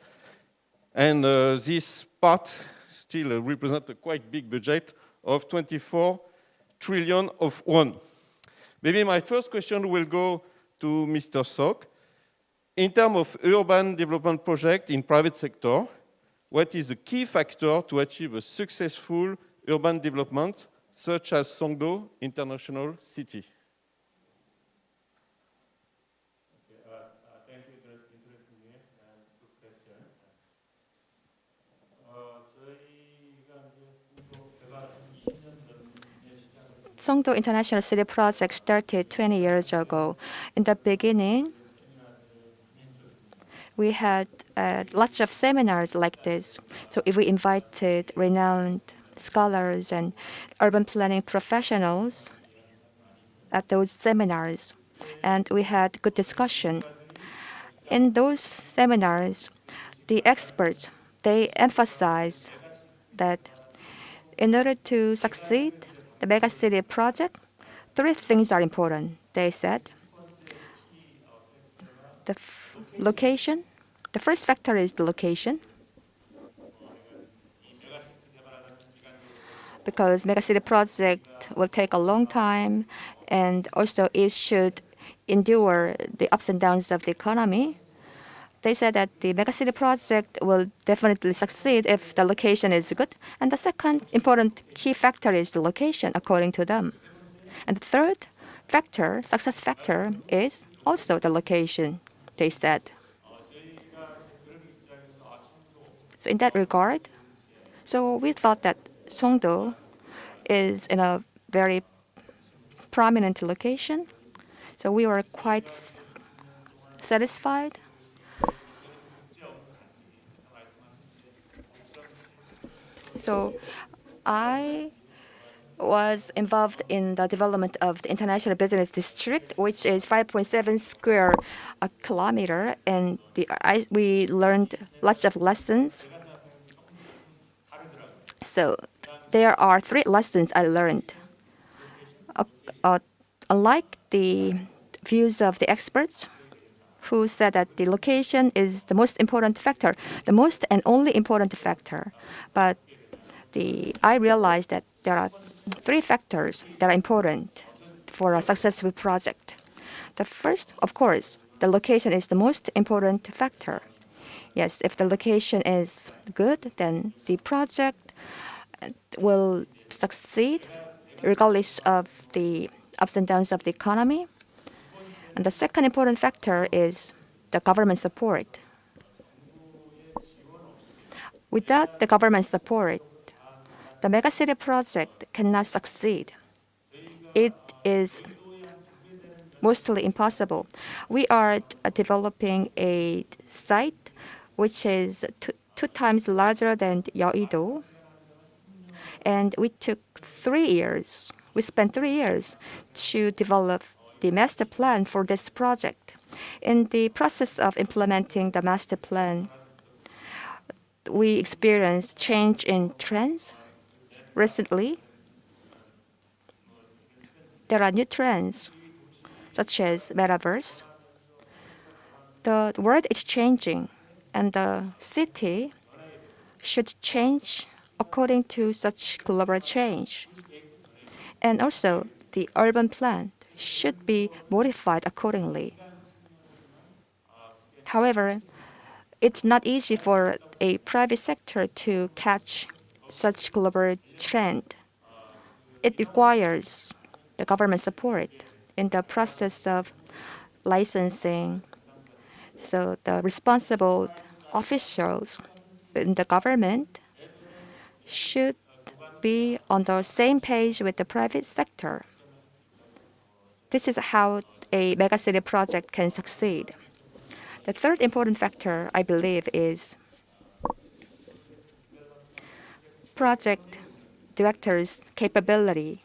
And this part still represents a quite big budget of 24 trillion of won. Maybe my first question will go to Mr. Sok. In terms of urban development project in private sector, what is the key factor to achieve a successful urban development such as Songdo International City? Thank you for introducing me and good question. Songdo International City project started 20 years ago. In the beginning, we had lots of seminars like this. So if we invited renowned scholars and urban planning professionals at those seminars, and we had good discussion. In those seminars, the experts, they emphasized that in order to succeed the megacity project, 3 things are important. They said the location. The first factor is the location, because megacity project will take a long time, and also it should endure the ups and downs of the economy. They said that the megacity project will definitely succeed if the location is good. And the second important key factor is the location, according to them. And the third factor, success factor, is also the location, they said. So in that regard, so we thought that Songdo is in a very prominent location. So we were quite satisfied. So I was involved in the development of the International Business District, which is 5.7 square kilometer, and we learned lots of lessons. So there are 3 lessons I learned. Unlike the views of the experts who said that the location is the most important factor, the most and only important factor, but I realized that there are 3 factors that are important for a successful project. The first, of course, the location is the most important factor. Yes, if the location is good, then the project will succeed regardless of the ups and downs of the economy. And the second important factor is the government support. Without the government support, the megacity project cannot succeed. It is mostly impossible. We are developing a site which is two times larger than Yeouido, and we took 3 years. We spent 3 years to develop the master plan for this project. In the process of implementing the master plan, we experienced change in trends. Recently, there are new trends, such as metaverse. The world is changing, and the city should change according to such global change. And also, the urban plan should be modified accordingly. However, it's not easy for a private sector to catch such global trend. It requires the government support in the process of licensing. So the responsible officials in the government should be on the same page with the private sector. This is how a megacity project can succeed. The third important factor, I believe, is project director's capability.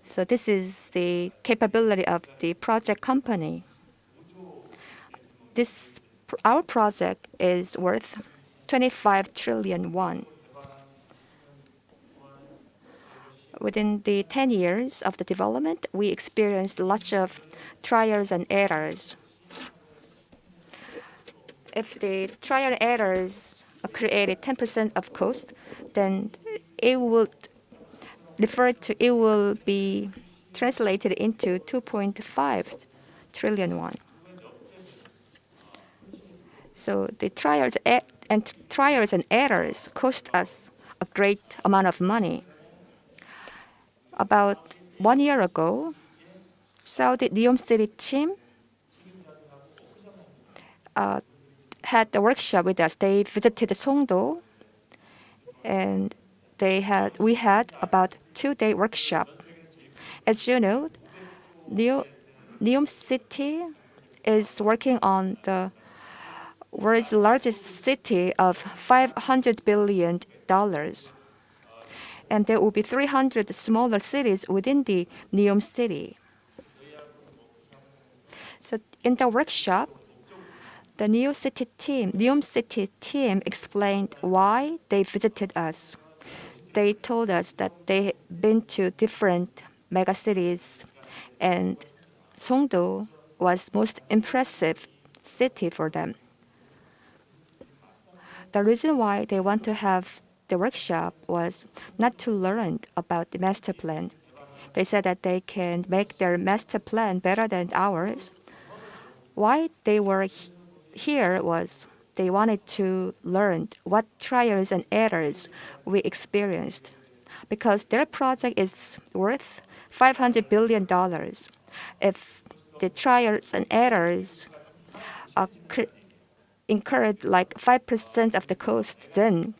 So this is the capability of the project company. Our project is worth 25 trillion won. Within the 10 years of the development, we experienced lots of trials and errors. If the trial and errors created 10% of cost, then it will be translated into 2.5 trillion won. So the trials and errors cost us a great amount of money. About 1 year ago, Saudi Neom City team had a workshop with us. They visited Songdo, and we had about 2-day workshop. As you know, Neom City is working on the world's largest city of $500 billion. And there will be 300 smaller cities within the Neom City. So in the workshop, the Neom City team explained why they visited us. They told us that they've been to different megacities, and Songdo was most impressive city for them. The reason why they want to have the workshop was not to learn about the master plan. They said that they can make their master plan better than ours. Why they were here was they wanted to learn what trials and errors we experienced, because their project is worth $500 billion. If the trials and errors incurred like 5% of the cost, then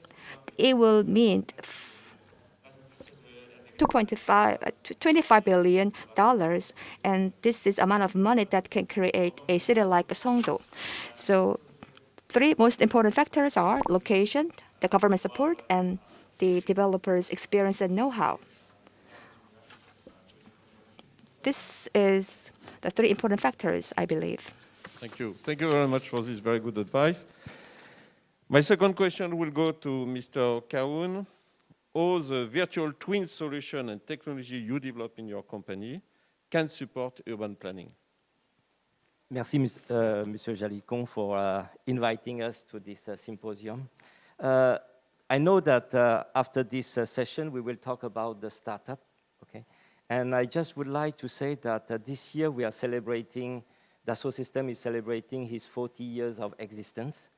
it will mean $25 billion, and this is amount of money that can create a city like Songdo. So 3 most important factors are location, the government support, and the developers' experience and know-how. This is the 3 important factors, I believe. Thank you. Thank you very much for this very good advice. My second question will go to Mr. Kaun. How the virtual twin solution and technology you develop in your company can support urban planning? Merci, Monsieur Jalicon, for inviting us to this symposium. I know that after this session, we will talk about the startup, okay? And I just would like to say that this year we are celebrating, Dassault Systèmes is celebrating his 40 years of existence.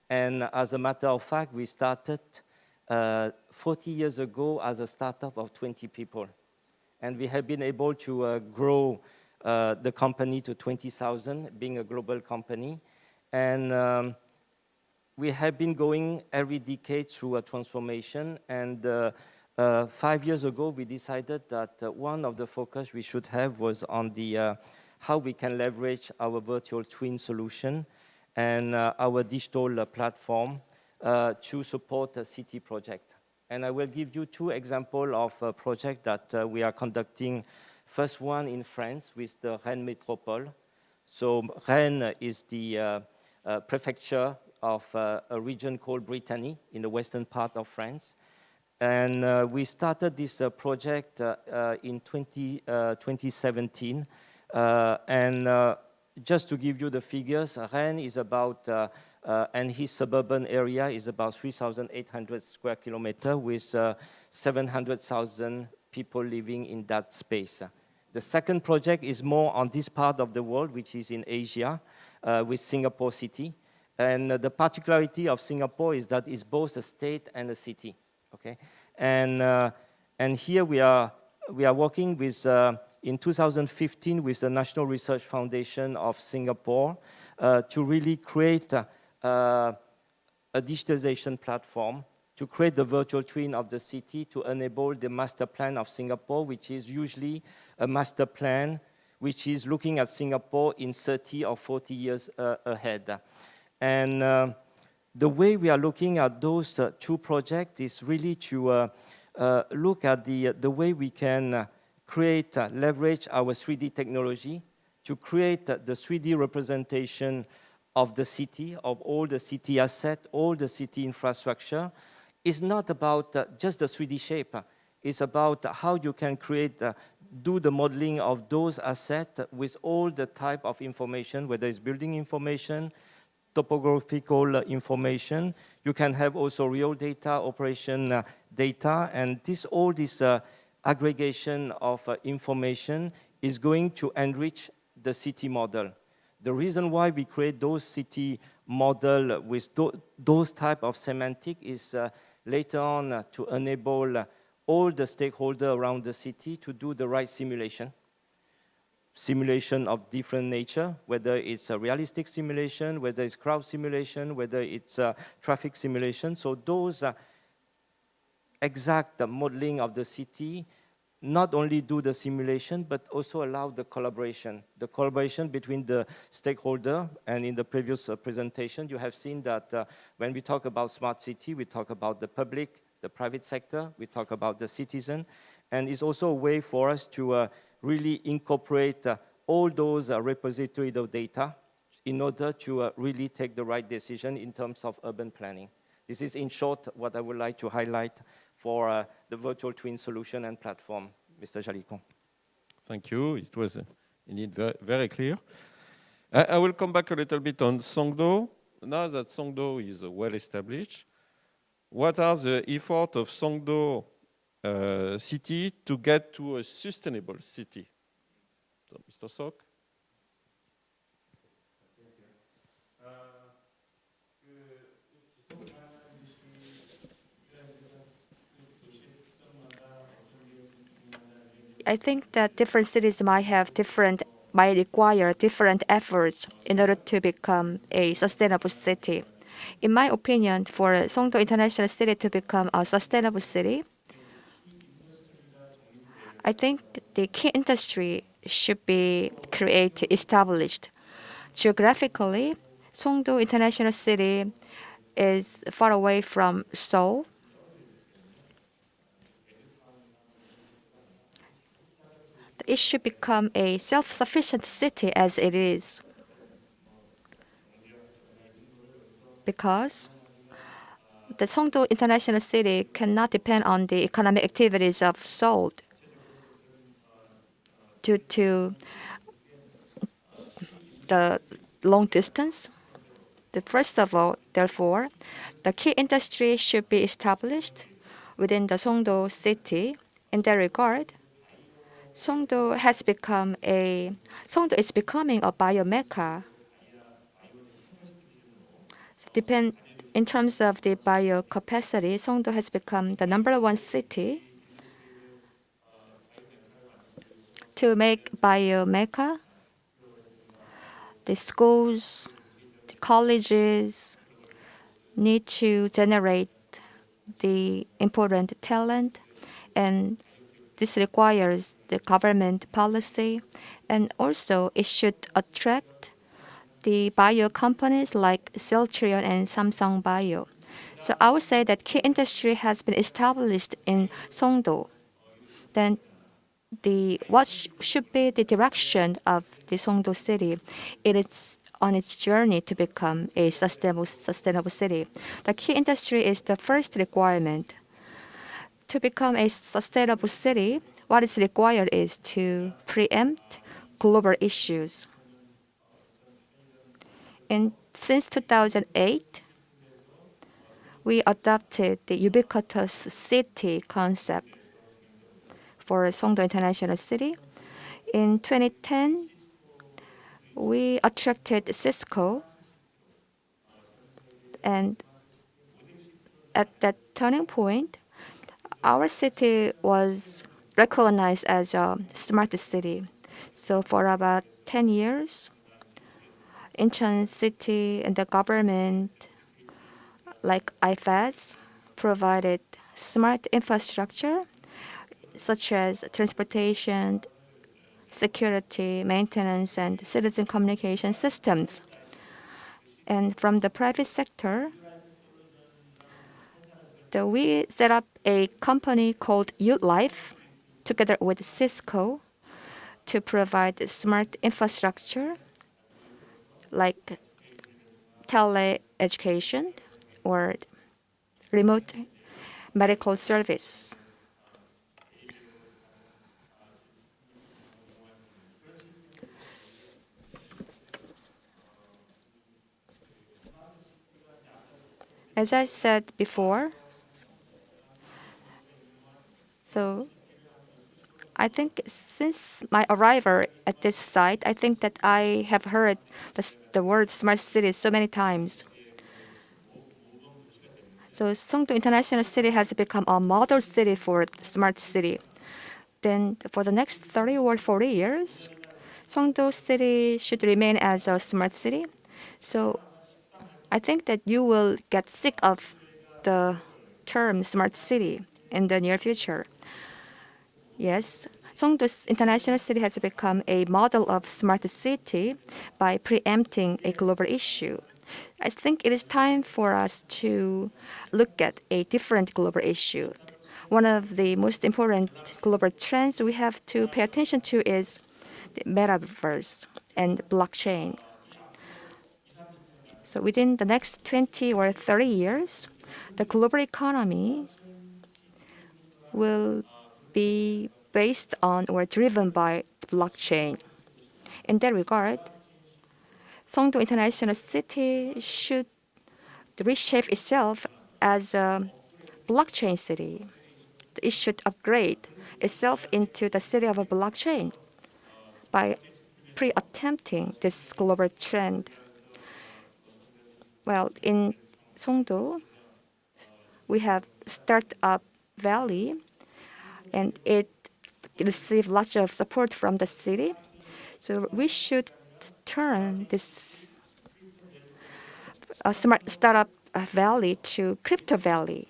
And as a matter of fact, we started 40 years ago as a startup of 20 people. And we have been able to grow the company to 20,000, being a global company. And we have been going every decade through a transformation. And 5 years ago, we decided that one of the focus we should have was on the how we can leverage our virtual twin solution and our digital platform to support a city project. And I will give you two examples of a project that we are conducting. First one in France with the Rennes Métropole. So Rennes is the prefecture of a region called Brittany in the western part of France. And we started this project in 2017. And just to give you the figures, Rennes is about, and his suburban area is about 3,800 square kilometers with 700,000 people living in that space. The second project is more on this part of the world, which is in Asia, with Singapore City. And the particularity of Singapore is that it's both a state and a city. Okay, and here we are working with in 2015 with the National Research Foundation of Singapore to really create a digitalization platform to create the virtual twin of the city to enable the master plan of Singapore, which is usually a master plan which is looking at Singapore in 30 or 40 years ahead. And the way we are looking at those two projects is really to look at the way we can create, leverage our 3D technology to create the 3D representation of the city, of all the city assets, all the city infrastructure. It's not about just the 3D shape. It's about how you can create, do the modeling of those assets with all the type of information, whether it's building information, topographical information. You can have also real data, operation data, and all this aggregation of information is going to enrich the city model. The reason why we create those city model with those type of semantic is later on to enable all the stakeholders around the city to do the right simulation of different nature, whether it's a realistic simulation, whether it's crowd simulation, whether it's traffic simulation. So those exact modeling of the city not only do the simulation, but also allow the collaboration between the stakeholder. And in the previous presentation, you have seen that when we talk about smart city, we talk about the public, the private sector, we talk about the citizen. And it's also a way for us to really incorporate all those repositories of data in order to really take the right decision in terms of urban planning. This is, in short, what I would like to highlight for the virtual twin solution and platform, Mr. Jalicon. Thank you. It was indeed very, very clear. I will come back a little bit on Songdo. Now that Songdo is well established, what are the efforts of Songdo city to get to a sustainable city? So, Mr. Sok. I think that different cities might require different efforts in order to become a sustainable city. In my opinion, for Songdo International City to become a sustainable city, I think the key industry should be established. Geographically, Songdo International City is far away from Seoul. It should become a self-sufficient city as it is, because the Songdo International City cannot depend on the economic activities of Seoul due to the long distance. First of all, therefore, the key industry should be established within the Songdo city. In that regard, Songdo is becoming a biomecca. In terms of the bio capacity, Songdo has become the #1 city To make bio mecca, the schools, the colleges need to generate the important talent, and this requires the government policy, and also it should attract the bio companies like Celltrion and Samsung Bio. So I would say that key industry has been established in Songdo. Then should be the direction of the Songdo city? It is on its journey to become a sustainable city. The key industry is the first requirement. To become a sustainable city, what is required is to preempt global issues. Since 2008, we adopted the ubiquitous city concept for Songdo International City. In 2010, we attracted Cisco, and at that turning point, our city was recognized as a smart city. So for about 10 years, Incheon city and the government, like IFEZ, provided smart infrastructure such as transportation, security, maintenance, and citizen communication systems. And from the private sector, we set up a company called YouLife together with Cisco to provide smart infrastructure like tele-education or remote medical service. As I said before, so I think since my arrival at this site, I think that I have heard the word smart city so many times. So Songdo International City has become a model city for smart city. Then for the next 30 or 40 years, Songdo City should remain as a smart city. So I think that you will get sick of the term smart city in the near future. Yes, Songdo International City has become a model of smart city by preempting a global issue. I think it is time for us to look at a different global issue. One of the most important global trends we have to pay attention to is the metaverse and blockchain. So within the next 20 or 30 years, the global economy will be based on or driven by blockchain. In that regard, Songdo International City should reshape itself as a blockchain city. It should upgrade itself into the city of a blockchain by pre-attempting this global trend. Well, in Songdo, we have Startup Valley, and it received lots of support from the city. So we should turn this smart startup valley to crypto valley.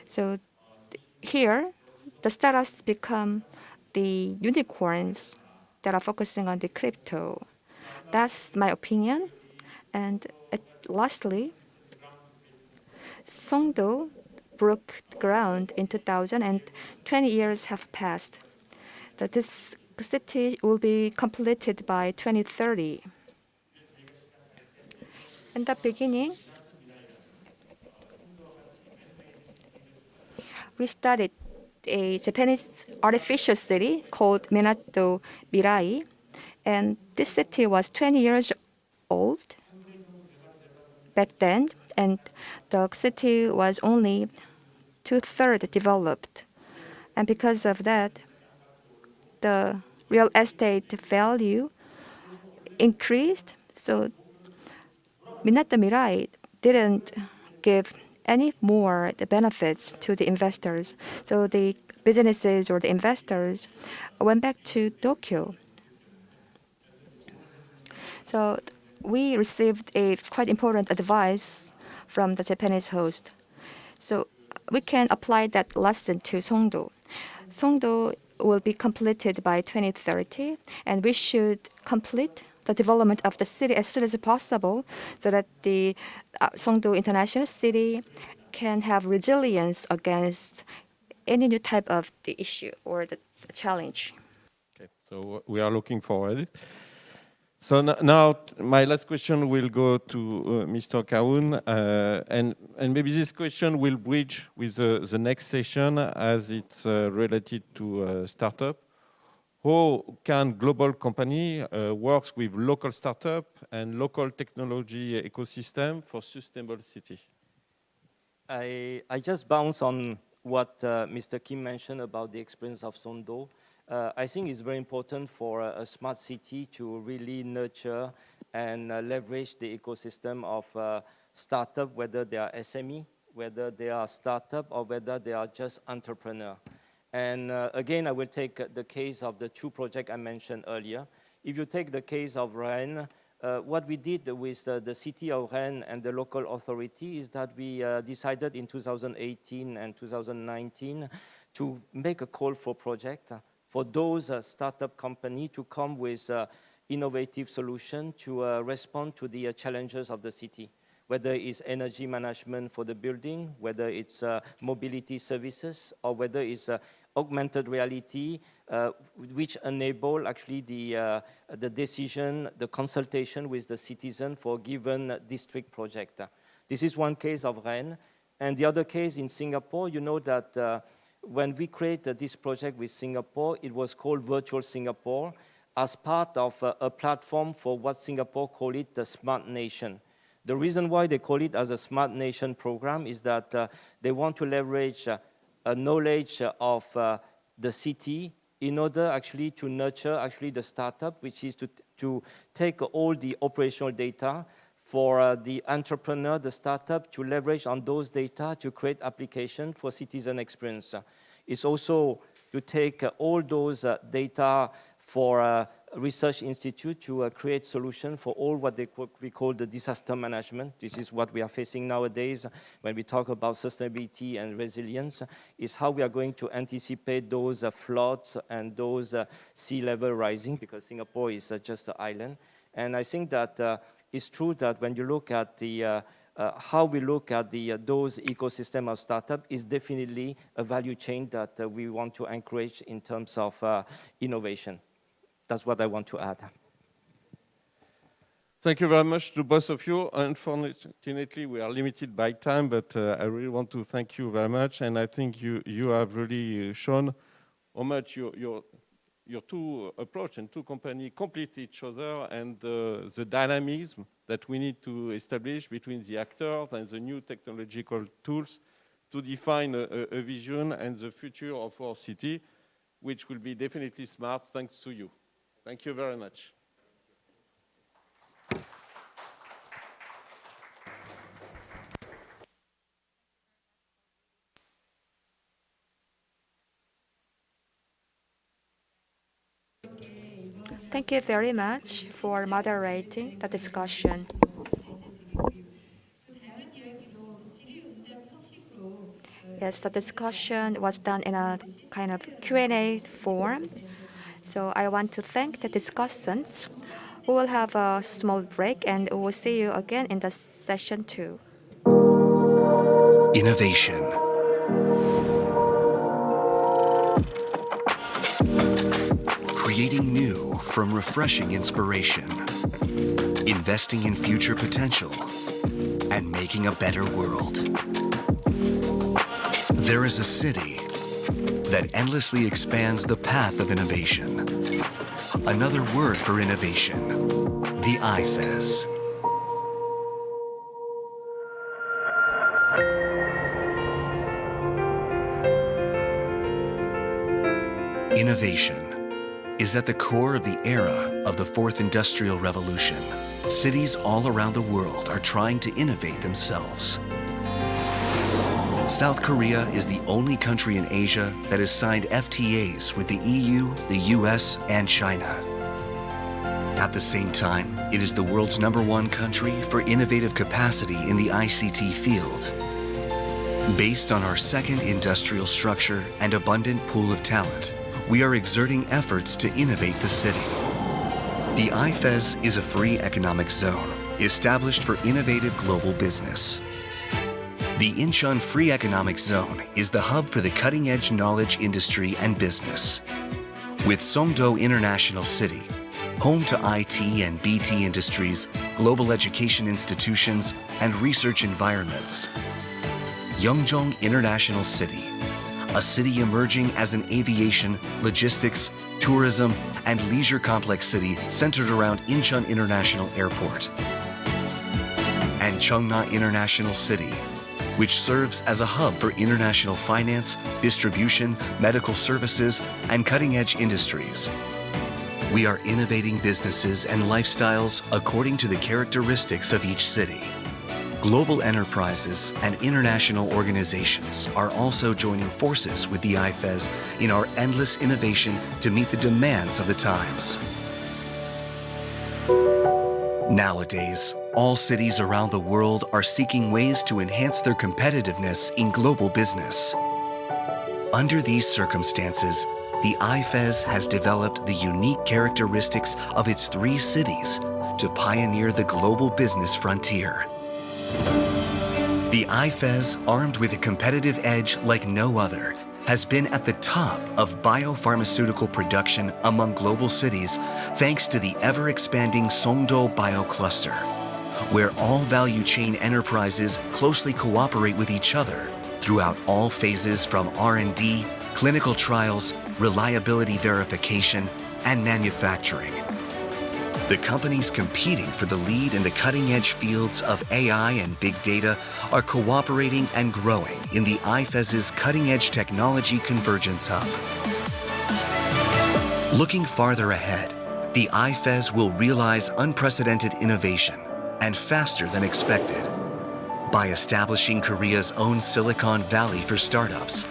So here, the startups become the unicorns that are focusing on the crypto. That's my opinion. And lastly, Songdo broke ground in 2000, and 20 years have passed. This city will be completed by 2030. In the beginning, we studied a Japanese artificial city called Minato Mirai, and this city was 20 years old back then, and the city was only 2/3 developed. And because of that, the real estate value increased. So Minato Mirai didn't give any more the benefits to the investors. So the businesses or the investors went back to Tokyo. So we received a quite important advice from the Japanese host. So we can apply that lesson to Songdo. Songdo will be completed by 2030, and we should complete the development of the city as soon as possible so that the Songdo International City can have resilience against any new type of the issue or the challenge. Okay, so we are looking forward. So now my last question will go to Mr. Kaun, and maybe this question will bridge with the next session as it's related to startup. How can global company works with local startup and local technology ecosystem for sustainable city? I just bounce on what Mr. Kim mentioned about the experience of Songdo. I think it's very important for a smart city to really nurture and leverage the ecosystem of startup, whether they are SME, whether they are startup, or whether they are just entrepreneur. And again, I will take the case of the two projects I mentioned earlier. If you take the case of Rennes, what we did with the city of Rennes and the local authority is that we decided in 2018 and 2019 to make a call for project for those startup companies to come with innovative solution to respond to the challenges of the city, whether it's energy management for the building, whether it's mobility services, or whether it's augmented reality, which enable actually the decision, the consultation with the citizen for a given district project. This is one case of Rennes. And the other case in Singapore, you know that when we created this project with Singapore, it was called Virtual Singapore as part of a platform for what Singapore call it the Smart Nation. The reason why they call it as a Smart Nation program is that they want to leverage a knowledge of the city in order actually to nurture actually the startup, which is to take all the operational data for the entrepreneur, the startup, to leverage on those data to create application for citizen experience. It's also to take all those data for a research institute to create solution for all what we call the disaster management. This is what we are facing nowadays when we talk about sustainability and resilience, is how we are going to anticipate those floods and those sea level rising, because Singapore is just an island. And I think that it's true that when you look at the how we look at those ecosystem of startup is definitely a value chain that we want to encourage in terms of innovation. That's what I want to add. Thank you very much to both of you. Unfortunately, we are limited by time, but I really want to thank you very much. And I think you have really shown how much your two approach and two companies complete each other, and the dynamism that we need to establish between the actors and the new technological tools to define a vision and the future of our city, which will be definitely smart thanks to you. Thank you very much. Thank you very much for moderating the discussion. Yes, the discussion was done in a kind of Q&A form. So I want to thank the discussants. We will have a small break and we will see you again in the session 2. Innovation. Creating new from refreshing inspiration. Investing in future potential and making a better world. There is a city that endlessly expands the path of innovation. Another word for innovation, the IFEZ. Innovation is at the core of the era of the Fourth Industrial Revolution. Cities all around the world are trying to innovate themselves. South Korea is the only country in Asia that has signed FTAs with the EU, the US, and China. At the same time, it is the world's #1 country for innovative capacity in the ICT field. Based on our second industrial structure and abundant pool of talent, we are exerting efforts to innovate the city. The IFEZ is a free economic zone established for innovative global business. The Incheon Free Economic Zone is the hub for the cutting-edge knowledge industry and business. With Songdo International City, home to IT and BT industries, global education institutions, and research environments. Yeongjong International City, a city emerging as an aviation, logistics, tourism, and leisure complex city centered around Incheon International Airport. And Cheongna International City, which serves as a hub for international finance, distribution, medical services, and cutting-edge industries. We are innovating businesses and lifestyles according to the characteristics of each city. Global enterprises and international organizations are also joining forces with the IFEZ in our endless innovation to meet the demands of the times. Nowadays, all cities around the world are seeking ways to enhance their competitiveness in global business. Under these circumstances, the IFEZ has developed the unique characteristics of its 3 cities to pioneer the global business frontier. The IFEZ, armed with a competitive edge like no other, has been at the top of biopharmaceutical production among global cities thanks to the ever-expanding Songdo Biocluster, where all value chain enterprises closely cooperate with each other throughout all phases from R&D, clinical trials, reliability verification, and manufacturing. The companies competing for the lead in the cutting-edge fields of AI and big data are cooperating and growing in the IFEZ's cutting-edge technology convergence hub. Looking farther ahead, the IFEZ will realize unprecedented innovation and faster than expected. By establishing Korea's own Silicon Valley for startups,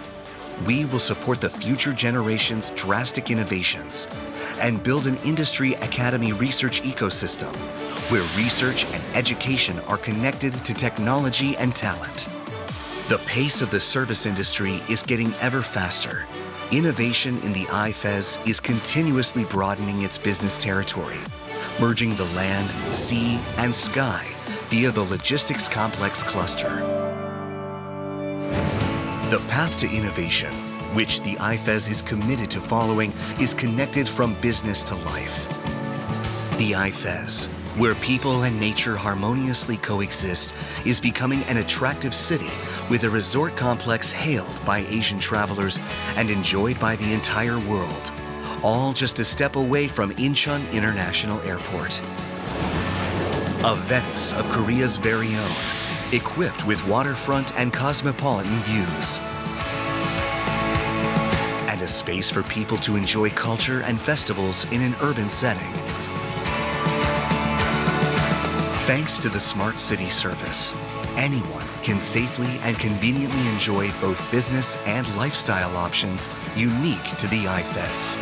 we will support the future generation's drastic innovations and build an industry academy research ecosystem where research and education are connected to technology and talent. The pace of the service industry is getting ever faster. Innovation in the IFEZ is continuously broadening its business territory, merging the land, sea, and sky via the logistics complex cluster. The path to innovation, which the IFEZ is committed to following, is connected from business to life. The IFEZ, where people and nature harmoniously coexist, is becoming an attractive city with a resort complex hailed by Asian travelers and enjoyed by the entire world, all just a step away from Incheon International Airport. A Venice of Korea's very own, equipped with waterfront and cosmopolitan views. And a space for people to enjoy culture and festivals in an urban setting. Thanks to the Smart City service, anyone can safely and conveniently enjoy both business and lifestyle options unique to the IFEZ.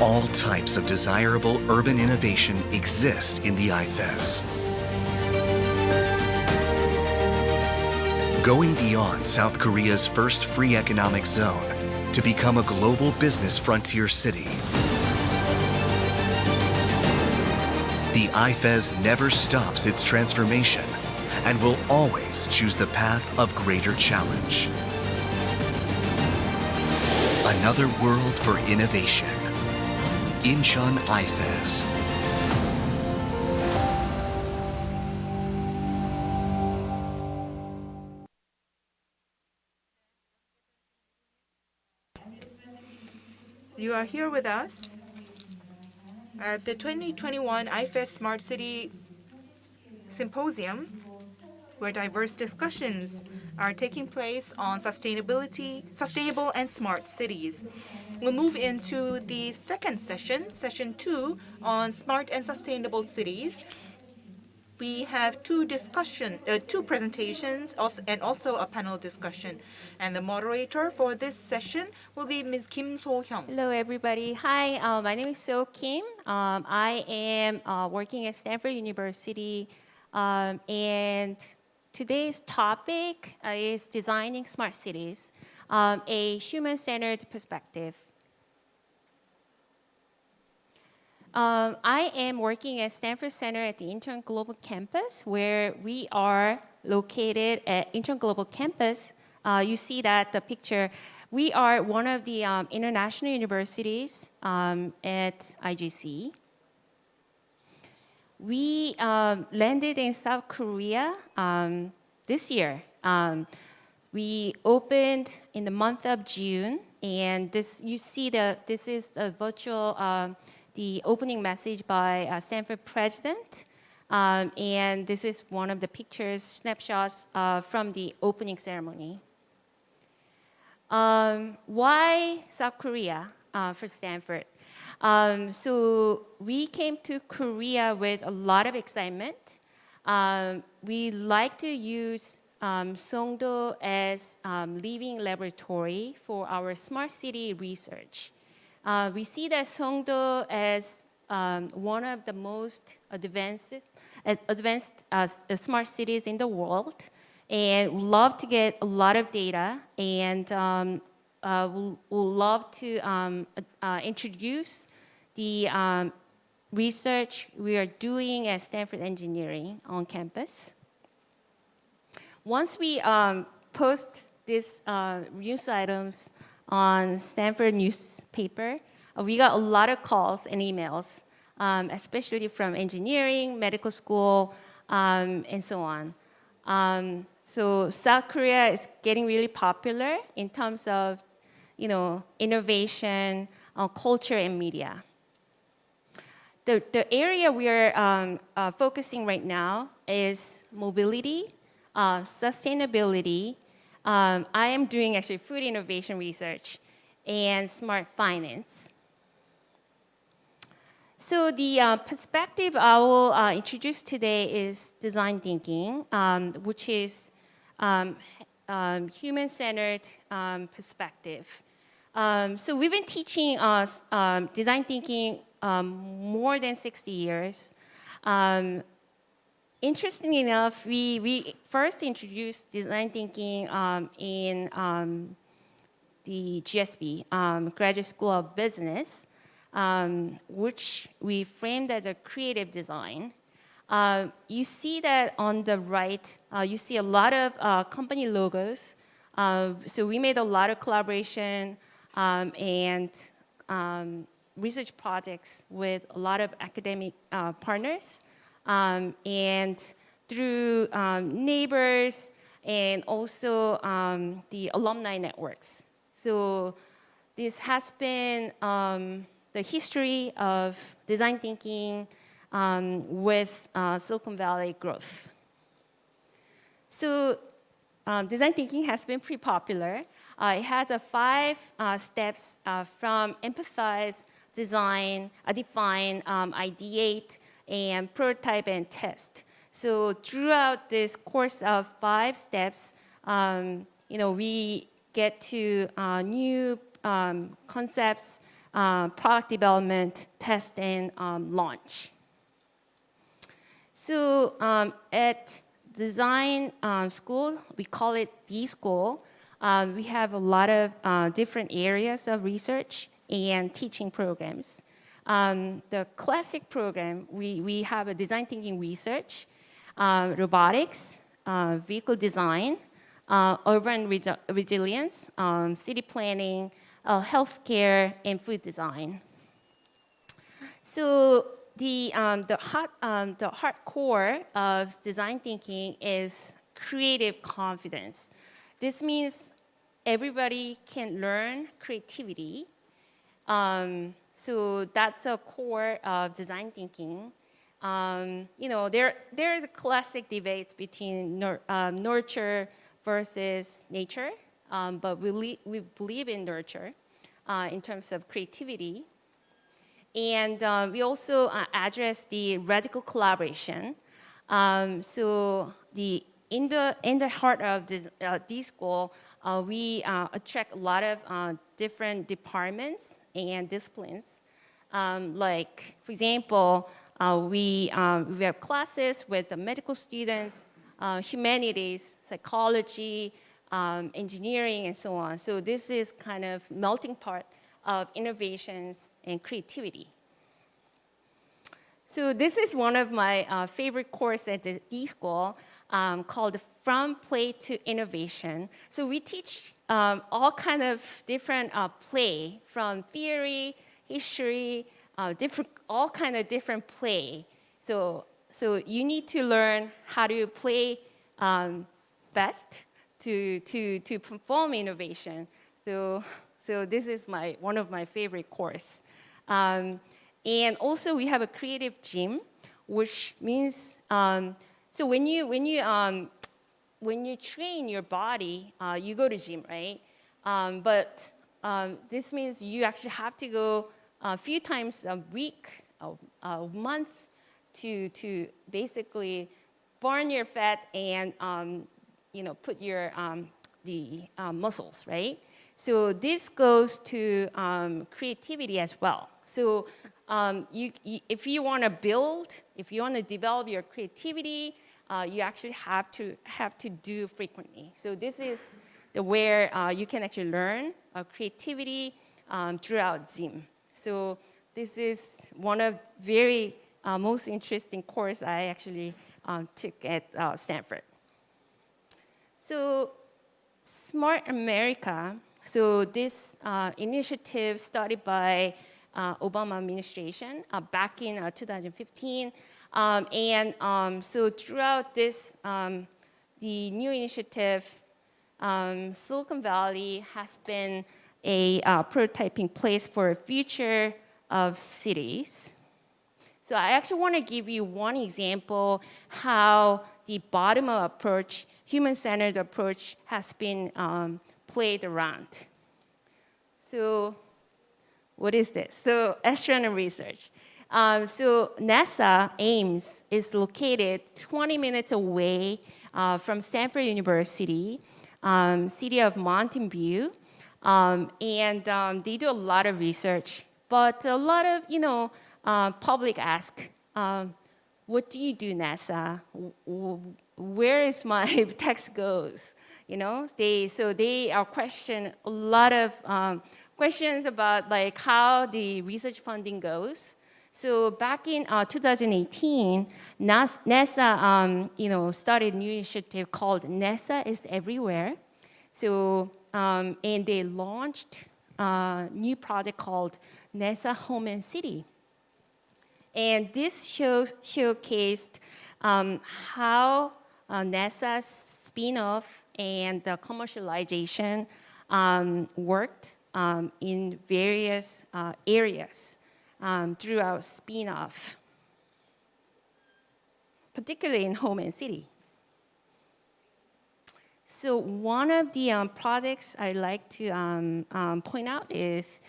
All types of desirable urban innovation exist in the IFEZ. Going beyond South Korea's first free economic zone to become a global business frontier city. The IFEZ never stops its transformation and will always choose the path of greater challenge. Another world for innovation. Incheon IFEZ. You are here with us at the 2021 IFEZ Smart City Symposium. where diverse discussions are taking place on sustainable and smart cities. We'll move into the second session, session 2, on smart and sustainable cities. We have two presentations, and also a panel discussion. And the moderator for this session will be Ms. Kim So-hyun. Hello, everybody. Hi, my name is So Kim. I am working at Stanford University, and today's topic is designing smart cities, a human-centered perspective. I am working at Stanford Center at the Incheon Global Campus, where we are located at Incheon Global Campus. You see that the picture. We are one of the international universities at IGC. We landed in South Korea this year. We opened in the month of June, and you see that this is the virtual the opening message by Stanford president, and this is one of the pictures, snapshots from the opening ceremony. Why South Korea for Stanford? So we came to Korea with a lot of excitement. We like to use Songdo as living laboratory for our smart city research. We see that Songdo as one of the most advanced smart cities in the world, and we love to get a lot of data, and we'll love to introduce the research we are doing at Stanford Engineering on campus. Once we post these news items on Stanford newspaper, we got a lot of calls and emails, especially from engineering, medical school, and so on. So South Korea is getting really popular in terms of, innovation, culture, and media. The area we are focusing right now is mobility, sustainability. I am doing actually food innovation research and smart finance. So the perspective I will introduce today is design thinking, which is human-centered perspective. So we've been teaching design thinking more than 60 years. Interestingly enough, we first introduced design thinking in the GSB, Graduate School of Business, which we framed as a creative design. You see that on the right, you see a lot of company logos. So we made a lot of collaboration and research projects with a lot of academic partners. And through neighbors and also the alumni networks. So this has been the history of design thinking with Silicon Valley growth. So design thinking has been pretty popular. It has 5 steps from empathize, design, define, ideate, and prototype and test. So throughout this course of 5 steps, we get to new concepts, product development, test, and launch. So at design school, we call it D-School. We have a lot of different areas of research and teaching programs. The classic program, we have a design thinking research, robotics, vehicle design, urban resilience, city planning, healthcare, and food design. So the hardcore of design thinking is creative confidence. This means everybody can learn creativity. So that's a core of design thinking. There is a classic debate between nurture versus nature, but we believe in nurture in terms of creativity. And we also address the radical collaboration. So in the heart of this school, we attract a lot of different departments and disciplines. Like, for example, we have classes with the medical students, humanities, psychology, engineering, and so on. So this is kind of melting pot of innovations and creativity. So this is one of my favorite courses at the D School called From Play to Innovation. So we teach all kind of different play, from theory, history, all kind of different play. So you need to learn how to play best to perform innovation. So this is one of my favorite course. And also we have a creative gym, which means so when you train your body, you go to gym, right? But this means you actually have to go a few times a week, a month, to basically burn your fat and put your the muscles, right? So this goes to creativity as well. So if you want to build, if you want to develop your creativity, you actually have to do frequently. So this is where you can actually learn creativity throughout Zim. So this is one of very most interesting course I actually took at Stanford. So Smart America. So this initiative started by Obama administration back in 2015. So throughout this, the new initiative, Silicon Valley has been a prototyping place for a future of cities. So I actually want to give you one example how the bottom-up approach, human-centered approach, has been played around. So what is this? So astronomy research. So NASA Ames is located 20 minutes away from Stanford University, city of Mountain View, and they do a lot of research. But a lot of public ask, what do you do, NASA? Where is my text goes? They are question a lot of questions about like how the research funding goes. So back in 2018, NASA started a new initiative called NASA is Everywhere. So and they launched a new project called NASA Home and City. And this showcased how NASA's spin-off and the commercialization worked in various areas throughout spin-off, particularly in home and city. So one of the projects I like to point out is,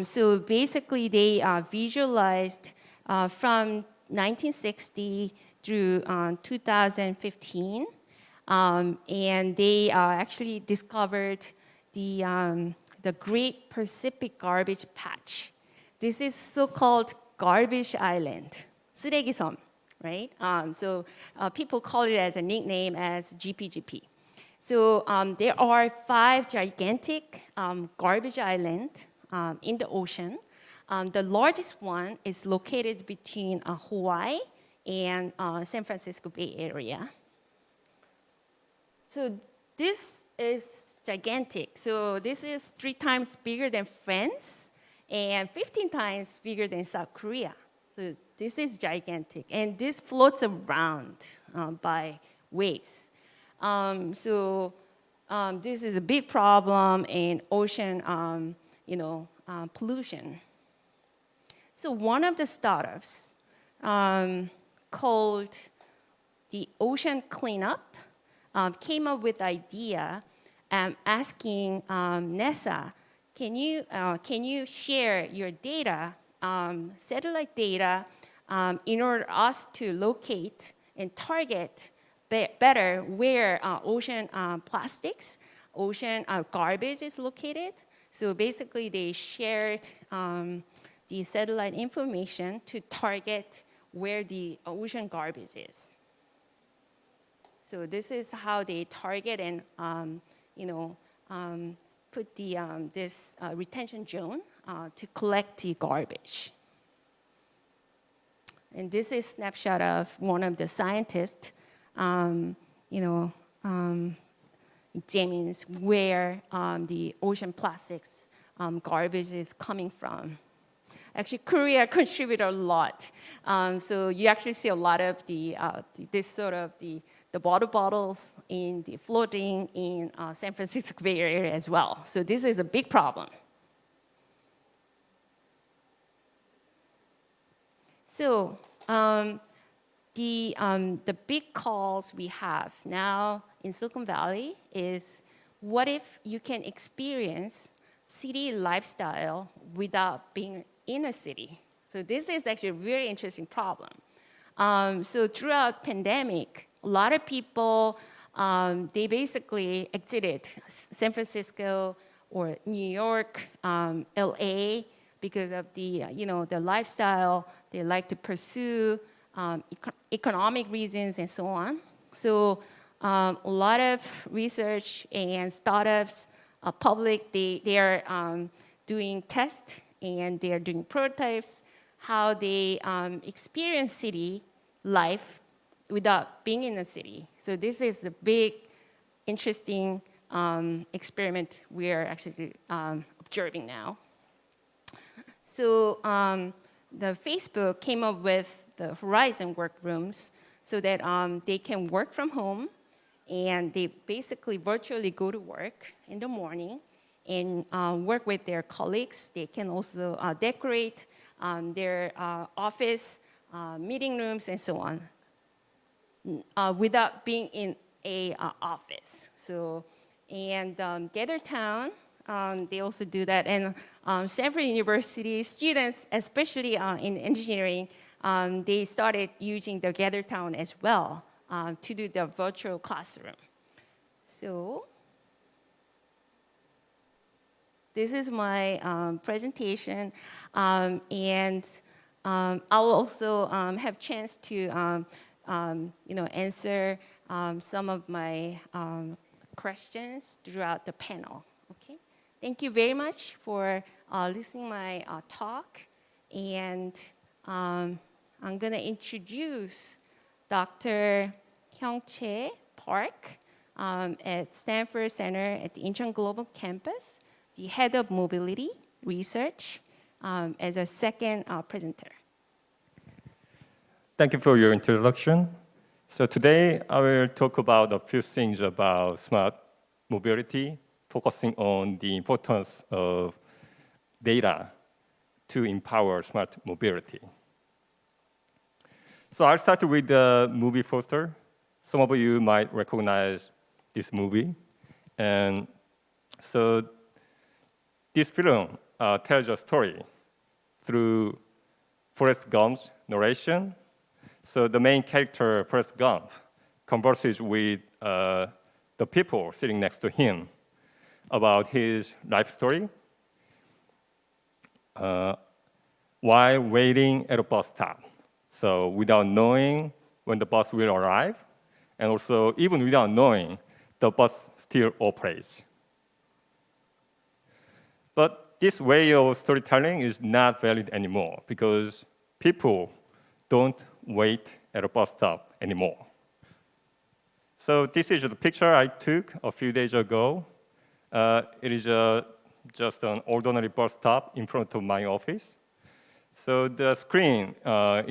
so basically they visualized from 1960 through 2015, and they actually discovered the Great Pacific Garbage Patch. This is so-called Garbage Island, 쓰레기섬, right? So people call it as a nickname as GPGP. So there are 5 gigantic garbage islands in the ocean. The largest one is located between Hawaii and San Francisco Bay Area. So this is gigantic. So this is 3 times bigger than France and 15 times bigger than South Korea. So this is gigantic. And this floats around by waves. So this is a big problem in ocean pollution. So one of the startups called the Ocean Cleanup came up with the idea asking NASA, can you share your data, satellite data, in order for us to locate and target better where ocean plastics, ocean garbage is located. So basically they shared the satellite information to target where the ocean garbage is. So this is how they target and put the this retention zone to collect the garbage. And this is a snapshot of one of the scientists, examines where the ocean plastics garbage is coming from. Actually, Korea contributed a lot. So you actually see a lot of the water bottles floating in San Francisco Bay Area as well. So this is a big problem. So the big calls we have now in Silicon Valley is, what if you can experience city lifestyle without being in a city? So this is actually a very interesting problem. So throughout pandemic, a lot of people, they basically exited San Francisco or New York, LA, because of the lifestyle they like to pursue, economic reasons and so on. So a lot of research and startups, public, they are doing tests and they are doing prototypes, how they experience city life without being in a city. So this is a big, interesting experiment we are actually observing now. So the Facebook came up with the Horizon workrooms so that they can work from home, and they basically virtually go to work in the morning and work with their colleagues. They can also decorate their office, meeting rooms, and so on, without being in a office. So, and Gather Town, they also do that. And Stanford University students, especially in engineering, they started using the Gather Town as well to do the virtual classroom. So this is my presentation, and I'll also have chance to answer some of my questions throughout the panel. Okay, thank you very much for listening my talk, and I'm going to introduce Dr. Hyung-Chae Park at Stanford Center at the Incheon Global Campus, the head of mobility research, as a second presenter. Thank you for your introduction. So today I will talk about a few things about smart mobility, focusing on the importance of data to empower smart mobility. So I'll start with the movie poster. Some of you might recognize this movie. And so this film tells a story through Forrest Gump's narration. So the main character, Forrest Gump, converses with the people sitting next to him about his life story while waiting at a bus stop. So without knowing when the bus will arrive, and also even without knowing, the bus still operates. But this way of storytelling is not valid anymore because people don't wait at a bus stop anymore. So this is the picture I took a few days ago. It is just an ordinary bus stop in front of my office. So the screen at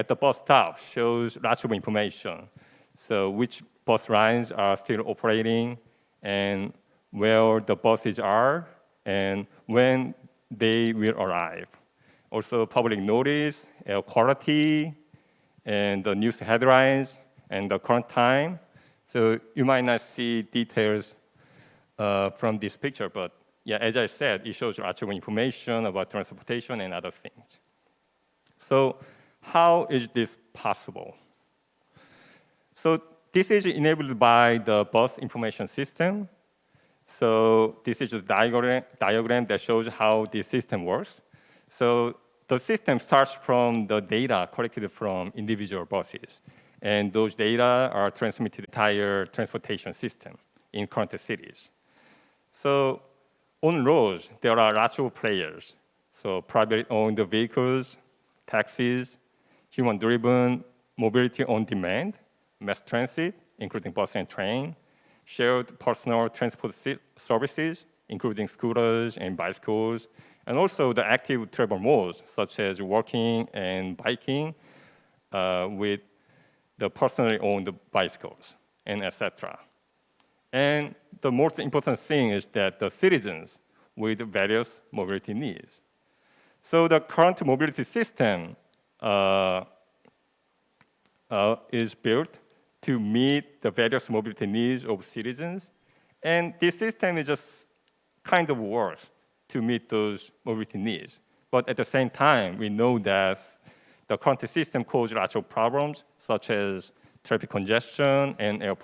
the bus stop shows lots of information. So which bus lines are still operating, and where the buses are, and when they will arrive. also public notice, air quality, and the news headlines, and the current time. So you might not see details from this picture, but yeah, as I said, it shows lots of information about transportation and other things. So how is this possible? So this is enabled by the bus information system. So this is a diagram that shows how the system works. So the system starts from the data collected from individual buses. And those data are transmitted to the entire transportation system in current cities. So on roads, there are lots of players. So privately owned vehicles, taxis, human-driven mobility on demand, mass transit, including bus and train, shared personal transport services, including scooters and bicycles, and also the active travel modes, such as walking and biking with the personally owned bicycles, and etc. And the most important thing is that the citizens with various mobility needs. So the current mobility system is built to meet the various mobility needs of citizens. And this system is just kind of works to meet those mobility needs. But at the same time, we know that the current system causes lots of problems, such as traffic congestion and air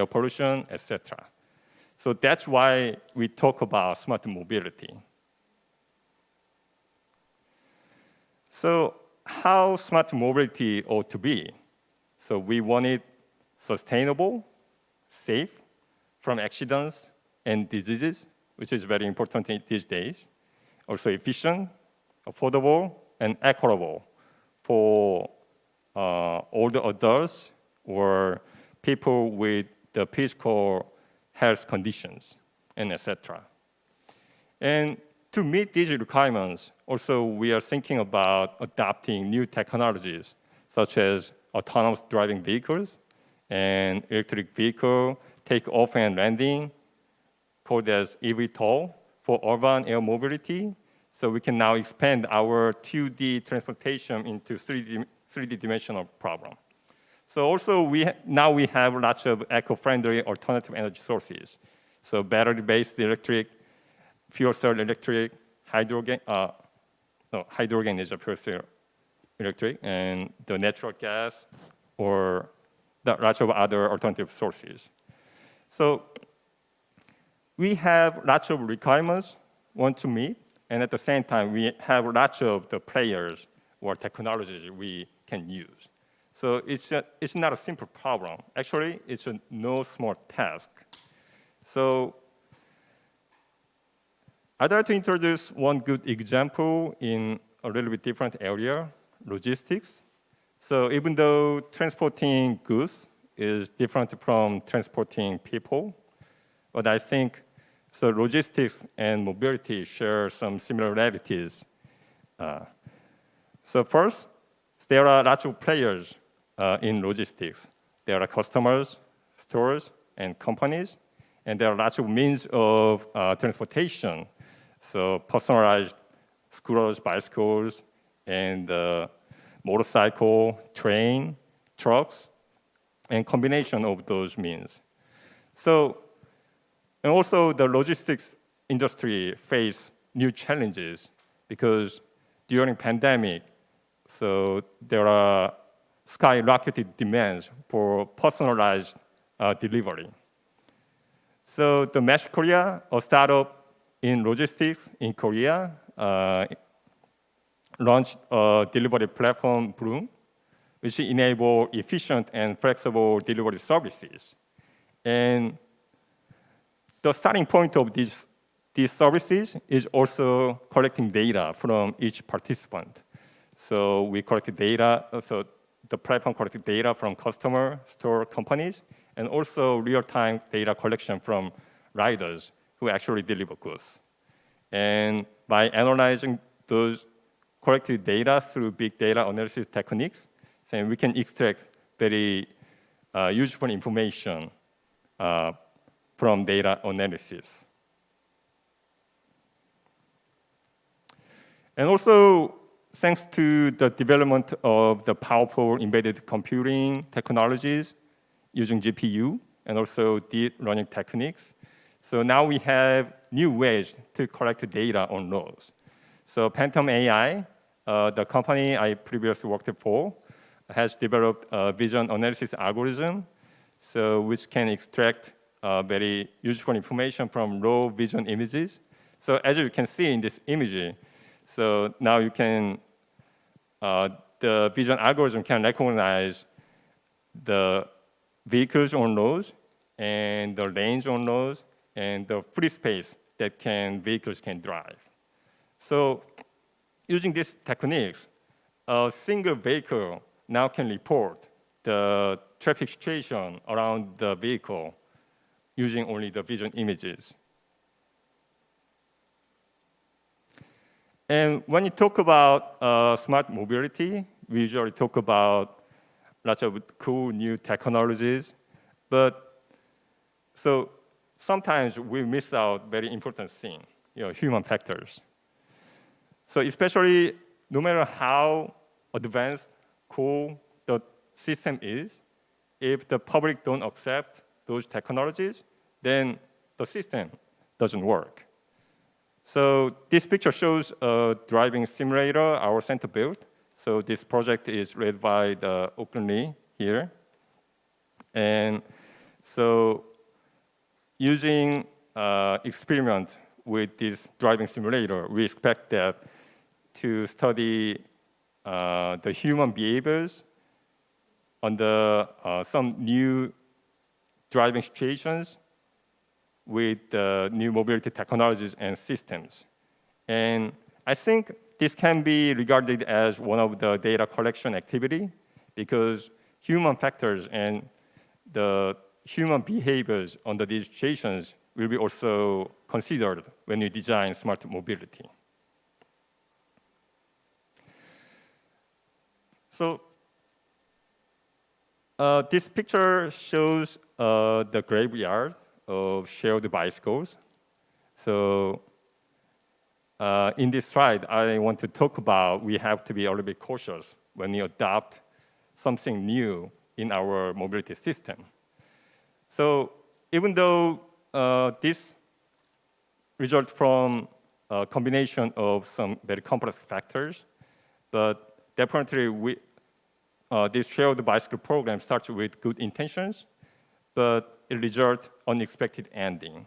pollution, etc. So that's why we talk about smart mobility. So how smart mobility ought to be? So we want it sustainable, safe, from accidents and diseases, which is very important these days. Also efficient, affordable, and equitable for older adults or people with the physical health conditions, and etc. And to meet these requirements, also we are thinking about adopting new technologies, such as autonomous driving vehicles and electric vehicle take-off and landing, called as eVTOL, for urban air mobility. So we can now expand our 2D transportation into 3D dimensional problem. So also now we have lots of eco-friendly alternative energy sources. So battery-based electric, fuel cell electric, hydrogen is a fuel cell electric, and the natural gas, or lots of other alternative sources. So we have lots of requirements we want to meet, and at the same time, we have lots of the players or technologies we can use. So it's not a simple problem. Actually, it's no small task. So I'd like to introduce one good example in a little bit different area, logistics. So even though transporting goods is different from transporting people, but I think so logistics and mobility share some similarities. So first, there are lots of players in logistics. There are customers, stores, and companies, and there are lots of means of transportation. So personalized scooters, bicycles, and motorcycle, train, trucks, and combination of those means. So, and also the logistics industry face new challenges because during pandemic, so there are skyrocketed demands for personalized delivery. So the Mesh Korea, a startup in logistics in Korea, launched a delivery platform, Bloom, which enable efficient and flexible delivery services. And the starting point of these services is also collecting data from each participant. So we collect data, so the platform collected data from customer, store companies, and also real-time data collection from riders who actually deliver goods. And by analyzing those collected data through big data analysis techniques, then we can extract very useful information from data analysis. And also, thanks to the development of the powerful embedded computing technologies using GPU and also deep learning techniques, so now we have new ways to collect data on laws. So Phantom AI, the company I previously worked for, has developed a vision analysis algorithm, so which can extract very useful information from raw vision images. So as you can see in this image, so now you can, the vision algorithm can recognize the vehicles on roads and the lanes on roads and the free space that vehicles can drive. So using these techniques, a single vehicle now can report the traffic situation around the vehicle using only the vision images. And when you talk about smart mobility, we usually talk about lots of cool new technologies, but so sometimes we miss out very important thing, human factors. So especially no matter how advanced, cool the system is, if the public don't accept those technologies, then the system doesn't work. So this picture shows a driving simulator our center built. So this project is led by the Oakland Lee here. And so using experiment with this driving simulator, we expect that to study the human behaviors under some new driving situations with new mobility technologies and systems. And I think this can be regarded as one of the data collection activity because human factors and the human behaviors under these situations will be also considered when you design smart mobility. So this picture shows the graveyard of shared bicycles. So in this slide, I want to talk about we have to be a little bit cautious when we adopt something new in our mobility system. So even though this results from a combination of some very complex factors, but definitely this shared bicycle program starts with good intentions, but it results unexpected ending.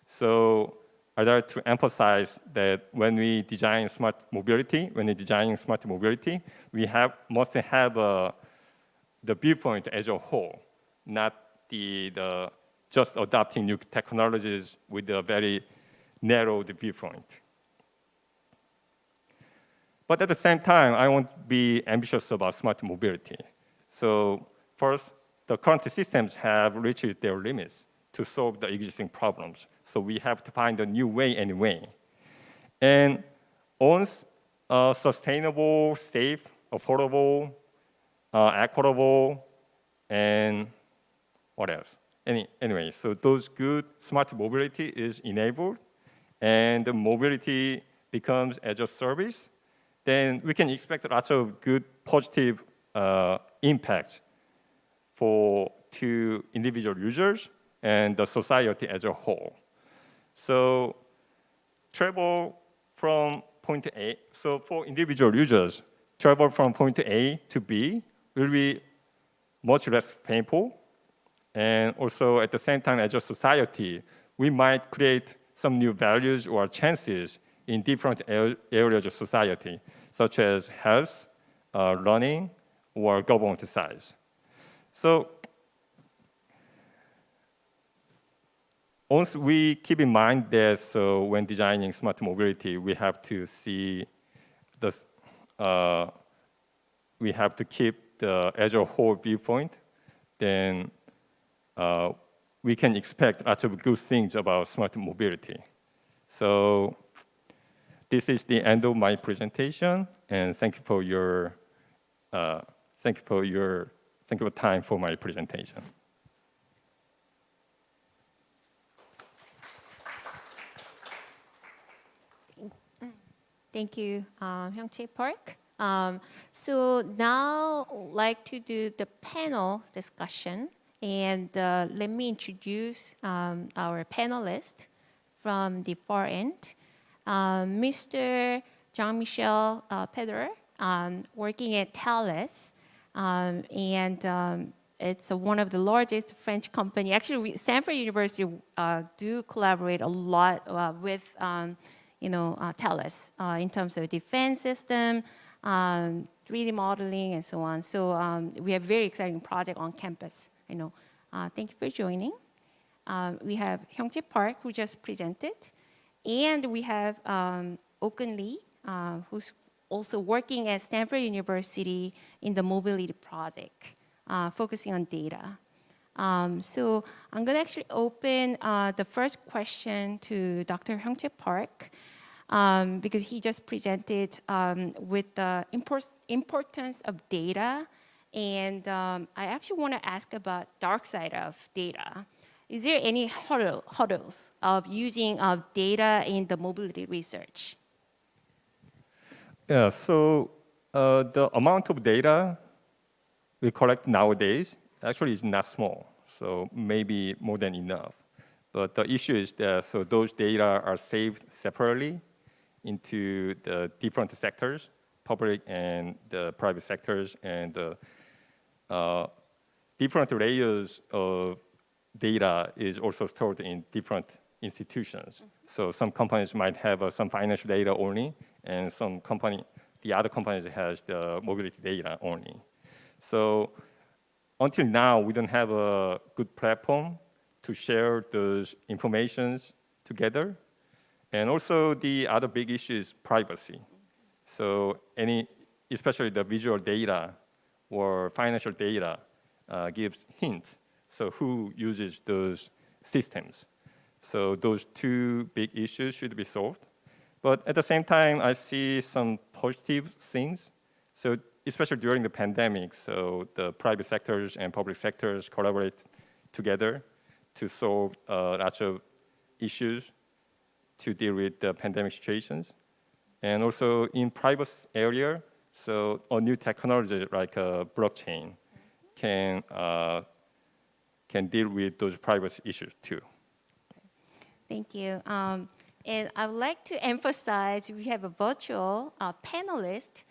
So I'd like to emphasize that when we design smart mobility, we must have the viewpoint as a whole, not just adopting new technologies with a very narrow viewpoint. But at the same time, I want to be ambitious about smart mobility. So first, the current systems have reached their limits to solve the existing problems. So we have to find a new way anyway. And once sustainable, safe, affordable, equitable, and what else? Anyway, so those good smart mobility is enabled, and the mobility becomes as a service, then we can expect lots of good positive impacts to individual users and the society as a whole. So travel from point A, so for individual users, travel from point A to B will be much less painful. And also at the same time as a society, we might create some new values or chances in different areas of society, such as health, learning, or government size. So once we keep in mind that, so when designing smart mobility, we have to see this, we have to keep the as a whole viewpoint, then we can expect lots of good things about smart mobility. So this is the end of my presentation, and thank you for your time for my presentation. Thank you, Hyung-Chae Park. So now I'd like to do the panel discussion. And let me introduce our panelists from the far end. Mr. Jean-Michel Pederer, working at Thales, and it's one of the largest French company. Actually, Stanford University do collaborate a lot with Thales in terms of defense system, 3D modeling, and so on. So we have very exciting project on campus. I know. Thank you for joining. We have Hyung-Jae Park, who just presented, and we have Okun Lee, who's also working at Stanford University in the mobility project, focusing on data. So I'm going to actually open the first question to Dr. Hyung-Jae Park, because he just presented with the importance of data. And I actually want to ask about dark side of data. Is there any hurdles of using data in the mobility research? Yeah, so the amount of data we collect nowadays actually is not small, so maybe more than enough. But the issue is that so those data are saved separately into the different sectors, public and the private sectors, and the different layers of data is also stored in different institutions. So some companies might have some financial data only, and the other companies has the mobility data only. So until now, we don't have a good platform to share those informations together. And also the other big issue is privacy. So especially the visual data or financial data gives hints. So who uses those systems? So those two big issues should be solved. But at the same time, I see some positive things. So especially during the pandemic, so the private sectors and public sectors collaborate together to solve lots of issues to deal with the pandemic situations. And also in private area, so a new technology like blockchain can deal with those privacy issues too. Thank you. And I would like to emphasize we have a virtual panelist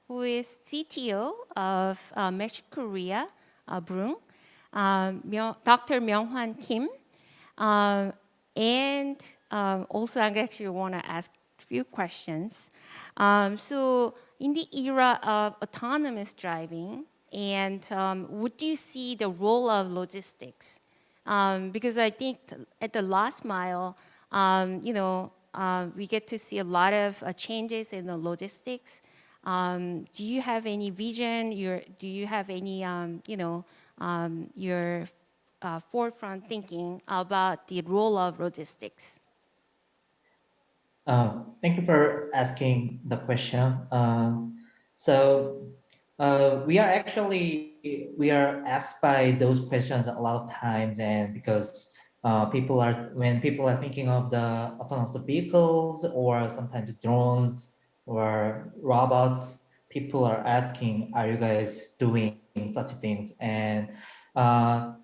who is CTO of Mexico Korea, Broom, Dr. Myung-Hwan Kim. And also I actually want to ask a few questions. So in the era of autonomous driving, and what do you see the role of logistics? Because I think at the last mile, we get to see a lot of changes in the logistics. Do you have any vision? Do you have any, your forefront thinking about the role of logistics? Thank you for asking the question. We are asked by those questions a lot of times, and because when people are thinking of the autonomous vehicles or sometimes drones or robots, people are asking, are you guys doing such things? And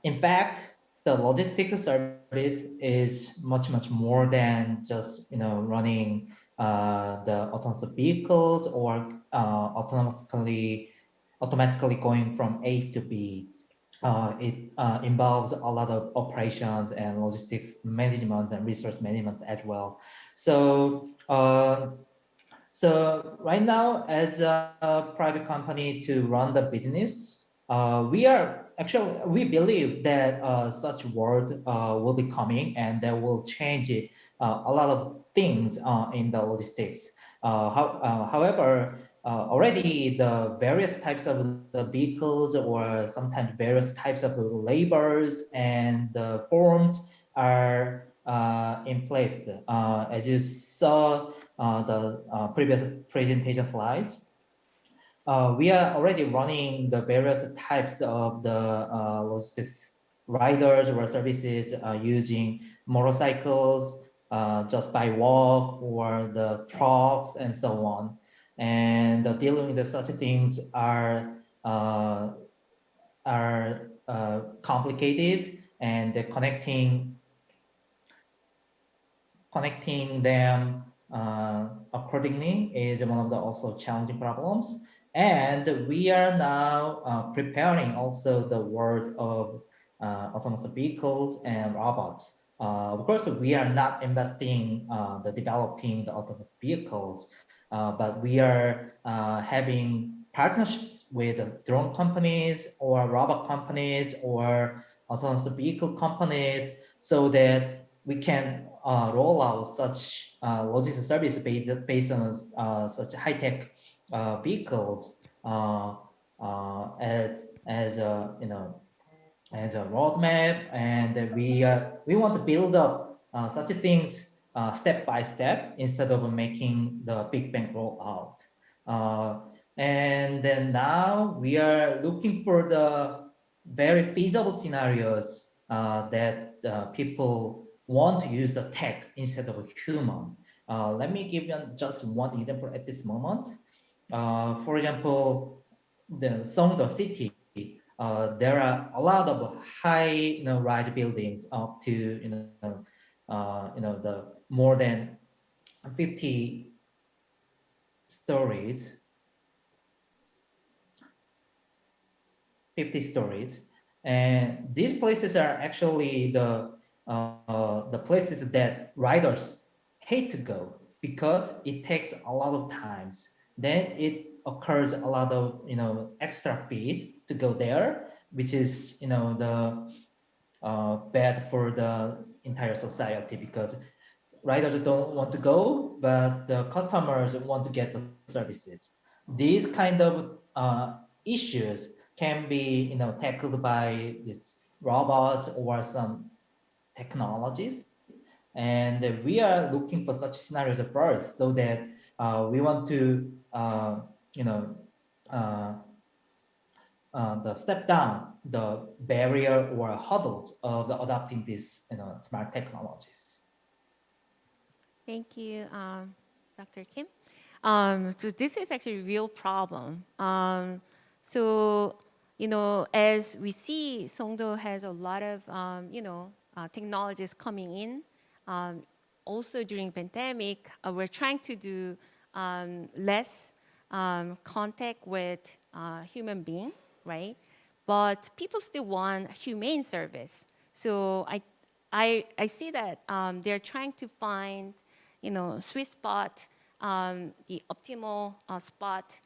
in fact, the logistics service is much more than just running the autonomous vehicles or automatically going from A to B. It involves a lot of operations and logistics management and resource management as well. So right now, as a private company to run the business, we believe that such world will be coming, and that will change a lot of things in the logistics. However, already the various types of the vehicles or sometimes various types of labors and the forms are in place. As you saw the previous presentation slides, we are already running the various types of the logistics riders or services using motorcycles just by walk, or the trucks and so on. and dealing with such things are complicated, and connecting them accordingly is one of the also challenging problems. And we are now preparing also the world of autonomous vehicles and robots. Of course, we are not investing the developing the autonomous vehicles, but we are having partnerships with drone companies or robot companies or autonomous vehicle companies, so that we can roll out such logistics service based on such high-tech vehicles as a as a roadmap, and we want to build up such things step by step instead of making the big bang rollout. And then now we are looking for the very feasible scenarios that people want to use the tech instead of a human. Let me give you just one example at this moment. For example, the Songdo city, there are a lot of high rise buildings up to the more than 50 stories. 50 stories, and these places are actually the places that riders hate to go because it takes a lot of times. Then it occurs a lot of extra fees to go there, which is the bad for the entire society, because riders don't want to go, but the customers want to get the services. These kind of issues can be tackled by this robots or some technologies, and we are looking for such scenarios first, so that we want to the step down the barrier or hurdles of adopting these smart technologies. Thank you, Dr. Kim. So this is actually a real problem. So, as we see, Songdo has a lot of, technologies coming in. Also during pandemic, we're trying to do less contact with human being, right? But people still want humane service. So I see that they're trying to find, sweet spot, the optimal spot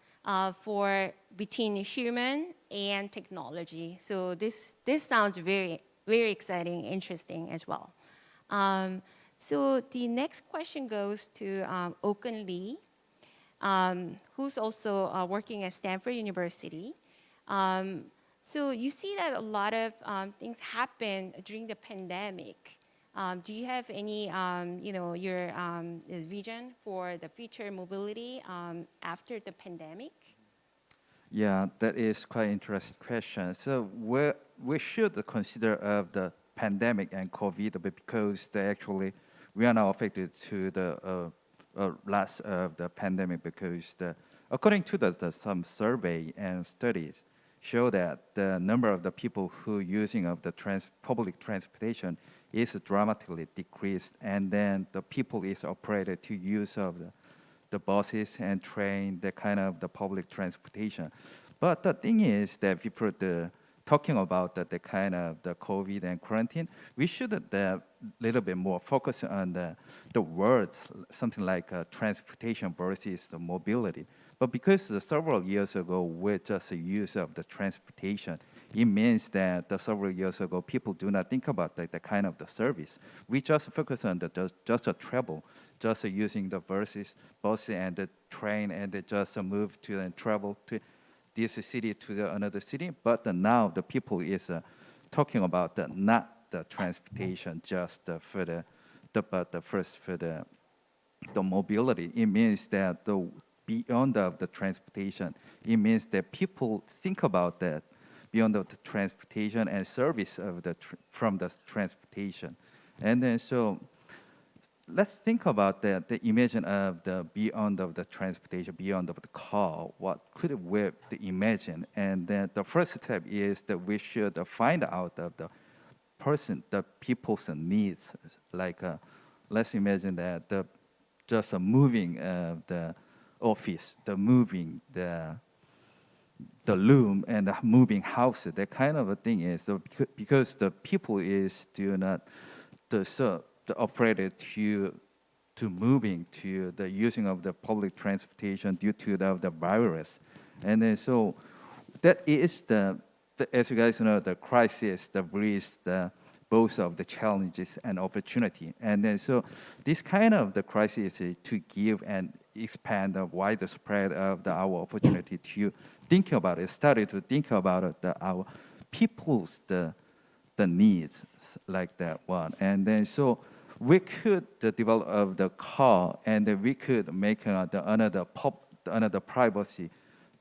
for between human and technology. So this sounds very, very exciting, interesting as well. So the next question goes to Okun Lee, who's also working at Stanford University. So you see that a lot of things happen during the pandemic. Do you have any, your vision for the future mobility after the pandemic? Yeah, that is quite interesting question. So we should consider of the pandemic and COVID, because we are now affected to the last of the pandemic, because according to some survey and studies show that the number of the people who using of the public transportation is dramatically decreased, and then the people is operated to use of the buses and train, the kind of the public transportation. But the thing is that people talking about the kind of the COVID and quarantine, we should a little bit more focus on the words, something like transportation versus the mobility. But because several years ago, with just the use of the transportation, it means that several years ago, people do not think about the kind of the service. We just focus on just the travel, just using the bus and the train, and just move to and travel to this city to another city. But now the people is talking about not the transportation, just for the mobility. It means that beyond of the transportation, it means that people think about that beyond of the transportation and service of from the transportation. And then so let's think about the imagine of the beyond of the transportation, beyond of the car. What could we imagine? And then the first step is that we should find out of the people's needs. Like, let's imagine that just moving the office, the moving the loom and the moving house, that kind of a thing is so because the people is still not operated to moving to the using of the public transportation due to the virus. And then so that is as you guys know, the crisis that brings both of the challenges and opportunity. And then so this kind of the crisis is to give and expand the wider spread of our opportunity to think about it, started to think about our people's the needs like that one. And then so we could develop the car, and then we could make another privacy,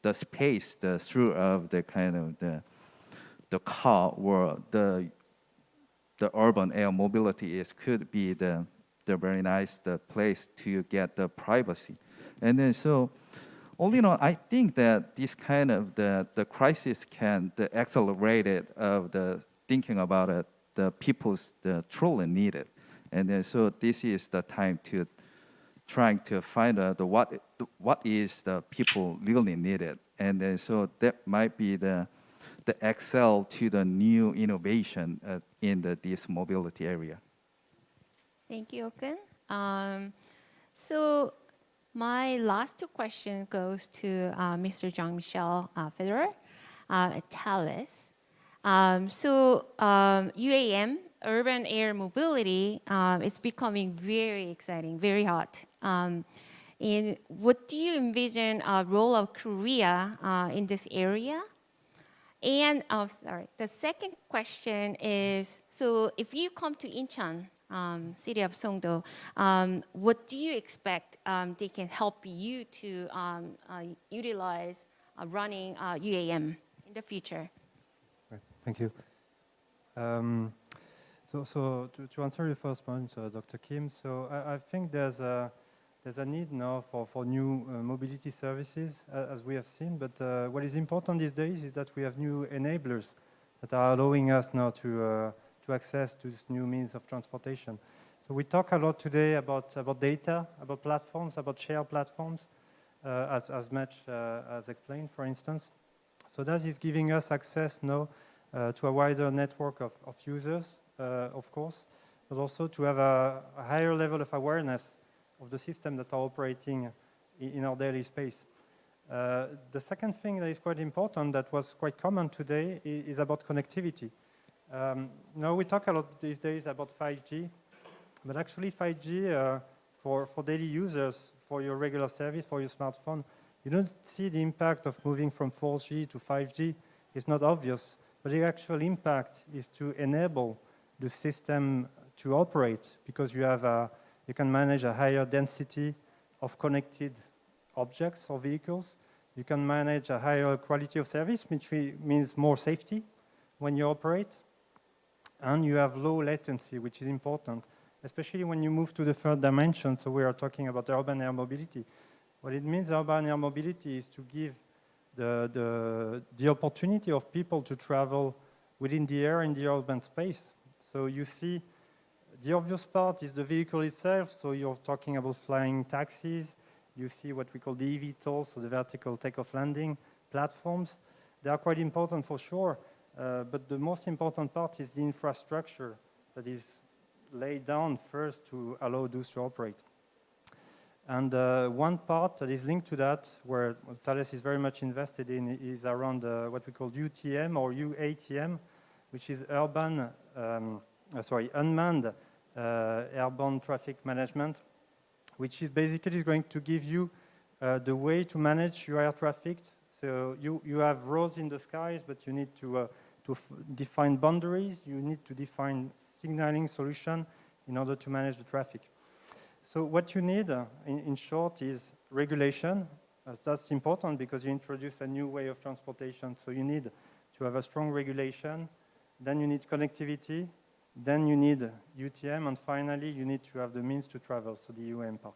the space, through of the kind of the car or the urban air mobility could be the very nice place to get the privacy. And then so all in all, I think that this kind of the crisis can accelerate it of the thinking about it, the people's truly needed. And then so this is the time to trying to find out what is the people really needed. And then so that might be the excel to the new innovation in this mobility area. Thank you, Okun. So my last two questions goes to Mr. Jean-Michel Federer at Thales. UAM, urban air mobility, is becoming very exciting, very hot. And what do you envision a role of Korea in this area? And the second question is, so if you come to Incheon, city of Songdo, what do you expect they can help you to utilize running UAM in the future? Thank you. So to answer your first point, Dr. Kim, so I think there's a need now for new mobility services, as we have seen. But what is important these days is that we have new enablers that are allowing us now to access to this new means of transportation. So we talk a lot today about data, about platforms, about shared platforms, as much as explained, for instance. So that is giving us access now to a wider network of users, of course, but also to have a higher level of awareness of the system that are operating in our daily space. The second thing that is quite important that was quite common today is about connectivity. Now we talk a lot these days about 5G, but actually 5G for daily users, for your regular service, for your smartphone, you don't see the impact of moving from 4G to 5G. It's not obvious, but the actual impact is to enable the system to operate, because you can manage a higher density of connected objects or vehicles. You can manage a higher quality of service, which means more safety when you operate. And you have low latency, which is important, especially when you move to the third dimension. So we are talking about urban air mobility. What it means, urban air mobility, is to give the opportunity of people to travel within the air in the urban space. So you see, the obvious part is the vehicle itself. So you're talking about flying taxis. You see what we call the eVTOL, so the vertical takeoff landing platforms. They are quite important for sure, but the most important part is the infrastructure that is laid down first to allow those to operate. And one part that is linked to that, where Thales is very much invested in, is around what we call UTM or UATM, which is unmanned airborne traffic management, which is basically going to give you the way to manage your air traffic. So you have roads in the skies, but you need to define boundaries. You need to define signaling solution in order to manage the traffic. So what you need, in short, is regulation. That's important because you introduce a new way of transportation. So you need to have a strong regulation. Then you need connectivity. Then you need UTM, and finally, you need to have the means to travel, so the UAM part.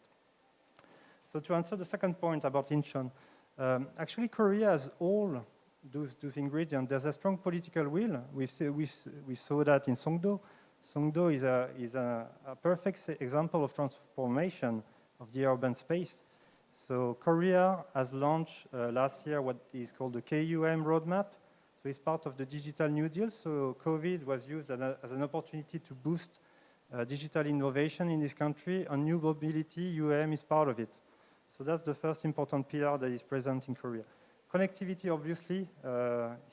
So to answer the second point about Incheon, actually Korea has all those ingredients. There's a strong political will. We saw that in Songdo. Songdo is a perfect example of transformation of the urban space. So Korea has launched last year what is called the KUM roadmap. So it's part of the Digital New Deal. So COVID was used as an opportunity to boost digital innovation in this country. And new mobility, UAM is part of it. So that's the first important pillar that is present in Korea. Connectivity, obviously.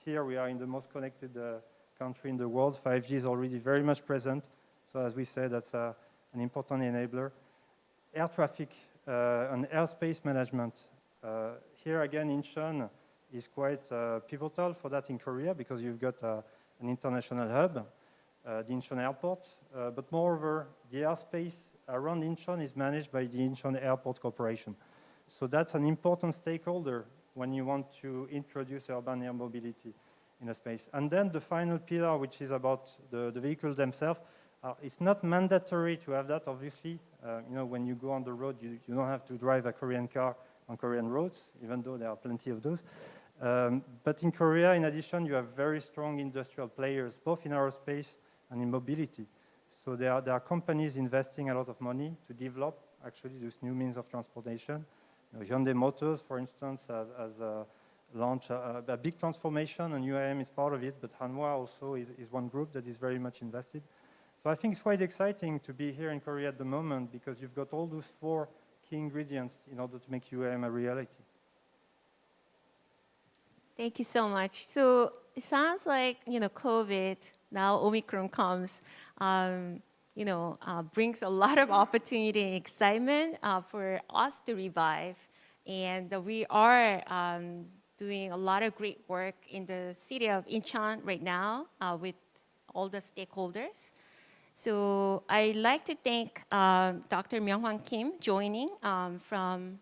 Here we are in the most connected country in the world. 5G is already very much present. So as we said, that's an important enabler. Air traffic and airspace management. Here again, Incheon is quite pivotal for that in Korea because you've got an international hub, the Incheon airport. But moreover, the airspace around Incheon is managed by the Incheon Airport Corporation. So that's an important stakeholder when you want to introduce urban air mobility in a space. And then the final pillar, which is about the vehicles themselves, it's not mandatory to have that, obviously. When you go on the road, you don't have to drive a Korean car on Korean roads, even though there are plenty of those. But in Korea, in addition, you have very strong industrial players, both in aerospace and in mobility. So there are companies investing a lot of money to develop, actually, those new means of transportation. Hyundai Motors, for instance, has launched a big transformation, and UAM is part of it, but Hanwha also is one group that is very much invested. So I think it's quite exciting to be here in Korea at the moment because you've got all those 4 key ingredients in order to make UAM a reality. Thank you so much. So it sounds like, COVID, now Omicron comes, brings a lot of opportunity and excitement for us to revive. And we are doing a lot of great work in the city of Incheon right now with all the stakeholders. So I'd like to thank Dr. Myung-Hwan Kim joining from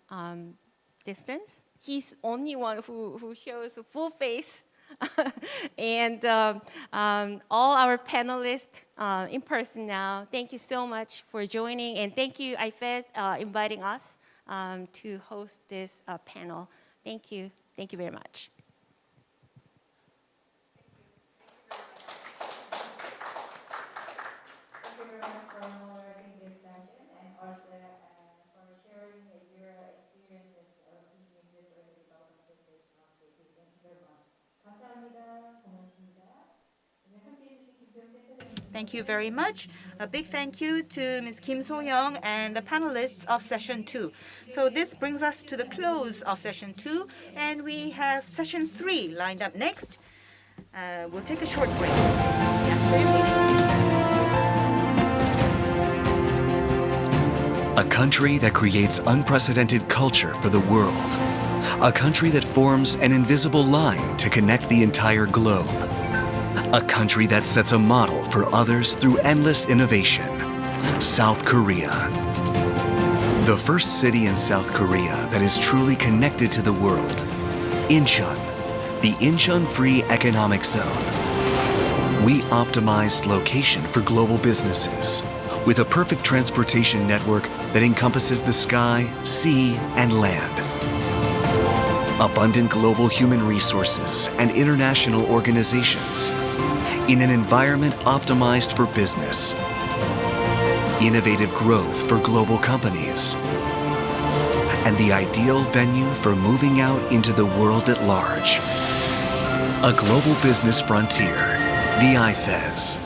distance. He's only one who shows a full face. And all our panelists in person now, thank you so much for joining. And thank you, IFEZ, inviting us to host this panel. Thank you. Thank you very much. Thank you very much. A big thank you to Ms. Kim So-young and the panelists of session 2. So this brings us to the close of session 2, and we have session 3 lined up next. We'll take a short break. Yes, for your meetings. A country that creates unprecedented culture for the world. A country that forms an invisible line to connect the entire globe. A country that sets a model for others through endless innovation. South Korea. The first city in South Korea that is truly connected to the world. Incheon, the Incheon Free Economic Zone. We optimized location for global businesses with a perfect transportation network that encompasses the sky, sea, and land. Abundant global human resources and international organizations in an environment optimized for business. Innovative growth for global companies. And the ideal venue for moving out into the world at large. A global business frontier, the IFEZ.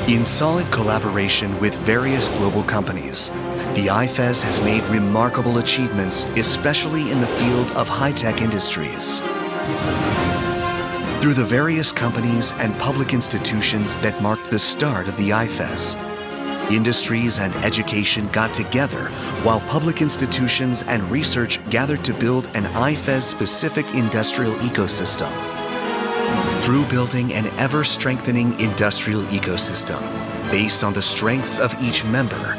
In solid collaboration with various global companies, the IFEZ has made remarkable achievements, especially in the field of high-tech industries. Through the various companies and public institutions that marked the start of the IFEZ, Industries and education got together while public institutions and research gathered to build an IFEZ-specific industrial ecosystem. Through building an ever-strengthening industrial ecosystem based on the strengths of each member,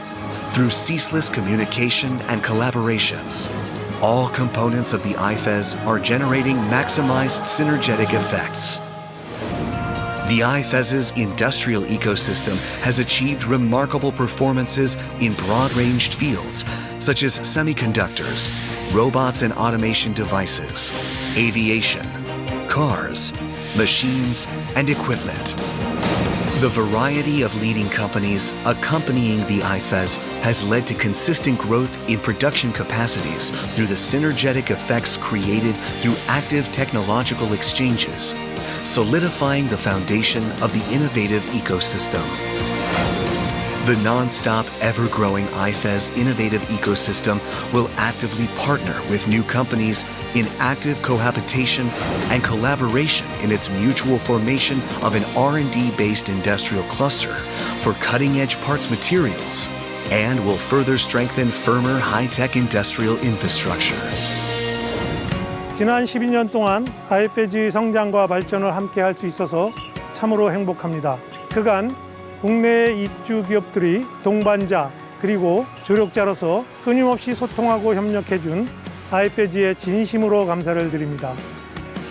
through ceaseless communication and collaborations, all components of the IFEZ are generating maximized synergetic effects. The IFEZ's industrial ecosystem has achieved remarkable performances in broad-ranged fields such as semiconductors, robots and automation devices, aviation, cars, machines, and equipment. The variety of leading companies accompanying the IFEZ has led to consistent growth in production capacities through the synergetic effects created through active technological exchanges, solidifying the foundation of the innovative ecosystem. The non-stop, ever-growing IFEZ innovative ecosystem will actively partner with new companies in active cohabitation and collaboration in its mutual formation of an R&D-based industrial cluster for cutting-edge parts materials and will further strengthen firmer high-tech industrial infrastructure. 지난 12년 동안 IFEZ의 성장과 발전을 함께 할 수 있어서 참으로 행복합니다. 그간 국내의 입주 기업들이 동반자 그리고 조력자로서 끊임없이 소통하고 협력해준 IFEZ에 진심으로 감사를 드립니다.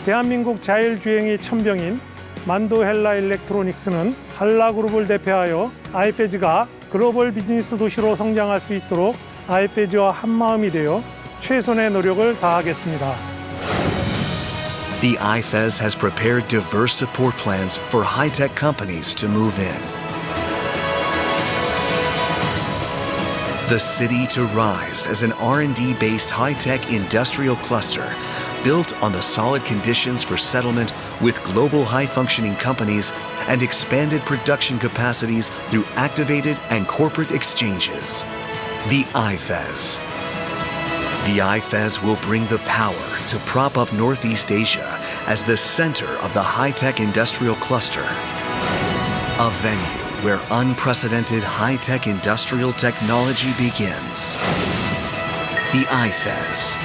대한민국 자율주행의 천병인 만도 헬라 일렉트로닉스는 한라그룹을 대표하여 IFEZ가 글로벌 비즈니스 도시로 성장할 수 있도록 IFEZ와 한마음이 되어 최선의 노력을 다하겠습니다. The IFEZ has prepared diverse support plans for high-tech companies to move in. The city to rise as an R&D-based high-tech industrial cluster built on the solid conditions for settlement with global high-functioning companies and expanded production capacities through activated and corporate exchanges. The IFEZ. The IFEZ will bring the power to prop up Northeast Asia as the center of the high-tech industrial cluster. A venue where unprecedented high-tech industrial technology begins. The IFEZ.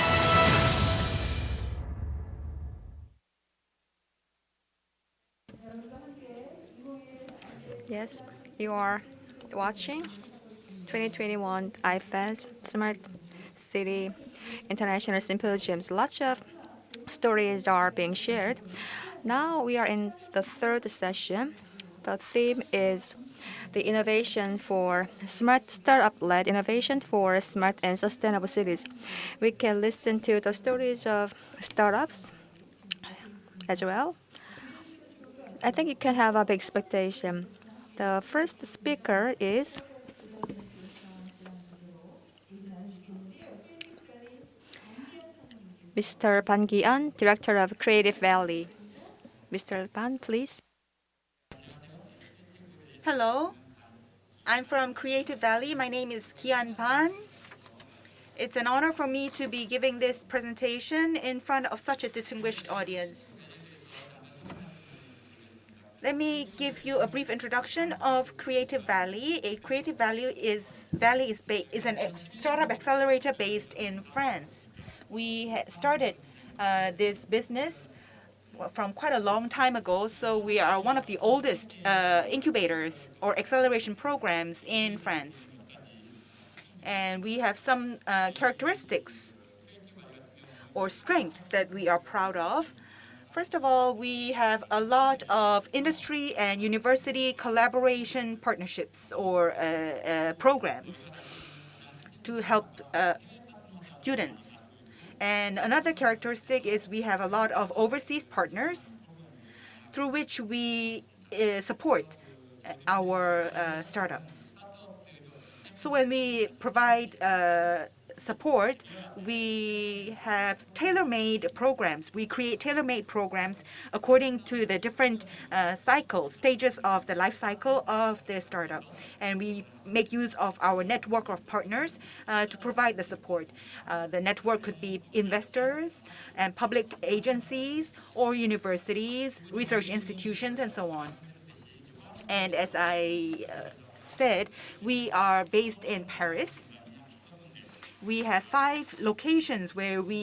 Yes, you are watching 2021 IFEZ Smart City International Symposiums. Lots of stories are being shared. Now we are in the third session. The theme is the innovation for smart startup-led innovation for smart and sustainable cities. We can listen to the stories of startups as well. I think you can have a big expectation. The first speaker is Mr. Ban Gi-eun, Director of Creative Valley. Mr. Ban, please. Hello, I'm from Creative Valley. My name is Kian Ban. It's an honor for me to be giving this presentation in front of such a distinguished audience. Let me give you a brief introduction of Creative Valley. A Creative Valley is a startup accelerator based in France. We started this business from quite a long time ago, so we are one of the oldest incubators or acceleration programs in France. And we have some characteristics or strengths that we are proud of. First of all, we have a lot of industry and university collaboration partnerships or programs to help students. And another characteristic is we have a lot of overseas partners through which we support our startups. So when we provide support, we have tailor-made programs. We create tailor-made programs according to the different stages of the life cycle of the startup. And we make use of our network of partners to provide the support. The network could be investors and public agencies or universities, research institutions, and so on. And as I said, we are based in Paris. We have 5 locations where we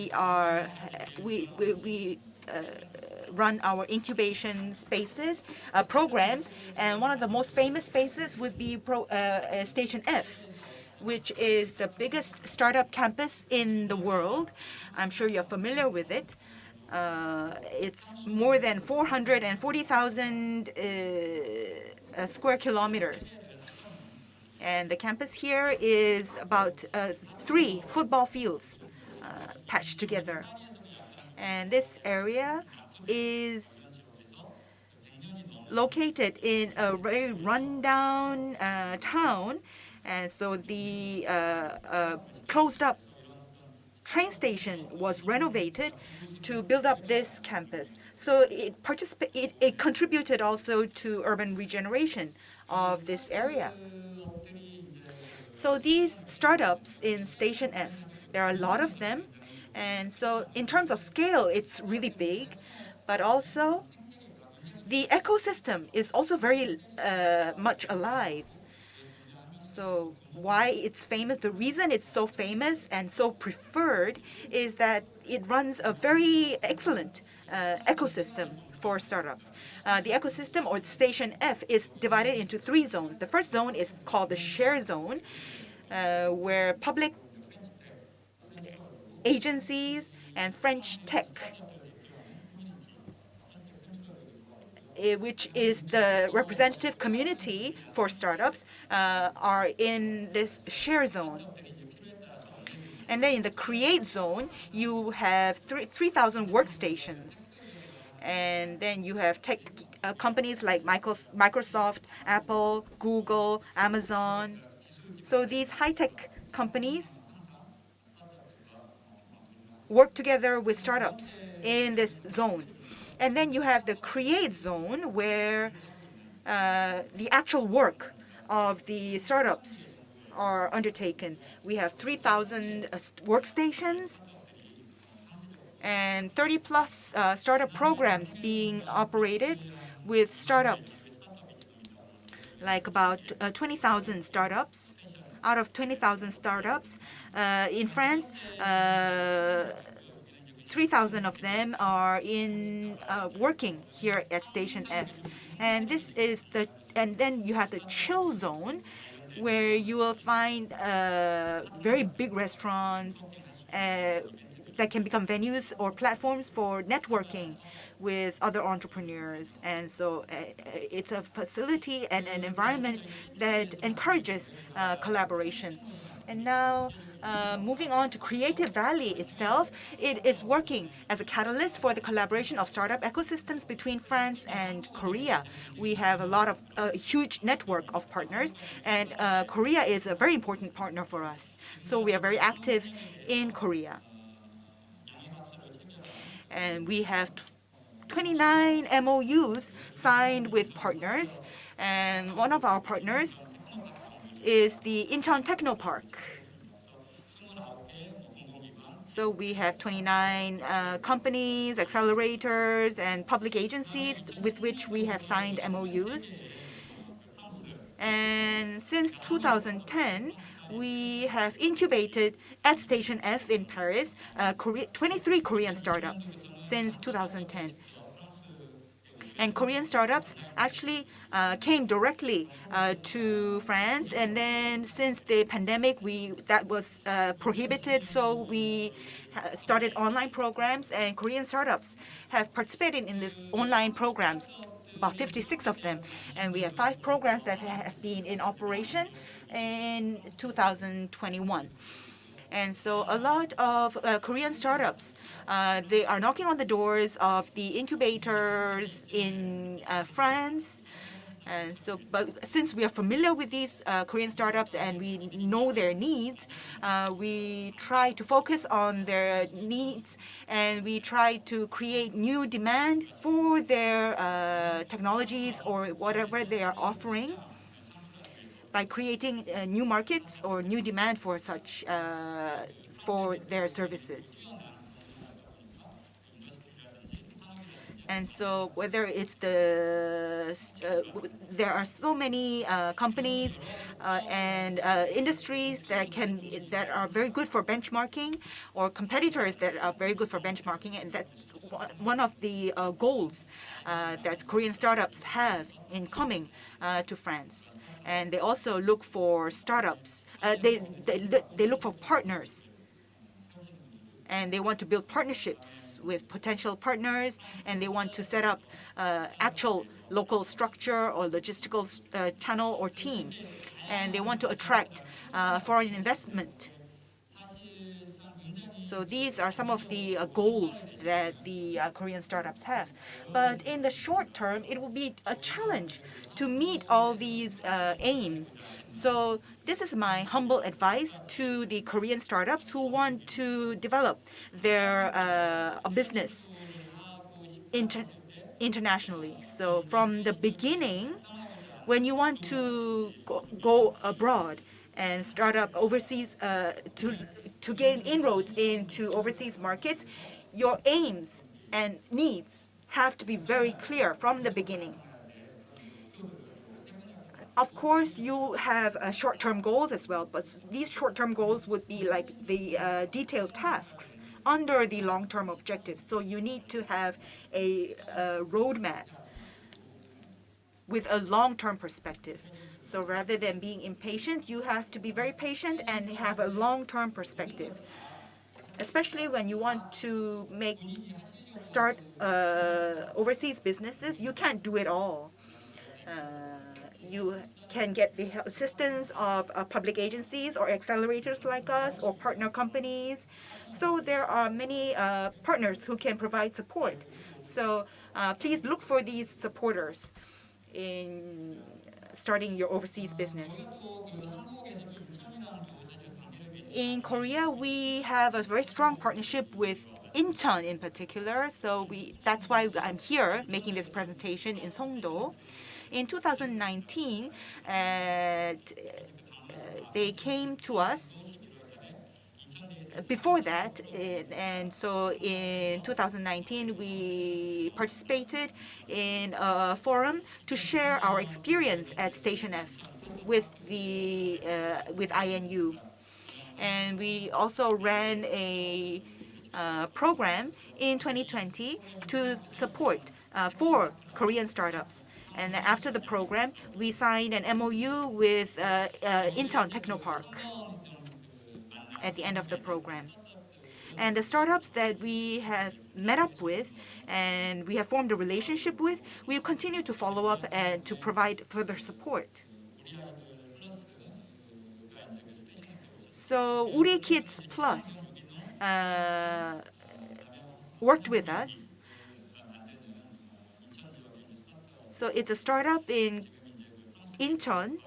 run our incubation spaces, programs, and one of the most famous spaces would be Station F, which is the biggest startup campus in the world. I'm sure you're familiar with it. It's more than 440,000 square kilometers. And the campus here is about 3 football fields patched together. And this area is located in a very rundown town. And so the closed up train station was renovated to build up this campus. So it contributed also to urban regeneration of this area. So these startups in Station F, there are a lot of them. And so in terms of scale, it's really big, but also the ecosystem is also very much alive. So why it's famous, the reason it's so famous and so preferred is that it runs a very excellent ecosystem for startups. The ecosystem, or Station F, is divided into 3 zones. The first zone is called the share zone, where public agencies and French tech, which is the representative community for startups, are in this share zone. And then in the create zone, you have 3,000 workstations. And then you have tech companies like Microsoft, Apple, Google, Amazon. So these high-tech companies work together with startups in this zone. And then you have the create zone, where the actual work of the startups are undertaken. We have 3,000 workstations and 30-plus startup programs being operated with startups, like about 20,000 startups. Out of 20,000 startups in France, 3,000 of them are working here at Station F. And this is and then you have the chill zone, where you will find very big restaurants that can become venues or platforms for networking with other entrepreneurs. And so it's a facility and an environment that encourages collaboration. And now, moving on to Creative Valley itself, it is working as a catalyst for the collaboration of startup ecosystems between France and Korea. We have a huge network of partners, and Korea is a very important partner for us. So we are very active in Korea. And we have 29 MOUs signed with partners. And one of our partners is the Incheon Technopark. So we have 29 companies, accelerators, and public agencies with which we have signed MOUs. And since 2010, we have incubated at Station F in Paris 23 Korean startups since 2010. And Korean startups actually came directly to France. And then since the pandemic, that was prohibited, so we started online programs. And Korean startups have participated in these online programs, about 56 of them. And we have 5 programs that have been in operation in 2021. And so a lot of Korean startups, they are knocking on the doors of the incubators in France. And so, but since we are familiar with these Korean startups and we know their needs, we try to focus on their needs, and we try to create new demand for their technologies or whatever they are offering, by creating new markets or new demand for such for their services. And so whether it's there are so many companies and industries that are very good for benchmarking, or competitors that are very good for benchmarking, and that's one of the goals that Korean startups have in coming to France. And they also look for startups. They look for partners. And they want to build partnerships with potential partners, and they want to set up actual local structure or logistical channel or team. And they want to attract foreign investment. So these are some of the goals that the Korean startups have. But in the short term, it will be a challenge to meet all these aims. So this is my humble advice to the Korean startups who want to develop their business internationally. So from the beginning, when you want to go abroad and start up overseas to gain inroads into overseas markets, your aims and needs have to be very clear from the beginning. Of course, you have short-term goals as well, but these short-term goals would be like the detailed tasks under the long-term objectives. So you need to have a roadmap with a long-term perspective. So rather than being impatient, you have to be very patient and have a long-term perspective. Especially when you want to start overseas businesses, you can't do it all. You can get the assistance of public agencies or accelerators like us or partner companies. So there are many partners who can provide support. So please look for these supporters in starting your overseas business. In Korea, we have a very strong partnership with Incheon in particular. So that's why I'm here making this presentation in Songdo. In 2019, they came to us before that, and so in 2019 we participated in a forum to share our experience at Station F with INU, and we also ran a program in 2020 to support 4 Korean startups. And after the program, we signed an MOU with Incheon Technopark at the end of the program. And the startups that we have met up with and we have formed a relationship with, we will continue to follow up and to provide further support. So 우리 Kids Plus worked with us. So it's a startup in Incheon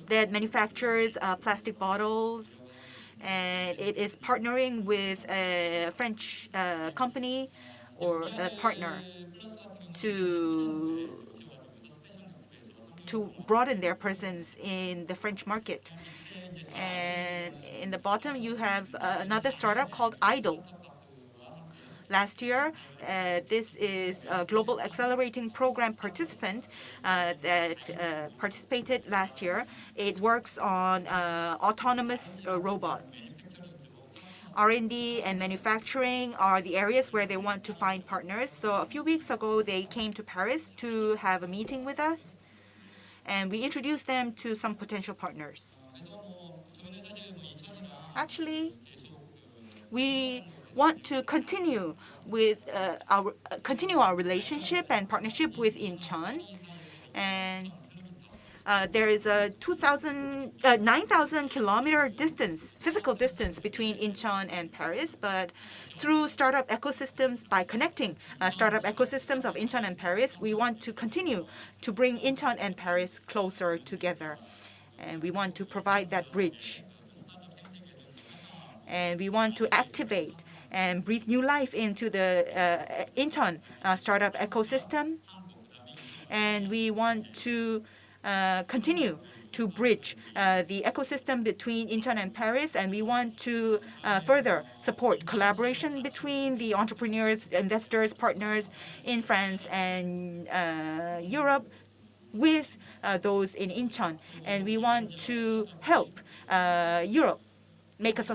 that manufactures plastic bottles, and it is partnering with a French company or a partner to broaden their presence in the French market. And in the bottom, you have another startup called Idle. Last year, this is a global accelerating program participant that participated last year. It works on autonomous robots. R&D and manufacturing are the areas where they want to find partners. So a few weeks ago, they came to Paris to have a meeting with us, and we introduced them to some potential partners. Actually, we want to continue our relationship and partnership with Incheon, and there is a 9,000-kilometer physical distance between Incheon and Paris. But through startup ecosystems, by connecting startup ecosystems of Incheon and Paris, we want to continue to bring Incheon and Paris closer together, and we want to provide that bridge. And we want to activate and breathe new life into the Incheon startup ecosystem. And we want to continue to bridge the ecosystem between Incheon and Paris, and we want to further support collaboration between the entrepreneurs, investors, partners in France and Europe with those in Incheon. And we want to help Europe make a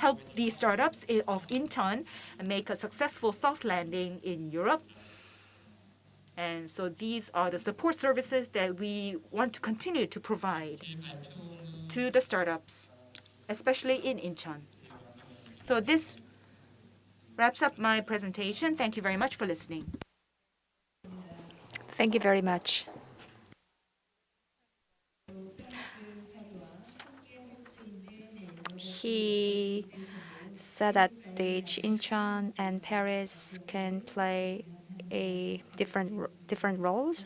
help the startups of Incheon make a successful soft landing in Europe. And so these are the support services that we want to continue to provide to the startups, especially in Incheon. So this wraps up my presentation. Thank you very much for listening. Thank you very much. He said that the Incheon and Paris can play a different roles.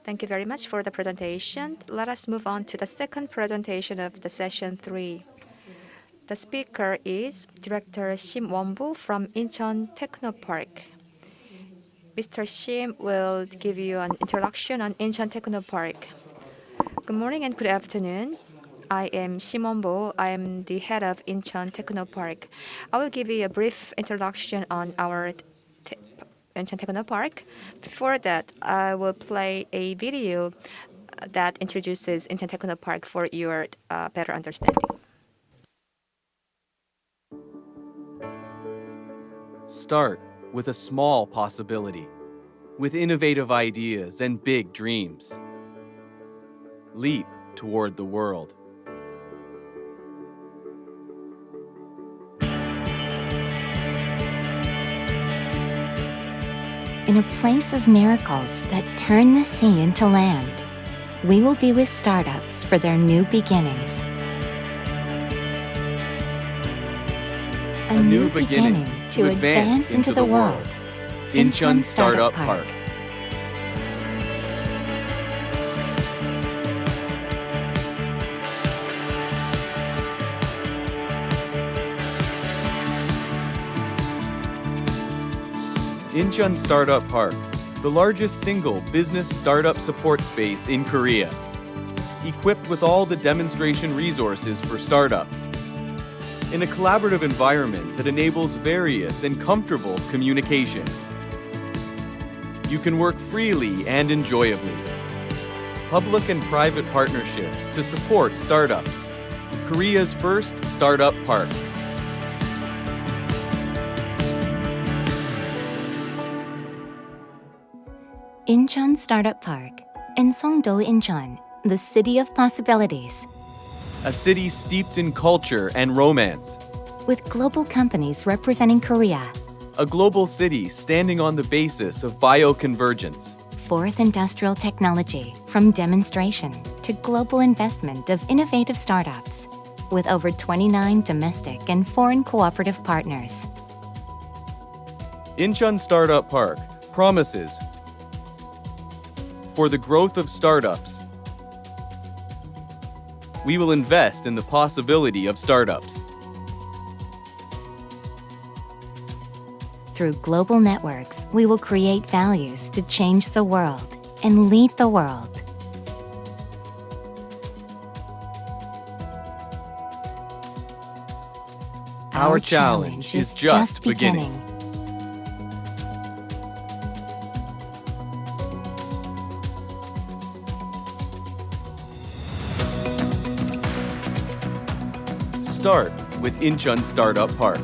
Thank you very much for the presentation. Let us move on to the second presentation of the session 3. The speaker is Director Shim Won-bu from Incheon Technopark. Mr. Shim will give you an introduction on Incheon Technopark. Good morning and good afternoon. I am Shim Won-bu. I am the head of Incheon Technopark. I will give you a brief introduction on our Incheon Technopark. Before that, I will play a video that introduces Incheon Technopark for your better understanding. Start with a small possibility, with innovative ideas and big dreams. Leap toward the world. In a place of miracles that turn the sea into land, we will be with startups for their new beginnings. A new beginning to advance into the world. Incheon Startup Park. Incheon Startup Park, the largest single business startup support space in Korea. Equipped with all the demonstration resources for startups. In a collaborative environment that enables various and comfortable communication. You can work freely and enjoyably. Public and private partnerships to support startups. Korea's first startup park. Incheon Startup Park in Songdo, Incheon, the city of possibilities. A city steeped in culture and romance. With global companies representing Korea. A global city standing on the basis of bioconvergence. Fourth industrial technology, from demonstration to global investment of innovative startups. With over 29 domestic and foreign cooperative partners. Incheon Startup Park promises for the growth of startups. We will invest in the possibility of startups. Through global networks, we will create values to change the world and lead the world. Our challenge is just beginning. Start with Incheon Startup Park.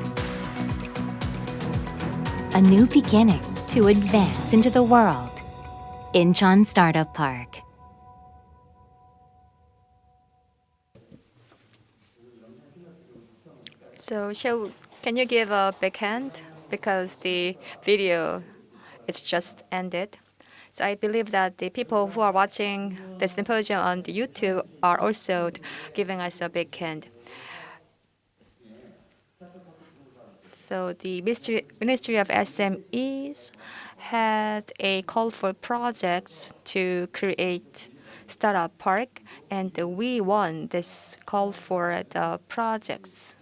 A new beginning to advance into the world. Incheon Startup Park. So, can you give a big hand? Because the video, it's just ended. So I believe that the people who are watching the symposium on the YouTube are also giving us a big hand. So the Ministry of SMEs had a call for projects to create startup park, and we won this call for the projects.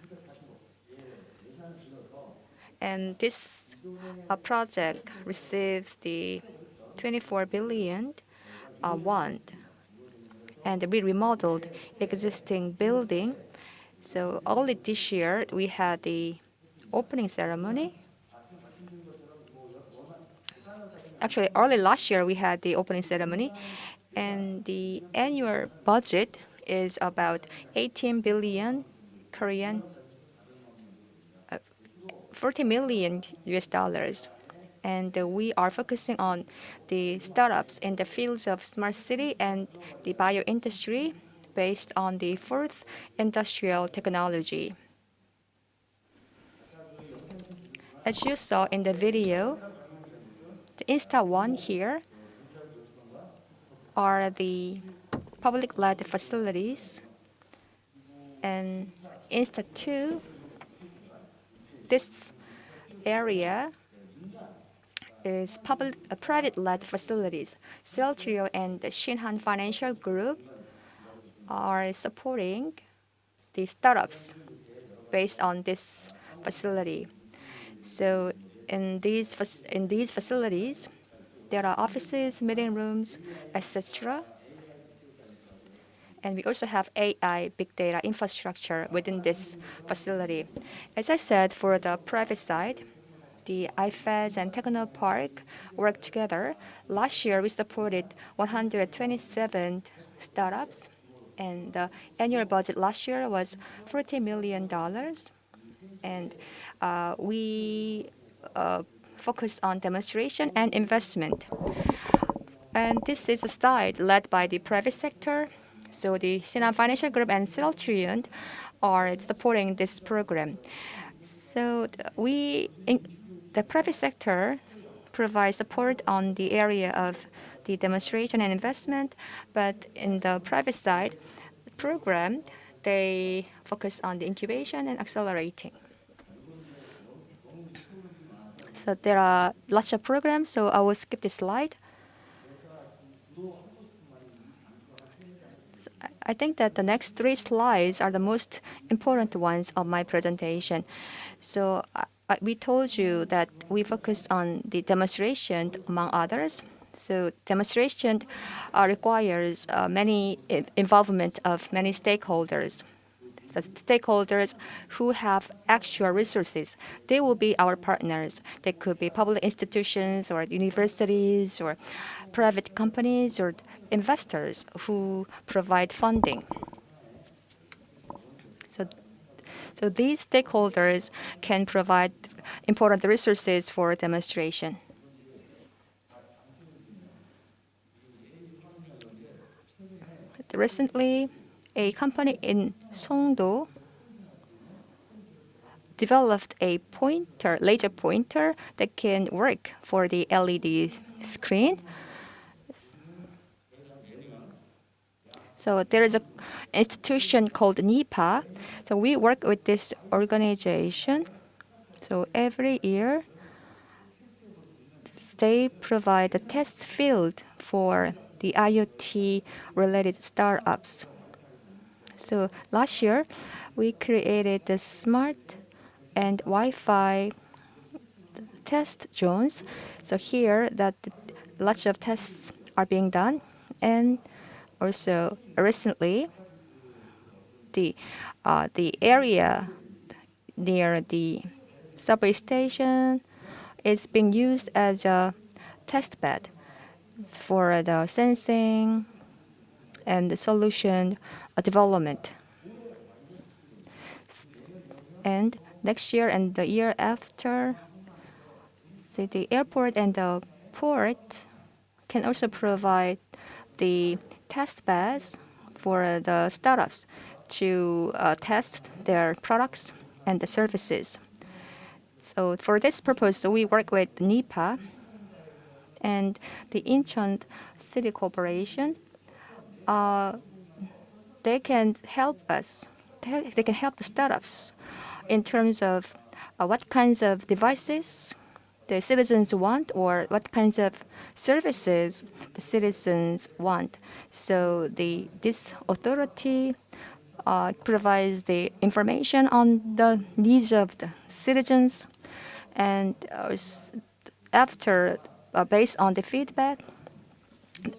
And this project received the 24 billion won. And we remodeled existing building. So early this year, we had the opening ceremony. Actually, early last year, we had the opening ceremony. And the annual budget is about 18 billion Korean, 40 million US dollars. And we are focusing on the startups in the fields of smart city and the bio industry based on the fourth industrial technology. As you saw in the video, the Insta1 here are the public-led facilities, and Insta2, this area is private-led facilities. Territorial and the Shinhan Financial Group are supporting the startups based on this facility. So in these facilities, there are offices, meeting rooms, etc. And we also have AI big data infrastructure within this facility. As I said, for the private side, the IFEZ and Techno Park work together. Last year, we supported 127 startups, and the annual budget last year was $40 million. And we focused on demonstration and investment. And this is a side led by the private sector. So the Shinhan Financial Group and Territorial are supporting this program. So the private sector provides support on the area of the demonstration and investment, but in the private side program, they focus on the incubation and accelerating. So there are lots of programs, so I will skip this slide. I think that the next 3 slides are the most important ones of my presentation. So we told you that we focused on the demonstration among others. So demonstration requires many involvement of many stakeholders. The stakeholders who have actual resources, they will be our partners. They could be public institutions or universities or private companies or investors who provide funding. So these stakeholders can provide important resources for demonstration. Recently, a company in Songdo developed a laser pointer that can work for the LED screen. So there is an institution called NIPA. So we work with this organization. So every year, they provide a test field for the IoT-related startups. So last year, we created the smart and Wi-Fi test zones. So here, that lots of tests are being done, and also recently, the area near the subway station is being used as a test bed for the sensing and the solution development. And next year and the year after, the airport and the port can also provide the test beds for the startups to test their products and the services. So for this purpose, we work with NIPA and the Incheon City Corporation. They can help us. They can help the startups in terms of what kinds of devices the citizens want or what kinds of services the citizens want. So this authority provides the information on the needs of the citizens, and after based on the feedback,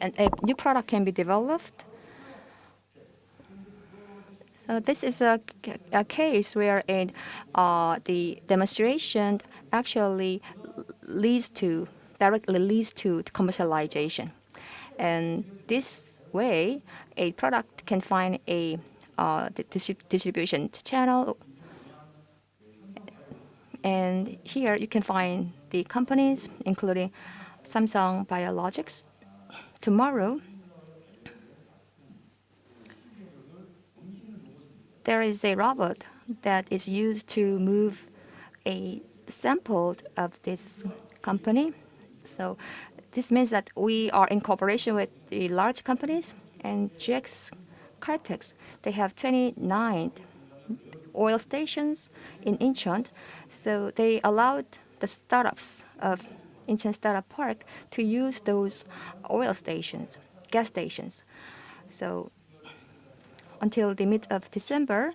and a new product can be developed. So this is a case where the demonstration actually directly leads to commercialization. And this way, a product can find a distribution channel. And here you can find the companies, including Samsung Biologics. Tomorrow, there is a robot that is used to move a sample of this company. So this means that we are in cooperation with the large companies, and GX Cartex, they have 29 oil stations in Incheon. So they allowed the startups of Incheon Startup Park to use those oil stations, gas stations. So until the mid of December,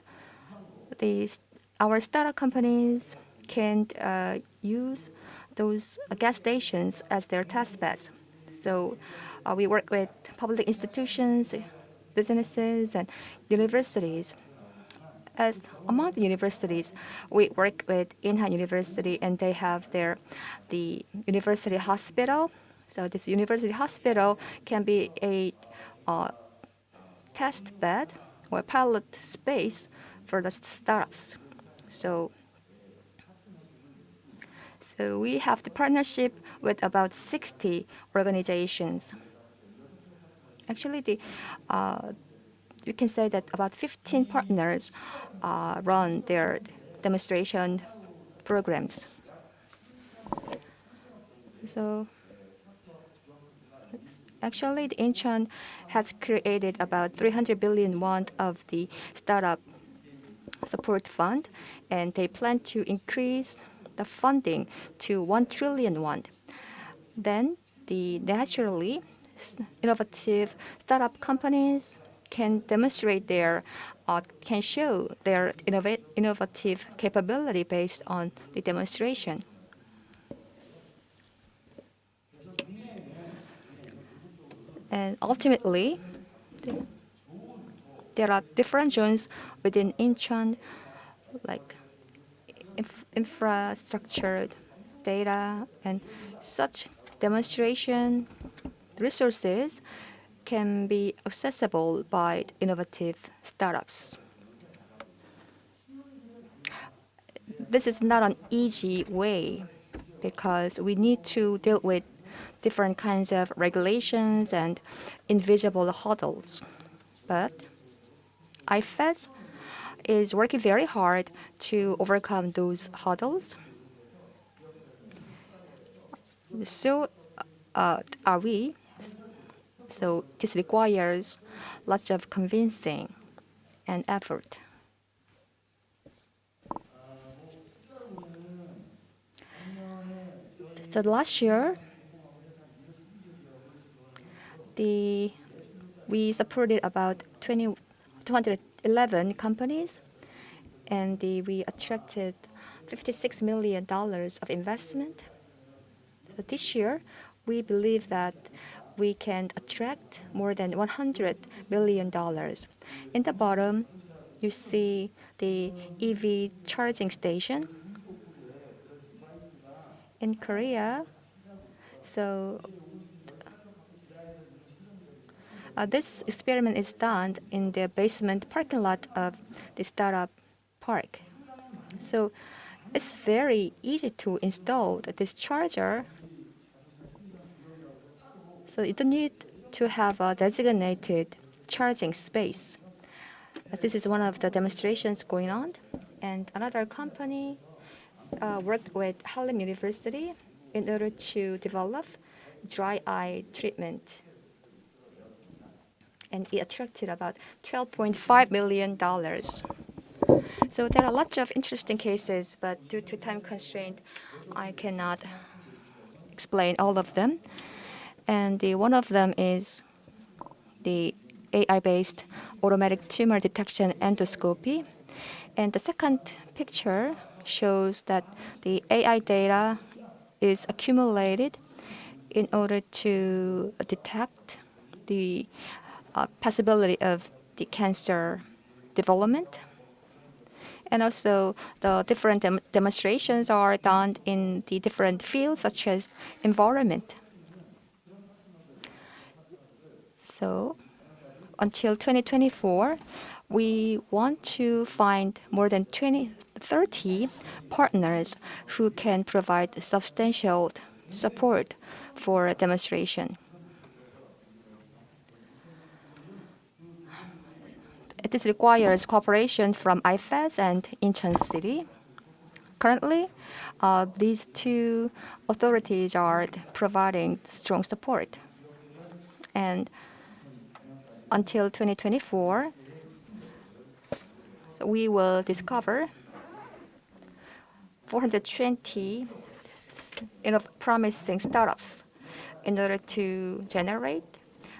our startup companies can use those gas stations as their test beds. So we work with public institutions, businesses, and universities. Among the universities, we work with Incheon University, and they have the university hospital. So this university hospital can be a test bed or pilot space for the startups. So we have the partnership with about 60 organizations. Actually, you can say that about 15 partners run their demonstration programs. So actually, the Incheon has created about 300 billion won of the startup support fund, and they plan to increase the funding to 1 trillion won. Then, naturally, innovative startup companies can demonstrate can show their innovative capability based on the demonstration. And ultimately, there are different zones within Incheon, like infrastructure, data, and such demonstration resources can be accessible by innovative startups. This is not an easy way because we need to deal with different kinds of regulations and invisible hurdles. But IFEZ is working very hard to overcome those hurdles. So are we. So this requires lots of convincing and effort. So last year, we supported about 211 companies, and we attracted $56 million of investment. So this year, we believe that we can attract more than $100 million. In the bottom, you see the EV charging station in Korea. So this experiment is done in the basement parking lot of the startup park. So it's very easy to install this charger. So you don't need to have a designated charging space. This is one of the demonstrations going on. And another company worked with Harlem University in order to develop dry eye treatment. And it attracted about $12.5 million. So there are lots of interesting cases, but due to time constraint, I cannot explain all of them. And one of them is the AI-based automatic tumor detection endoscopy. And the second picture shows that the AI data is accumulated in order to detect the possibility of the cancer development. And also the different demonstrations are done in the different fields such as environment. So until 2024, we want to find more than 30 partners who can provide substantial support for a demonstration. This requires cooperation from IFEZ and Incheon City. Currently, these two authorities are providing strong support. And until 2024, we will discover 420 promising startups in order to generate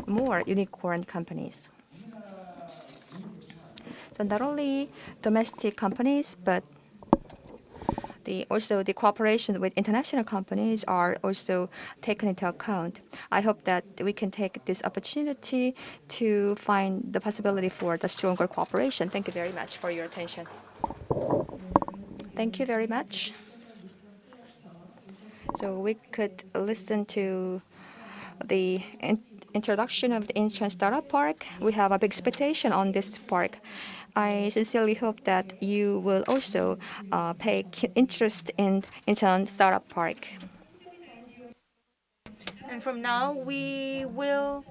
more unicorn companies. So not only domestic companies, but also the cooperation with international companies are also taken into account. I hope that we can take this opportunity to find the possibility for the stronger cooperation. Thank you very much for your attention. Thank you very much. So we could listen to the introduction of the Incheon Startup Park. We have a big expectation on this park. I sincerely hope that you will also pay interest in Incheon Startup Park. And from now, we will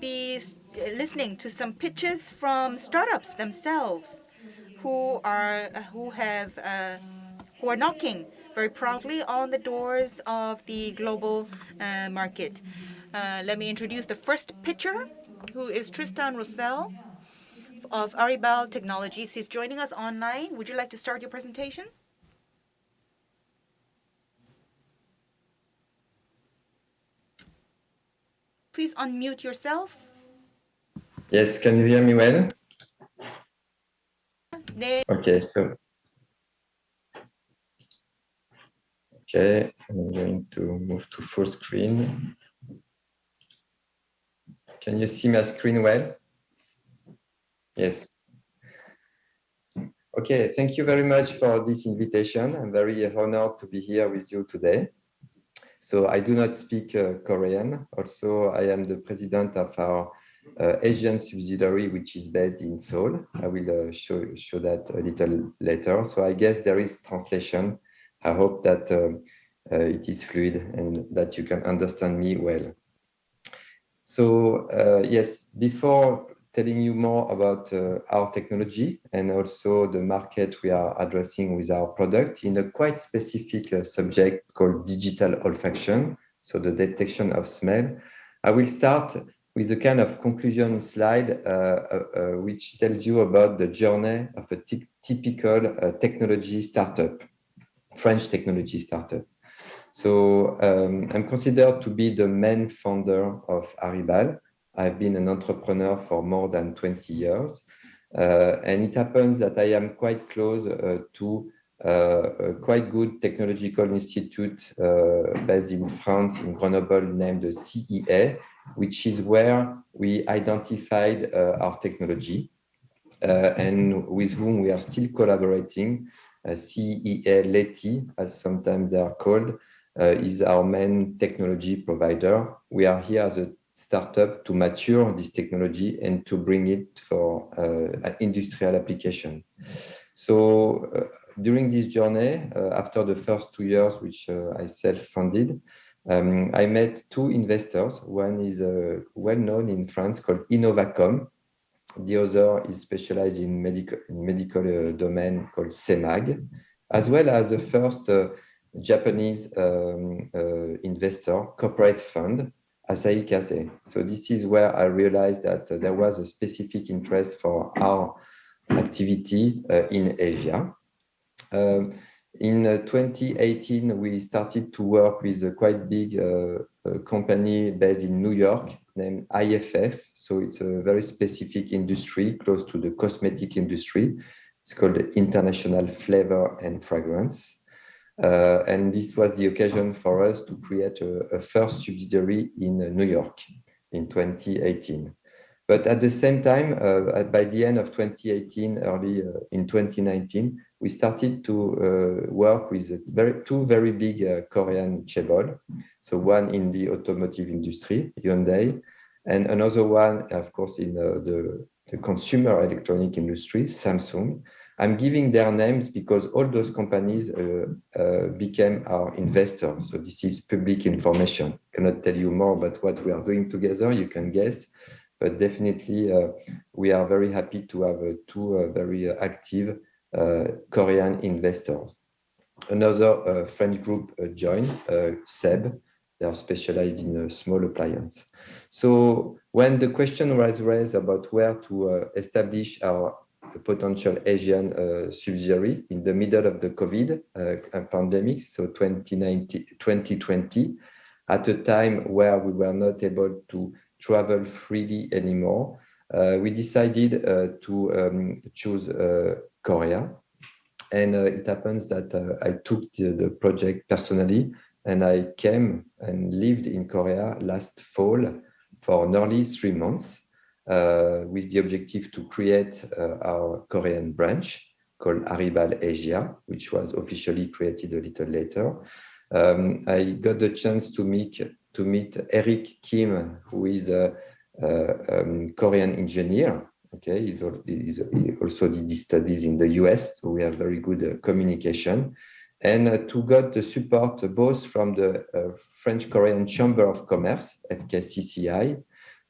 be listening to some pitches from startups themselves, who are knocking very proudly on the doors of the global market. Let me introduce the first pitcher, who is Tristan Roussel of Aribal Technologies. He's joining us online. Would you like to start your presentation? Please unmute yourself. Yes, can you hear me well? 네. Okay, I'm going to move to full screen. Can you see my screen well? Yes. Okay, thank you very much for this invitation. I'm very honored to be here with you today. So I do not speak Korean. Also, I am the president of our Asian subsidiary, which is based in Seoul. I will show that a little later. So I guess there is translation. I hope that it is fluid and that you can understand me well. So yes, before telling you more about our technology and also the market we are addressing with our product in a quite specific subject called digital olfaction, so the detection of smell, I will start with a kind of conclusion slide which tells you about the journey of a typical technology startup, French technology startup. So I'm considered to be the main founder of Aribal. I've been an entrepreneur for more than 20 years. And it happens that I am quite close to a quite good technological institute based in France, in Grenoble, named the CEA, which is where we identified our technology and with whom we are still collaborating. CEA Leti, as sometimes they are called, is our main technology provider. We are here as a startup to mature this technology and to bring it for an industrial application. So during this journey, after the first 2 years, which I self-funded, I met two investors. One is well-known in France called Innovacom. The other is specialized in medical domain called CEMAG, as well as the first Japanese investor, corporate fund, Asahi Kasei. So this is where I realized that there was a specific interest for our activity in Asia. In 2018, we started to work with a quite big company based in New York named IFF. So it's a very specific industry close to the cosmetic industry. It's called International Flavor and Fragrance. And this was the occasion for us to create a first subsidiary in New York in 2018. But at the same time, by the end of 2018, early in 2019, we started to work with two very big Korean chaebol. So one in the automotive industry, Hyundai, and another one, of course, in the consumer electronic industry, Samsung. I'm giving their names because all those companies became our investors. So this is public information. I cannot tell you more about what we are doing together. You can guess. But definitely, we are very happy to have two very active Korean investors. Another French group joined, SEB. They are specialized in small appliance. So when the question was raised about where to establish our potential Asian subsidiary in the middle of the COVID pandemic, so 2020, at a time where we were not able to travel freely anymore, we decided to choose Korea. And it happens that I took the project personally, and I came and lived in Korea last fall for nearly 3 months with the objective to create our Korean branch called Aribal Asia, which was officially created a little later. I got the chance to meet Eric Kim, who is a Korean engineer. Okay, he also did his studies in the US, so we have very good communication. And to get the support both from the French-Korean Chamber of Commerce, FKCCI,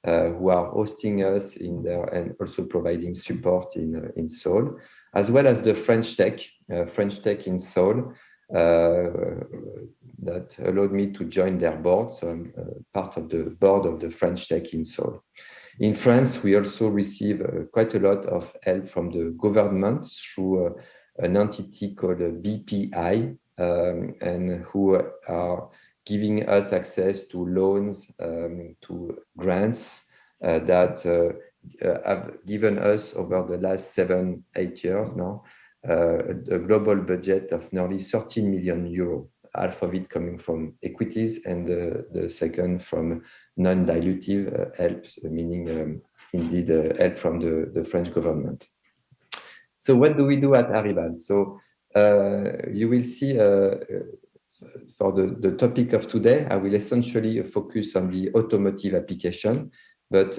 who are hosting us in there and also providing support in Seoul, as well as the French Tech in Seoul, that allowed me to join their board. So I'm part of the board of the French Tech in Seoul. In France, we also receive quite a lot of help from the government through an entity called BPI, and who are giving us access to loans, to grants that have given us over the last 7-8 years now a global budget of nearly 13 million euros, half of it coming from equities and the second from non-dilutive help, meaning indeed help from the French government. So what do we do at Aribal? So you will see for the topic of today, I will essentially focus on the automotive application, but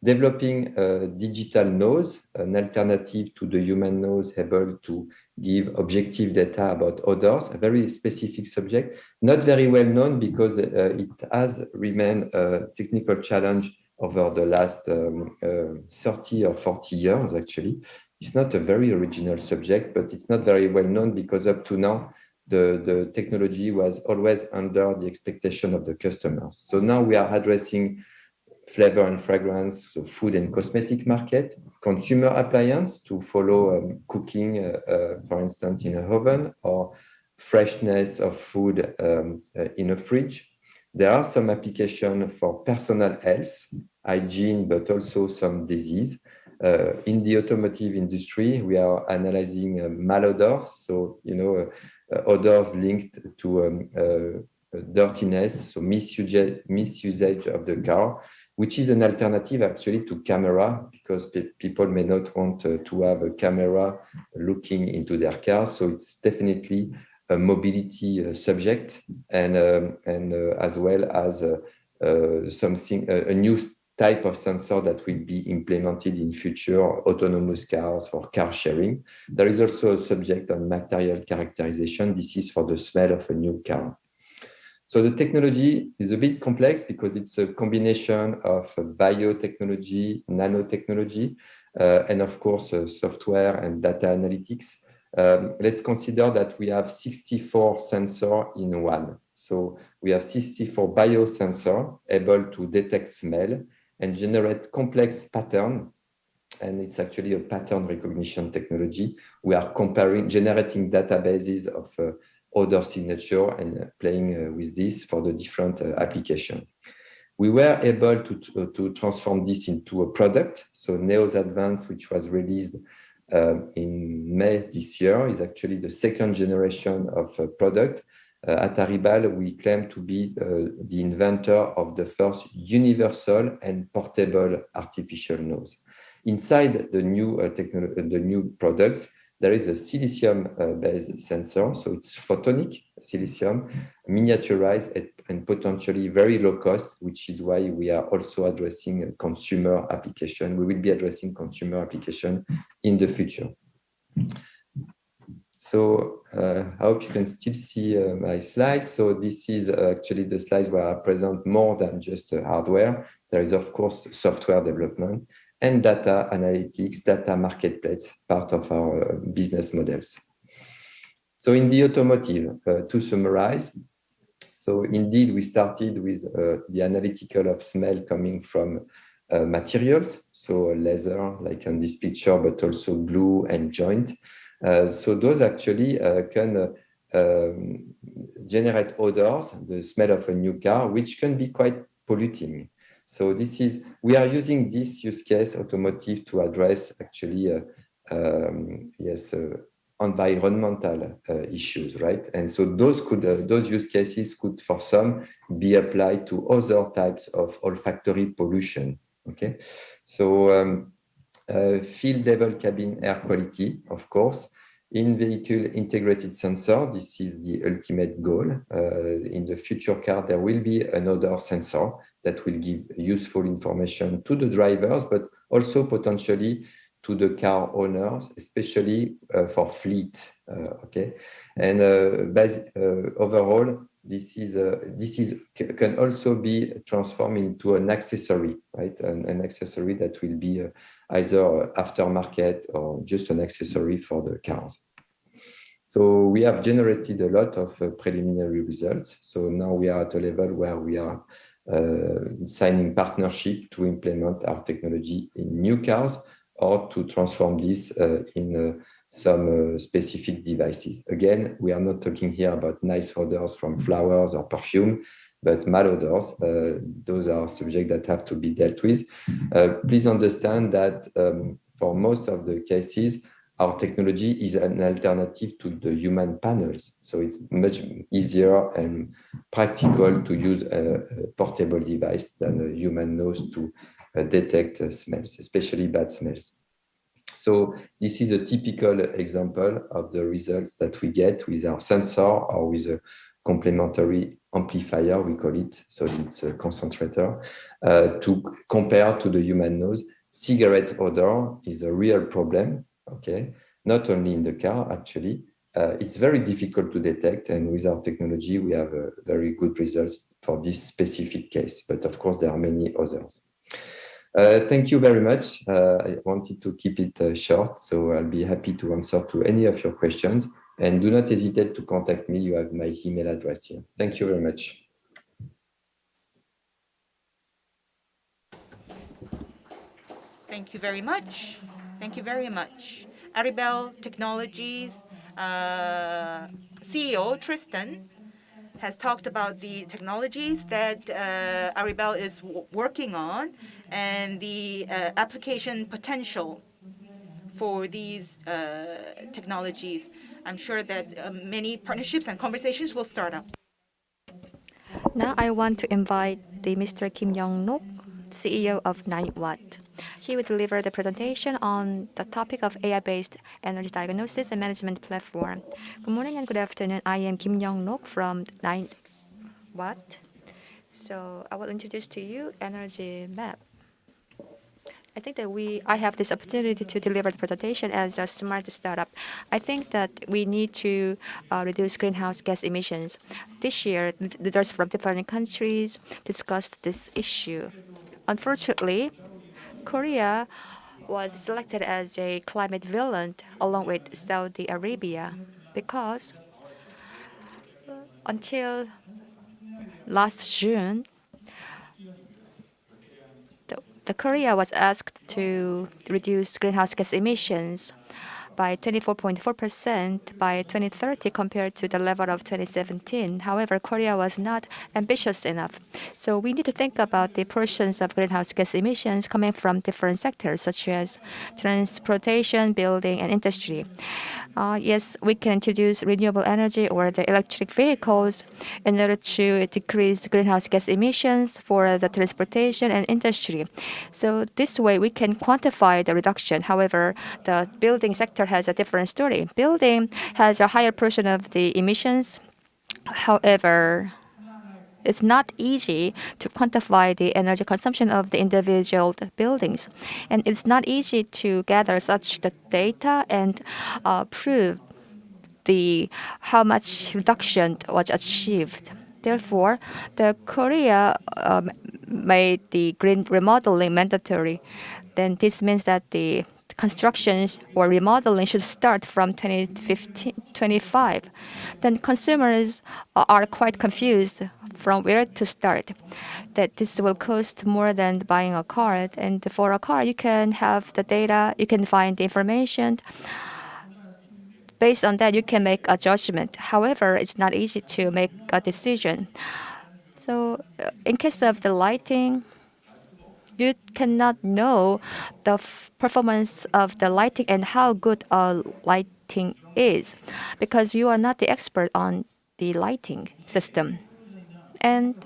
developing a digital nose, an alternative to the human nose, able to give objective data about odors, a very specific subject, not very well known because it has remained a technical challenge over the last 30 or 40 years, actually. It's not a very original subject, but it's not very well known because up to now, the technology was always under the expectation of the customers. So now we are addressing flavor and fragrance, so food and cosmetic market, consumer appliance to follow cooking, for instance, in a oven, or freshness of food in a fridge. There are some applications for personal health, hygiene, but also some disease. In the automotive industry, we are analyzing malodors, so odors linked to dirtiness, so misusage of the car, which is an alternative actually to camera, because people may not want to have a camera looking into their car. So it's definitely a mobility subject, and as well as a new type of sensor that will be implemented in future autonomous cars for car sharing. There is also a subject on material characterization. This is for the smell of a new car. So the technology is a bit complex because it's a combination of biotechnology, nanotechnology, and of course, software and data analytics. Let's consider that we have 64 sensors in one. So we have 64 biosensors able to detect smell and generate complex pattern. And it's actually a pattern recognition technology. We are generating databases of odor signature and playing with this for the different application. We were able to transform this into a product. So Neos Advanced, which was released in May this year is actually the second generation of a product. At Aribal, we claim to be the inventor of the first universal and portable artificial nose. Inside the new products, there is a silicium-based sensor, so it's photonic silicium, miniaturized and potentially very low cost, which is why we are also addressing consumer application. We will be addressing consumer application in the future. So I hope you can still see my slides. So this is actually the slides where I present more than just hardware. There is, of course, software development and data analytics, data marketplace, part of our business models. So in the automotive, to summarize, so indeed, we started with the analytical of smell coming from materials, so leather, like on this picture, but also glue and joint. So those actually can generate odors, the smell of a new car, which can be quite polluting. So we are using this use case, automotive, to address actually, environmental issues, right? And so those use cases could, for some, be applied to other types of olfactory pollution. Okay, so field level cabin air quality, of course. In-vehicle integrated sensor, this is the ultimate goal. In the future car, there will be an odor sensor that will give useful information to the drivers, but also potentially to the car owners, especially for fleet. Okay, and overall, this can also be transformed into an accessory, right? An accessory that will be either aftermarket or just an accessory for the cars. So we have generated a lot of preliminary results. So now we are at a level where we are signing partnership to implement our technology in new cars or to transform this in some specific devices. Again, we are not talking here about nice odors from flowers or perfume, but malodors. Those are subjects that have to be dealt with. Please understand that for most of the cases, our technology is an alternative to the human panels. So it's much easier and practical to use a portable device than a human nose to detect smells, especially bad smells. So this is a typical example of the results that we get with our sensor or with a complementary amplifier, we call it. So it's a concentrator to compare to the human nose. Cigarette odor is a real problem, okay? Not only in the car, actually. It's very difficult to detect, and with our technology, we have very good results for this specific case. But of course, there are many others. Thank you very much. I wanted to keep it short, so I'll be happy to answer to any of your questions. And do not hesitate to contact me. You have my email address here. Thank you very much. Thank you very much. Thank you very much. Aribal Technologies CEO Tristan has talked about the technologies that Aribal is working on and the application potential for these technologies. I'm sure that many partnerships and conversations will start up. Now I want to invite the Mr. Kim Young-nok, CEO of 9watt. He will deliver the presentation on the topic of AI-based energy diagnosis and management platform. Good morning and good afternoon. I am Kim Young-nok from 9watt. So I will introduce to you energy map. I think that I have this opportunity to deliver the presentation as a smart startup. I think that we need to reduce greenhouse gas emissions. This year, leaders from different countries discussed this issue. Unfortunately, Korea was selected as a climate villain along with Saudi Arabia because until last June, the Korea was asked to reduce greenhouse gas emissions, by 24.4% by 2030 compared to the level of 2017. However, Korea was not ambitious enough. So we need to think about the portions of greenhouse gas emissions coming from different sectors, such as transportation, building, and industry. Yes, we can introduce renewable energy or the electric vehicles in order to decrease greenhouse gas emissions for the transportation and industry. So this way we can quantify the reduction. However, the building sector has a different story. Building has a higher portion of the emissions. However, it's not easy to quantify the energy consumption of the individual buildings. And it's not easy to gather such the data and prove how much reduction was achieved. Therefore, the Korea made the green remodeling mandatory. Then this means that the constructions or remodeling should start from 2025. Then consumers are quite confused from where to start. That this will cost more than buying a car. And for a car, you can have the data, you can find the information. Based on that, you can make a judgment. However, it's not easy to make a decision. So in case of the lighting, you cannot know the performance of the lighting and how good a lighting is because you are not the expert on the lighting system. And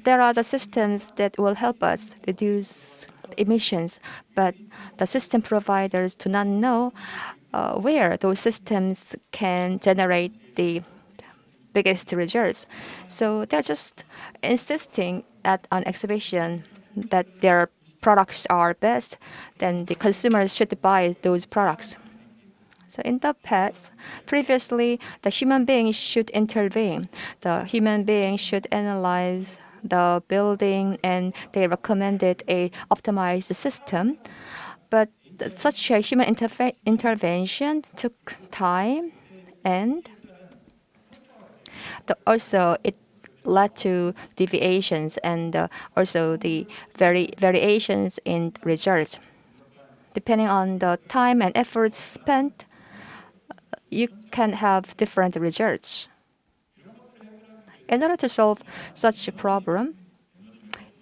there are the systems that will help us reduce emissions, but the system providers do not know where those systems can generate the biggest results. So they're just insisting at an exhibition that their products are best, then the consumers should buy those products. So in the past, previously, the human being should intervene. The human being should analyze the building and they recommended a optimized system. But such a human intervention took time and also it led to deviations and also the variations in results. Depending on the time and effort spent, you can have different results. In order to solve such a problem,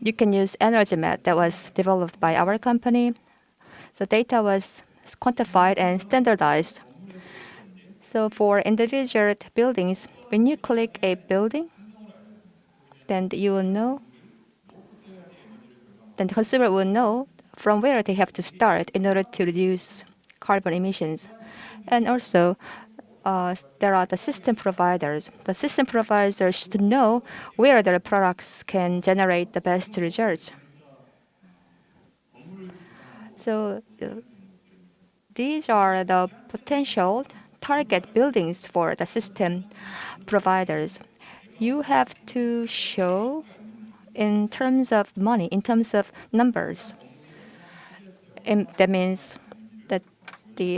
you can use EnergyMet that was developed by our company. The data was quantified and standardized. So for individual buildings, when you click a building, then you will know, then the consumer will know from where they have to start in order to reduce carbon emissions. And also, there are the system providers. The system providers should know where their products can generate the best results. So these are the potential target buildings for the system providers. You have to show in terms of money, in terms of numbers. And that means that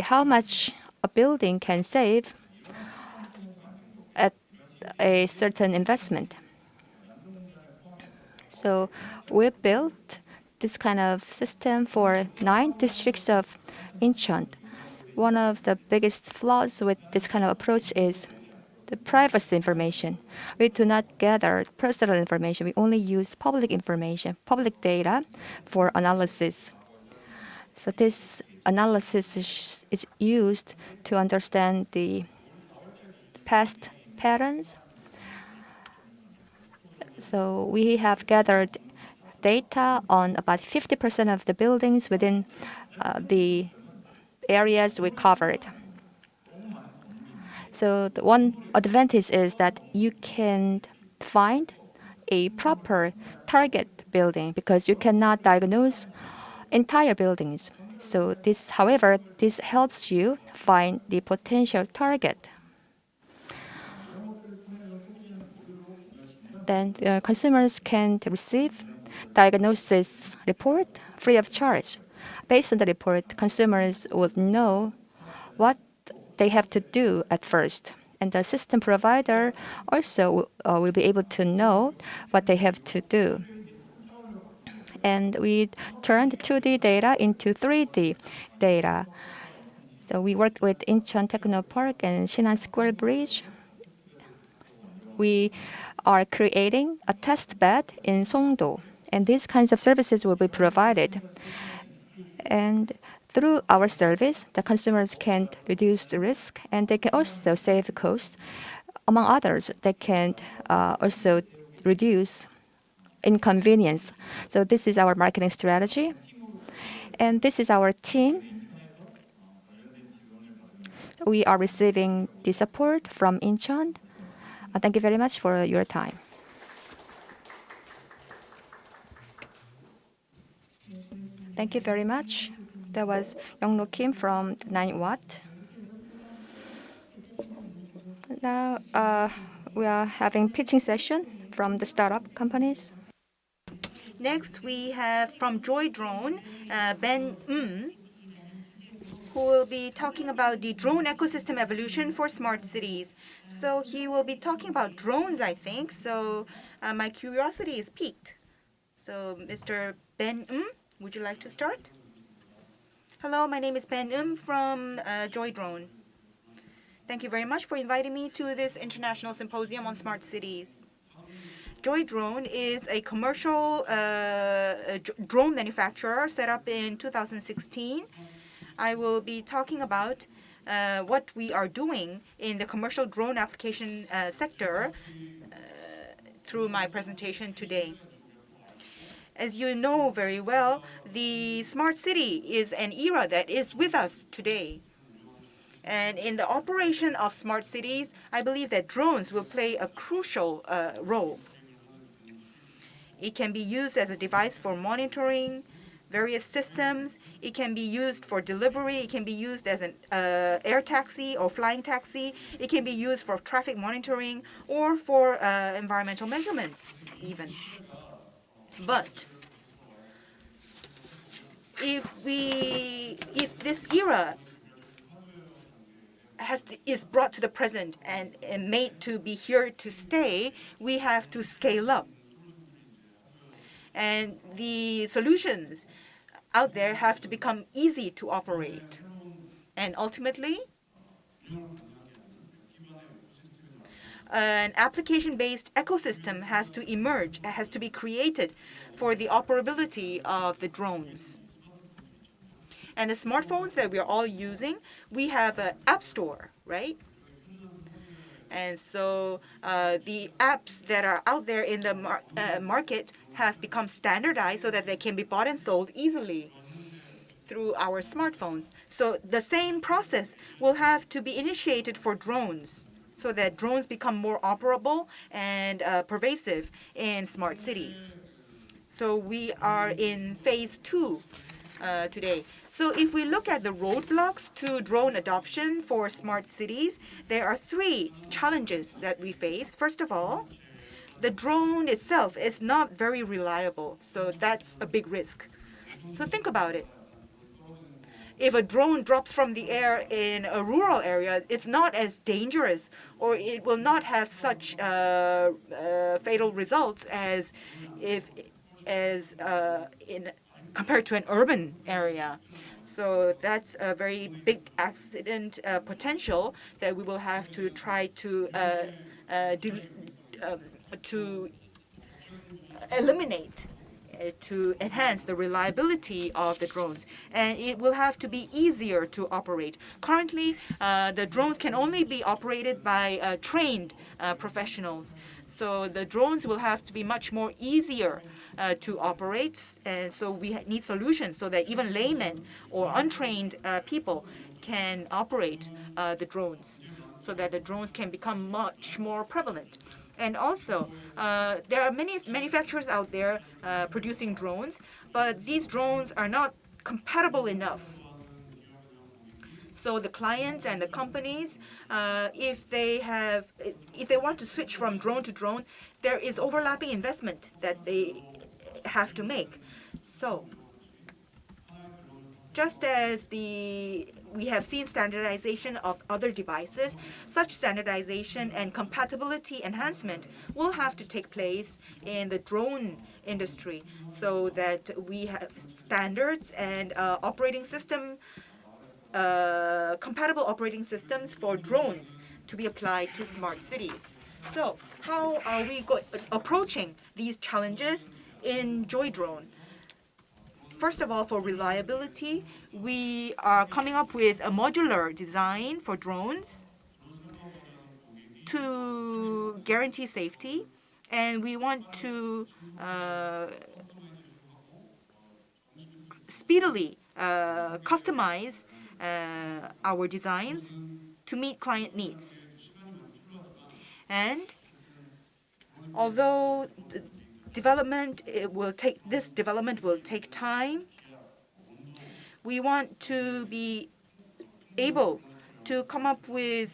how much a building can save at a certain investment. So we built this kind of system for 9 districts of Incheon. One of the biggest flaws with this kind of approach is the privacy information. We do not gather personal information. We only use public information, public data for analysis. So this analysis is used to understand the past patterns. So we have gathered data on about 50% of the buildings within the areas we covered. So the one advantage is that you can find a proper target building because you cannot diagnose entire buildings. So this, however, this helps you find the potential target. Then consumers can receive diagnosis report free of charge. Based on the report, consumers would know what they have to do at first. And the system provider also will be able to know what they have to do. And we turned 2D data into 3D data. So we worked with Incheon Techno Park and Sinan Square Bridge. We are creating a test bed in Songdo, and these kinds of services will be provided. And through our service, the consumers can reduce the risk, and they can also save costs. Among others, they can also reduce inconvenience. So this is our marketing strategy, and this is our team. We are receiving the support from Incheon. Thank you very much for your time. Thank you very much. That was Young-no Kim from 9watt. Now we are having pitching session from the startup companies. Next, we have from Joy Drone, Ben who will be talking about the drone ecosystem evolution for smart cities. So he will be talking about drones, I think. So my curiosity is piqued. So Mr. Ben, would you like to start? Hello, my name is Ben from Joy Drone. Thank you very much for inviting me to this international symposium on smart cities. Joy Drone is a commercial drone manufacturer set up in 2016. I will be talking about what we are doing in the commercial drone application sector through my presentation today. As you know very well, the smart city is an era that is with us today. And in the operation of smart cities, I believe that drones will play a crucial role. It can be used as a device for monitoring various systems. It can be used for delivery. It can be used as an air taxi or flying taxi. It can be used for traffic monitoring or for environmental measurements even. But if this era is brought to the present and made to be here to stay, we have to scale up. And the solutions out there have to become easy to operate. And ultimately, an application-based ecosystem has to emerge, has to be created for the operability of the drones. And the smartphones that we're all using, we have an app store, right? And so the apps that are out there in the market have become standardized so that they can be bought and sold easily through our smartphones. So the same process will have to be initiated for drones so that drones become more operable and pervasive in smart cities. So we are in phase 2 today. So if we look at the roadblocks to drone adoption for smart cities, there are 3 challenges that we face. First of all, the drone itself is not very reliable, so that's a big risk. So think about it. If a drone drops from the air in a rural area, it's not as dangerous, or it will not have such fatal results as compared to an urban area. So that's a very big accident potential that we will have to try to eliminate to enhance the reliability of the drones. And it will have to be easier to operate. Currently, the drones can only be operated by trained professionals. So the drones will have to be much more easier to operate. And so we need solutions so that even laymen or untrained people can operate the drones, so that the drones can become much more prevalent. And also, there are many manufacturers out there producing drones, but these drones are not compatible enough. So the clients and the companies, if they want to switch from drone to drone, there is overlapping investment that they have to make. So just as we have seen standardization of other devices, such standardization and compatibility enhancement will have to take place in the drone industry so that we have standards and operating system compatible operating systems for drones to be applied to smart cities. So how are we approaching these challenges in JoyDrone? First of all, for reliability, we are coming up with a modular design for drones to guarantee safety, and we want to speedily customize our designs to meet client needs. And although this development will take time, we want to be able to come up with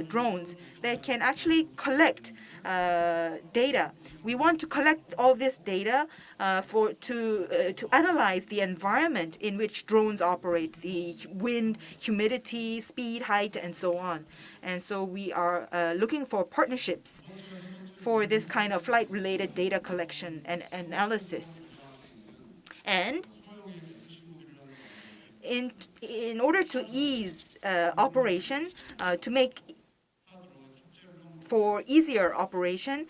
drones that can actually collect data. We want to collect all this data to analyze the environment in which drones operate, the wind, humidity, speed, height, and so on. And so we are looking for partnerships for this kind of flight-related data collection and analysis. And in order to ease operation, to make for easier operation,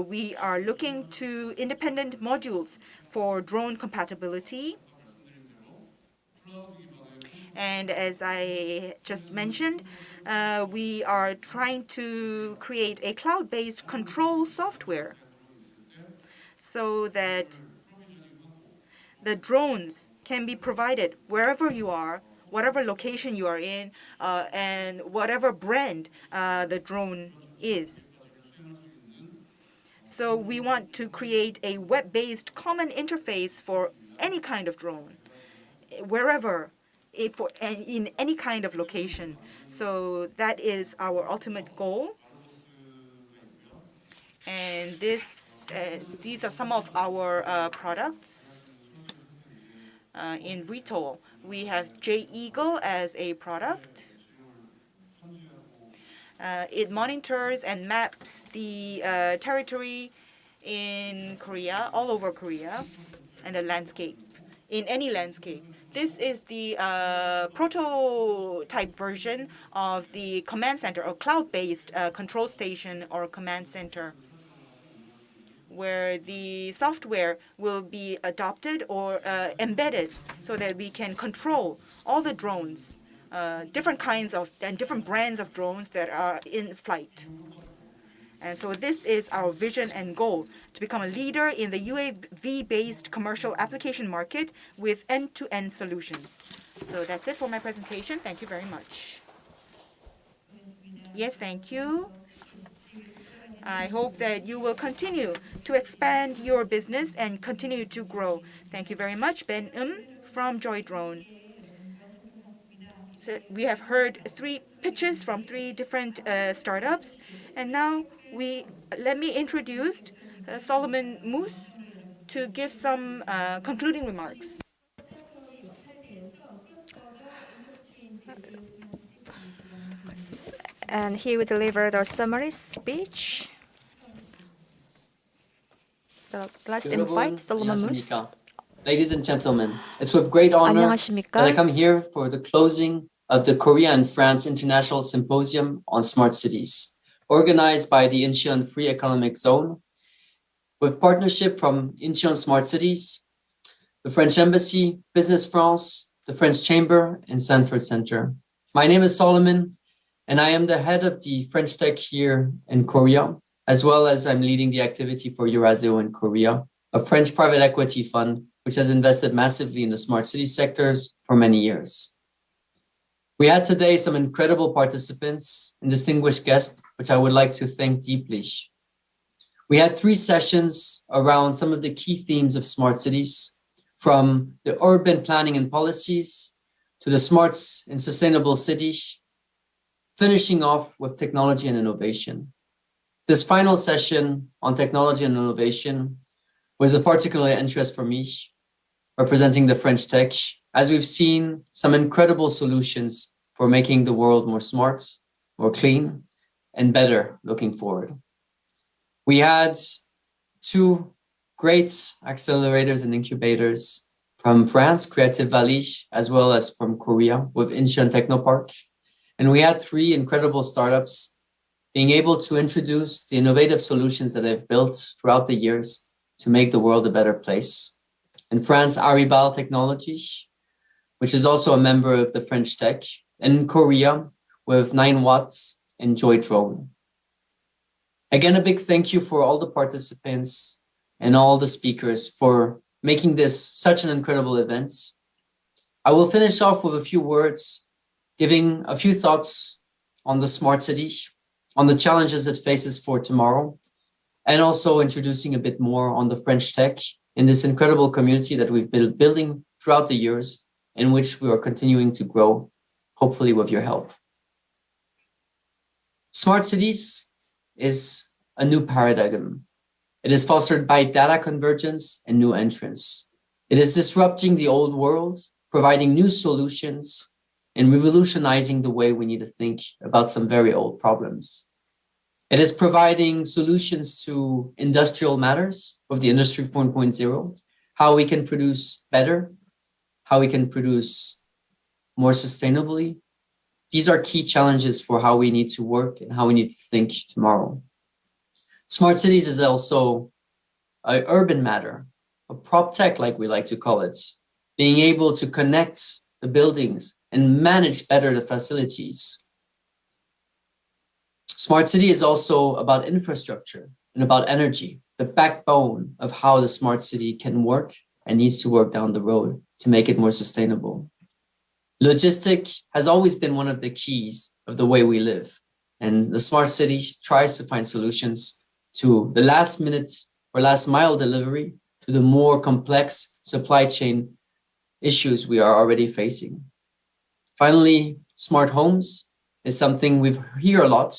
we are looking to independent modules for drone compatibility. And as I just mentioned, we are trying to create a cloud-based control software so that the drones can be provided wherever you are, whatever location you are in, and whatever brand the drone is. So we want to create a web-based common interface for any kind of drone, wherever, and in any kind of location. So that is our ultimate goal. And these are some of our products. In retail, we have J-Eagle as a product. It monitors and maps the territory in Korea, all over Korea, and the landscape, in any landscape. This is the prototype version of the command center, or cloud-based control station or command center, where the software will be adopted or embedded so that we can control all the drones, different kinds of and different brands of drones that are in flight. And so this is our vision and goal, to become a leader in the UAV-based commercial application market with end-to-end solutions. So that's it for my presentation. Thank you very much. Yes, thank you. I hope that you will continue to expand your business and continue to grow. Thank you very much, Ben from JoyDrone. So we have heard 3 pitches from 3 different startups, and now let me introduce Solomon Moose to give some concluding remarks. And he will deliver the summary speech. So let's invite Solomon Moose. Ladies and gentlemen, it's with great honor that I come here for the closing of the Korea and France International Symposium on Smart Cities, organized by the Incheon Free Economic Zone, with partnership from Incheon Smart Cities, the French Embassy, Business France, the French Chamber, and Stanford Center. My name is Solomon, and I am the head of the French Tech here in Korea, as well as I'm leading the activity for Eurazeo in Korea, a French private equity fund which has invested massively in the smart city sectors for many years. We had today some incredible participants and distinguished guests, which I would like to thank deeply. We had 3 sessions around some of the key themes of smart cities, from the urban planning and policies to the smart and sustainable cities, finishing off with technology and innovation. This final session on technology and innovation was of particular interest for me, representing the French Tech, as we've seen some incredible solutions for making the world more smart, more clean, and better looking forward. We had 2 great accelerators and incubators from France, Creative Valley, as well as from Korea with Incheon Technopark. And we had 3 incredible startups being able to introduce the innovative solutions that they've built throughout the years to make the world a better place. In France, Aribal Technology, which is also a member of the French Tech. And in Korea, with 9 Watts and Joy Drone. Again, a big thank you for all the participants and all the speakers for making this such an incredible event. I will finish off with a few words, giving a few thoughts on the smart city, on the challenges it faces for tomorrow, and also introducing a bit more on the French Tech in this incredible community that we've been building throughout the years, in which we are continuing to grow, hopefully with your help. Smart cities is a new paradigm. It is fostered by data convergence and new entrants. It is disrupting the old world, providing new solutions, and revolutionizing the way we need to think about some very old problems. It is providing solutions to industrial matters of the Industry 4.0, how we can produce better, how we can produce more sustainably. These are key challenges for how we need to work and how we need to think tomorrow. Smart cities is also an urban matter, a prop tech, like we like to call it, being able to connect the buildings and manage better the facilities. Smart city is also about infrastructure and about energy, the backbone of how the smart city can work and needs to work down the road to make it more sustainable. Logistics has always been one of the keys of the way we live. And the smart city tries to find solutions to the last minute or last mile delivery, to the more complex supply chain issues we are already facing. Finally, smart homes is something we hear a lot,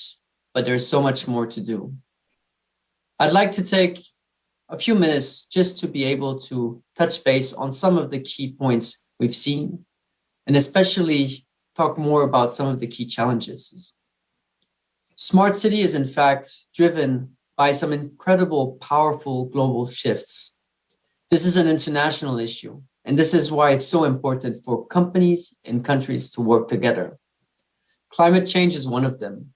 but there's so much more to do. I'd like to take a few minutes just to be able to touch base on some of the key points we've seen, and especially talk more about some of the key challenges. Smart city is in fact driven by some incredible, powerful global shifts. This is an international issue, and this is why it's so important for companies and countries to work together. Climate change is one of them.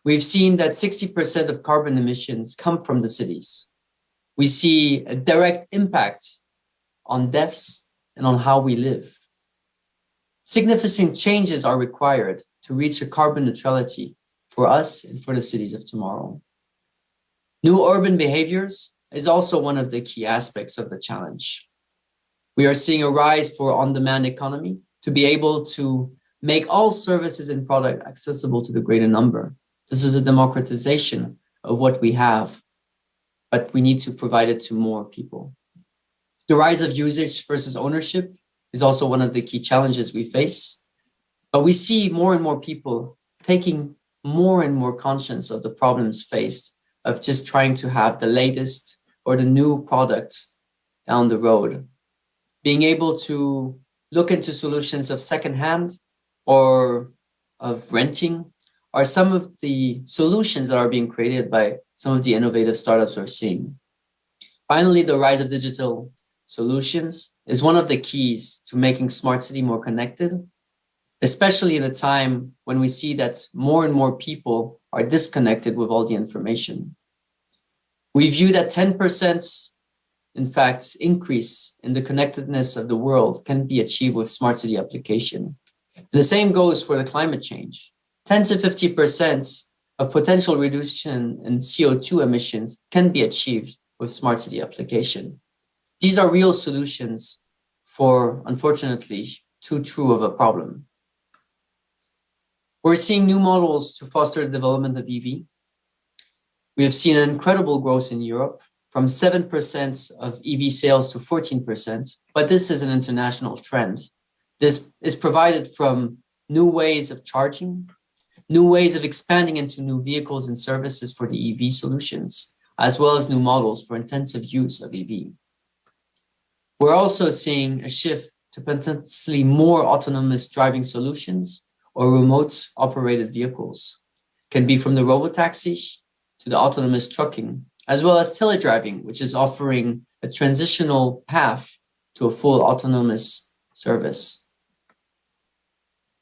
We've seen that 60% of carbon emissions come from the cities. We see a direct impact on deaths and on how we live. Significant changes are required to reach a carbon neutrality for us and for the cities of tomorrow. New urban behaviors is also one of the key aspects of the challenge. We are seeing a rise for on-demand economy to be able to make all services and products accessible to the greater number. This is a democratization of what we have, but we need to provide it to more people. The rise of usage versus ownership is also one of the key challenges we face, but we see more and more people taking more and more conscience of the problems faced of just trying to have the latest or the new product down the road. Being able to look into solutions of secondhand or of renting are some of the solutions that are being created by some of the innovative startups we're seeing. Finally, the rise of digital solutions is one of the keys to making smart city more connected, especially in a time when we see that more and more people are disconnected with all the information. We view that 10%, in fact, increase in the connectedness of the world can be achieved with smart city application. And the same goes for the climate change. 10 to 50% of potential reduction in CO2 emissions can be achieved with smart city application. These are real solutions for, unfortunately, too true of a problem. We're seeing new models to foster the development of EV. We have seen an incredible growth in Europe from 7% of EV sales to 14%, but this is an international trend. This is provided from new ways of charging, new ways of expanding into new vehicles and services for the EV solutions, as well as new models for intensive use of EV. We're also seeing a shift to potentially more autonomous driving solutions or remote operated vehicles. Can be from the robotaxi to the autonomous trucking, as well as teledriving, which is offering a transitional path to a full autonomous service.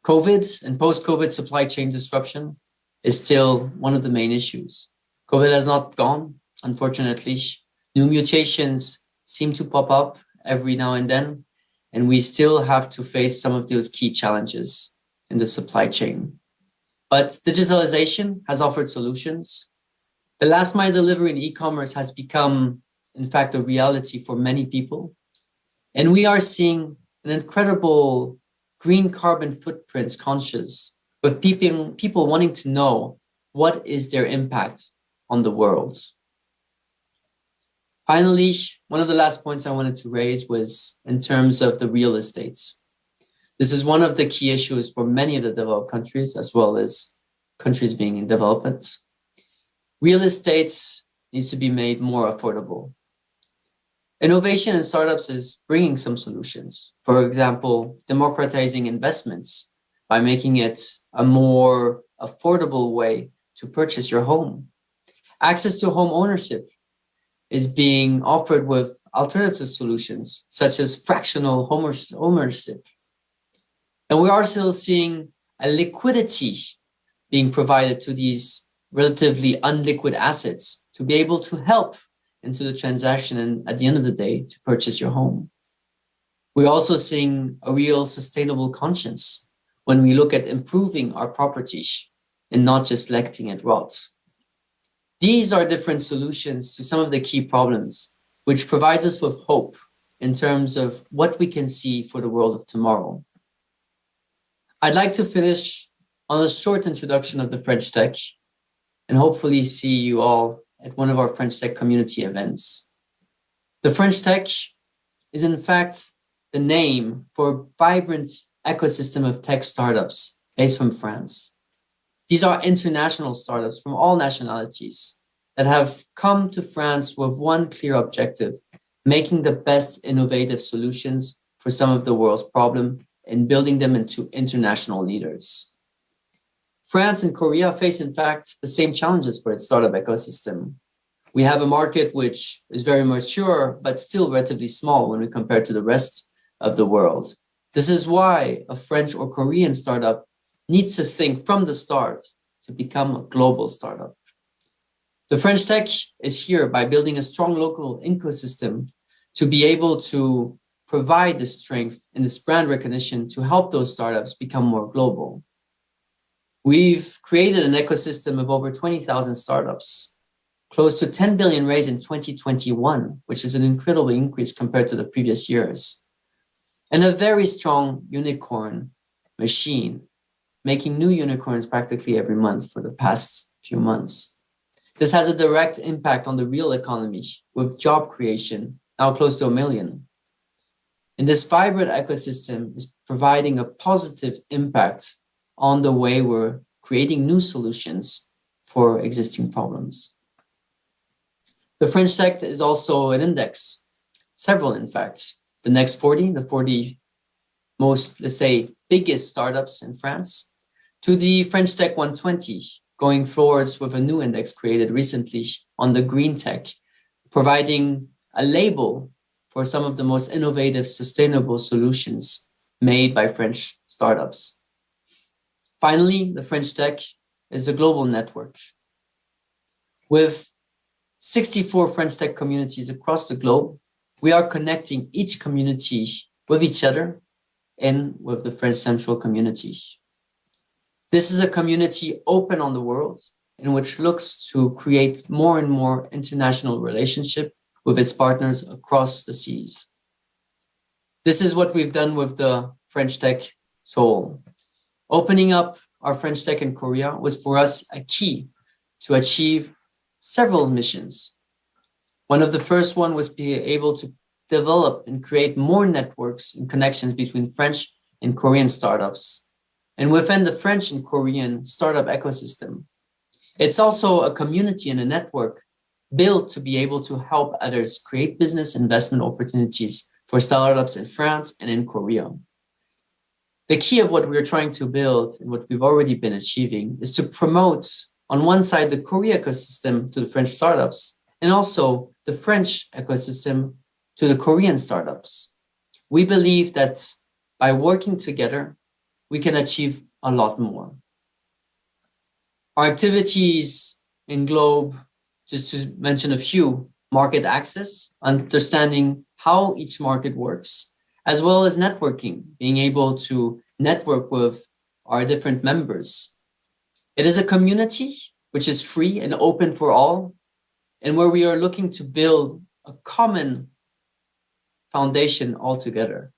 COVID and post-COVID supply chain disruption is still one of the main issues. COVID has not gone, unfortunately. New mutations seem to pop up every now and then, and we still have to face some of those key challenges in the supply chain. But digitalization has offered solutions. The last mile delivery in e-commerce has become, in fact, a reality for many people. And we are seeing an incredible green carbon footprints conscious with people wanting to know what is their impact on the world. Finally, one of the last points I wanted to raise was in terms of the real estate. This is one of the key issues for many of the developed countries, as well as countries being in development. Real estate needs to be made more affordable. Innovation in startups is bringing some solutions. For example, democratizing investments by making it a more affordable way to purchase your home. Access to home ownership is being offered with alternative solutions, such as fractional home ownership. And we are still seeing a liquidity being provided to these relatively unliquid assets to be able to help into the transaction and at the end of the day to purchase your home. We're also seeing a real sustainable conscience when we look at improving our property and not just letting it rot. These are different solutions to some of the key problems, which provides us with hope in terms of what we can see for the world of tomorrow. I'd like to finish on a short introduction of the French Tech and hopefully see you all at one of our French Tech community events. The French Tech is in fact the name for a vibrant ecosystem of tech startups based from France. These are international startups from all nationalities that have come to France with one clear objective, making the best innovative solutions for some of the world's problems and building them into international leaders. France and Korea face, in fact, the same challenges for its startup ecosystem. We have a market which is very mature, but still relatively small when we compare to the rest of the world. This is why a French or Korean startup needs to think from the start to become a global startup. The French Tech is here by building a strong local ecosystem to be able to provide the strength and this brand recognition to help those startups become more global. We've created an ecosystem of over 20,000 startups, close to 10 billion raised in 2021, which is an incredible increase compared to the previous years, and a very strong unicorn machine, making new unicorns practically every month for the past few months. This has a direct impact on the real economy with job creation, now close to 1 million. And this vibrant ecosystem is providing a positive impact on the way we're creating new solutions for existing problems. The French Tech is also an index, several in fact. The next 40, the 40 most, let's say, biggest startups in France, to the French Tech 120, going forwards with a new index created recently on the green tech, providing a label for some of the most innovative, sustainable solutions made by French startups. Finally, the French Tech is a global network. With 64 French Tech communities across the globe, we are connecting each community with each other and with the French Central community. This is a community open on the world in which looks to create more and more international relationship with its partners across the seas. This is what we've done with the French Tech Seoul. Opening up our French Tech in Korea was for us a key to achieve several missions. One of the first one was be able to develop and create more networks and connections between French and Korean startups, and within the French and Korean startup ecosystem. It's also a community and a network built to be able to help others create business investment opportunities for startups in France and in Korea. The key of what we're trying to build and what we've already been achieving is to promote, on one side, the Korea ecosystem to the French startups, and also the French ecosystem to the Korean startups. We believe that by working together, we can achieve a lot more. Our activities in Globe, just to mention a few, market access, understanding how each market works, as well as networking, being able to network with our different members. It is a community which is free and open for all, and where we are looking to build a common foundation all together.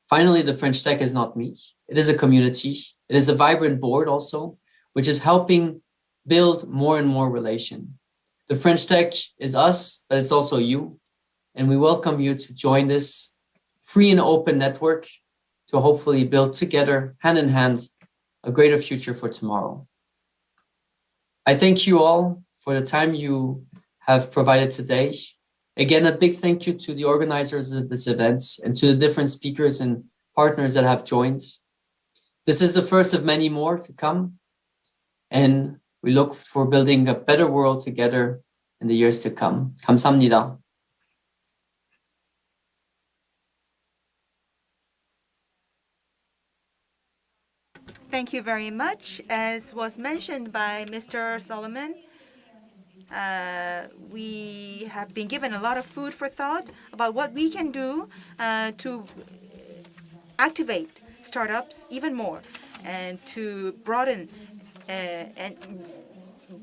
Finally, the French Tech is not me. It is a community. It is a vibrant board also, which is helping build more and more relation. The French Tech is us, but it's also you. And we welcome you to join this free and open network to hopefully build together, hand in hand, a greater future for tomorrow. I thank you all for the time you have provided today. Again, a big thank you to the organizers of this event and to the different speakers and partners that have joined. This is the first of many more to come, and we look for building a better world together in the years to come. 감사합니다. Thank you very much. As was mentioned by Mr. Solomon, we have been given a lot of food for thought about what we can do to activate startups even more and to broaden and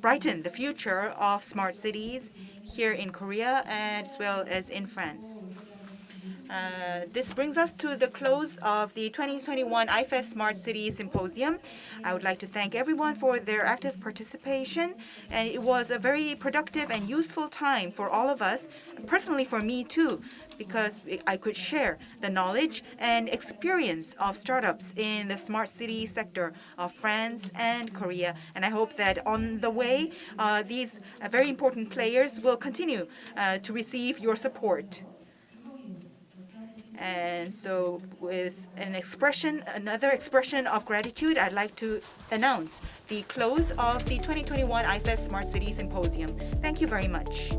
brighten the future of smart cities here in Korea as well as in France. This brings us to the close of the 2021 IFEZ Smart City Symposium. I would like to thank everyone for their active participation, and it was a very productive and useful time for all of us, personally for me too, because I could share the knowledge and experience of startups in the smart city sector of France and Korea. And I hope that on the way, these very important players will continue to receive your support. And so with another expression of gratitude, I'd like to announce the close of the 2021 IFEZ Smart City Symposium. Thank you very much.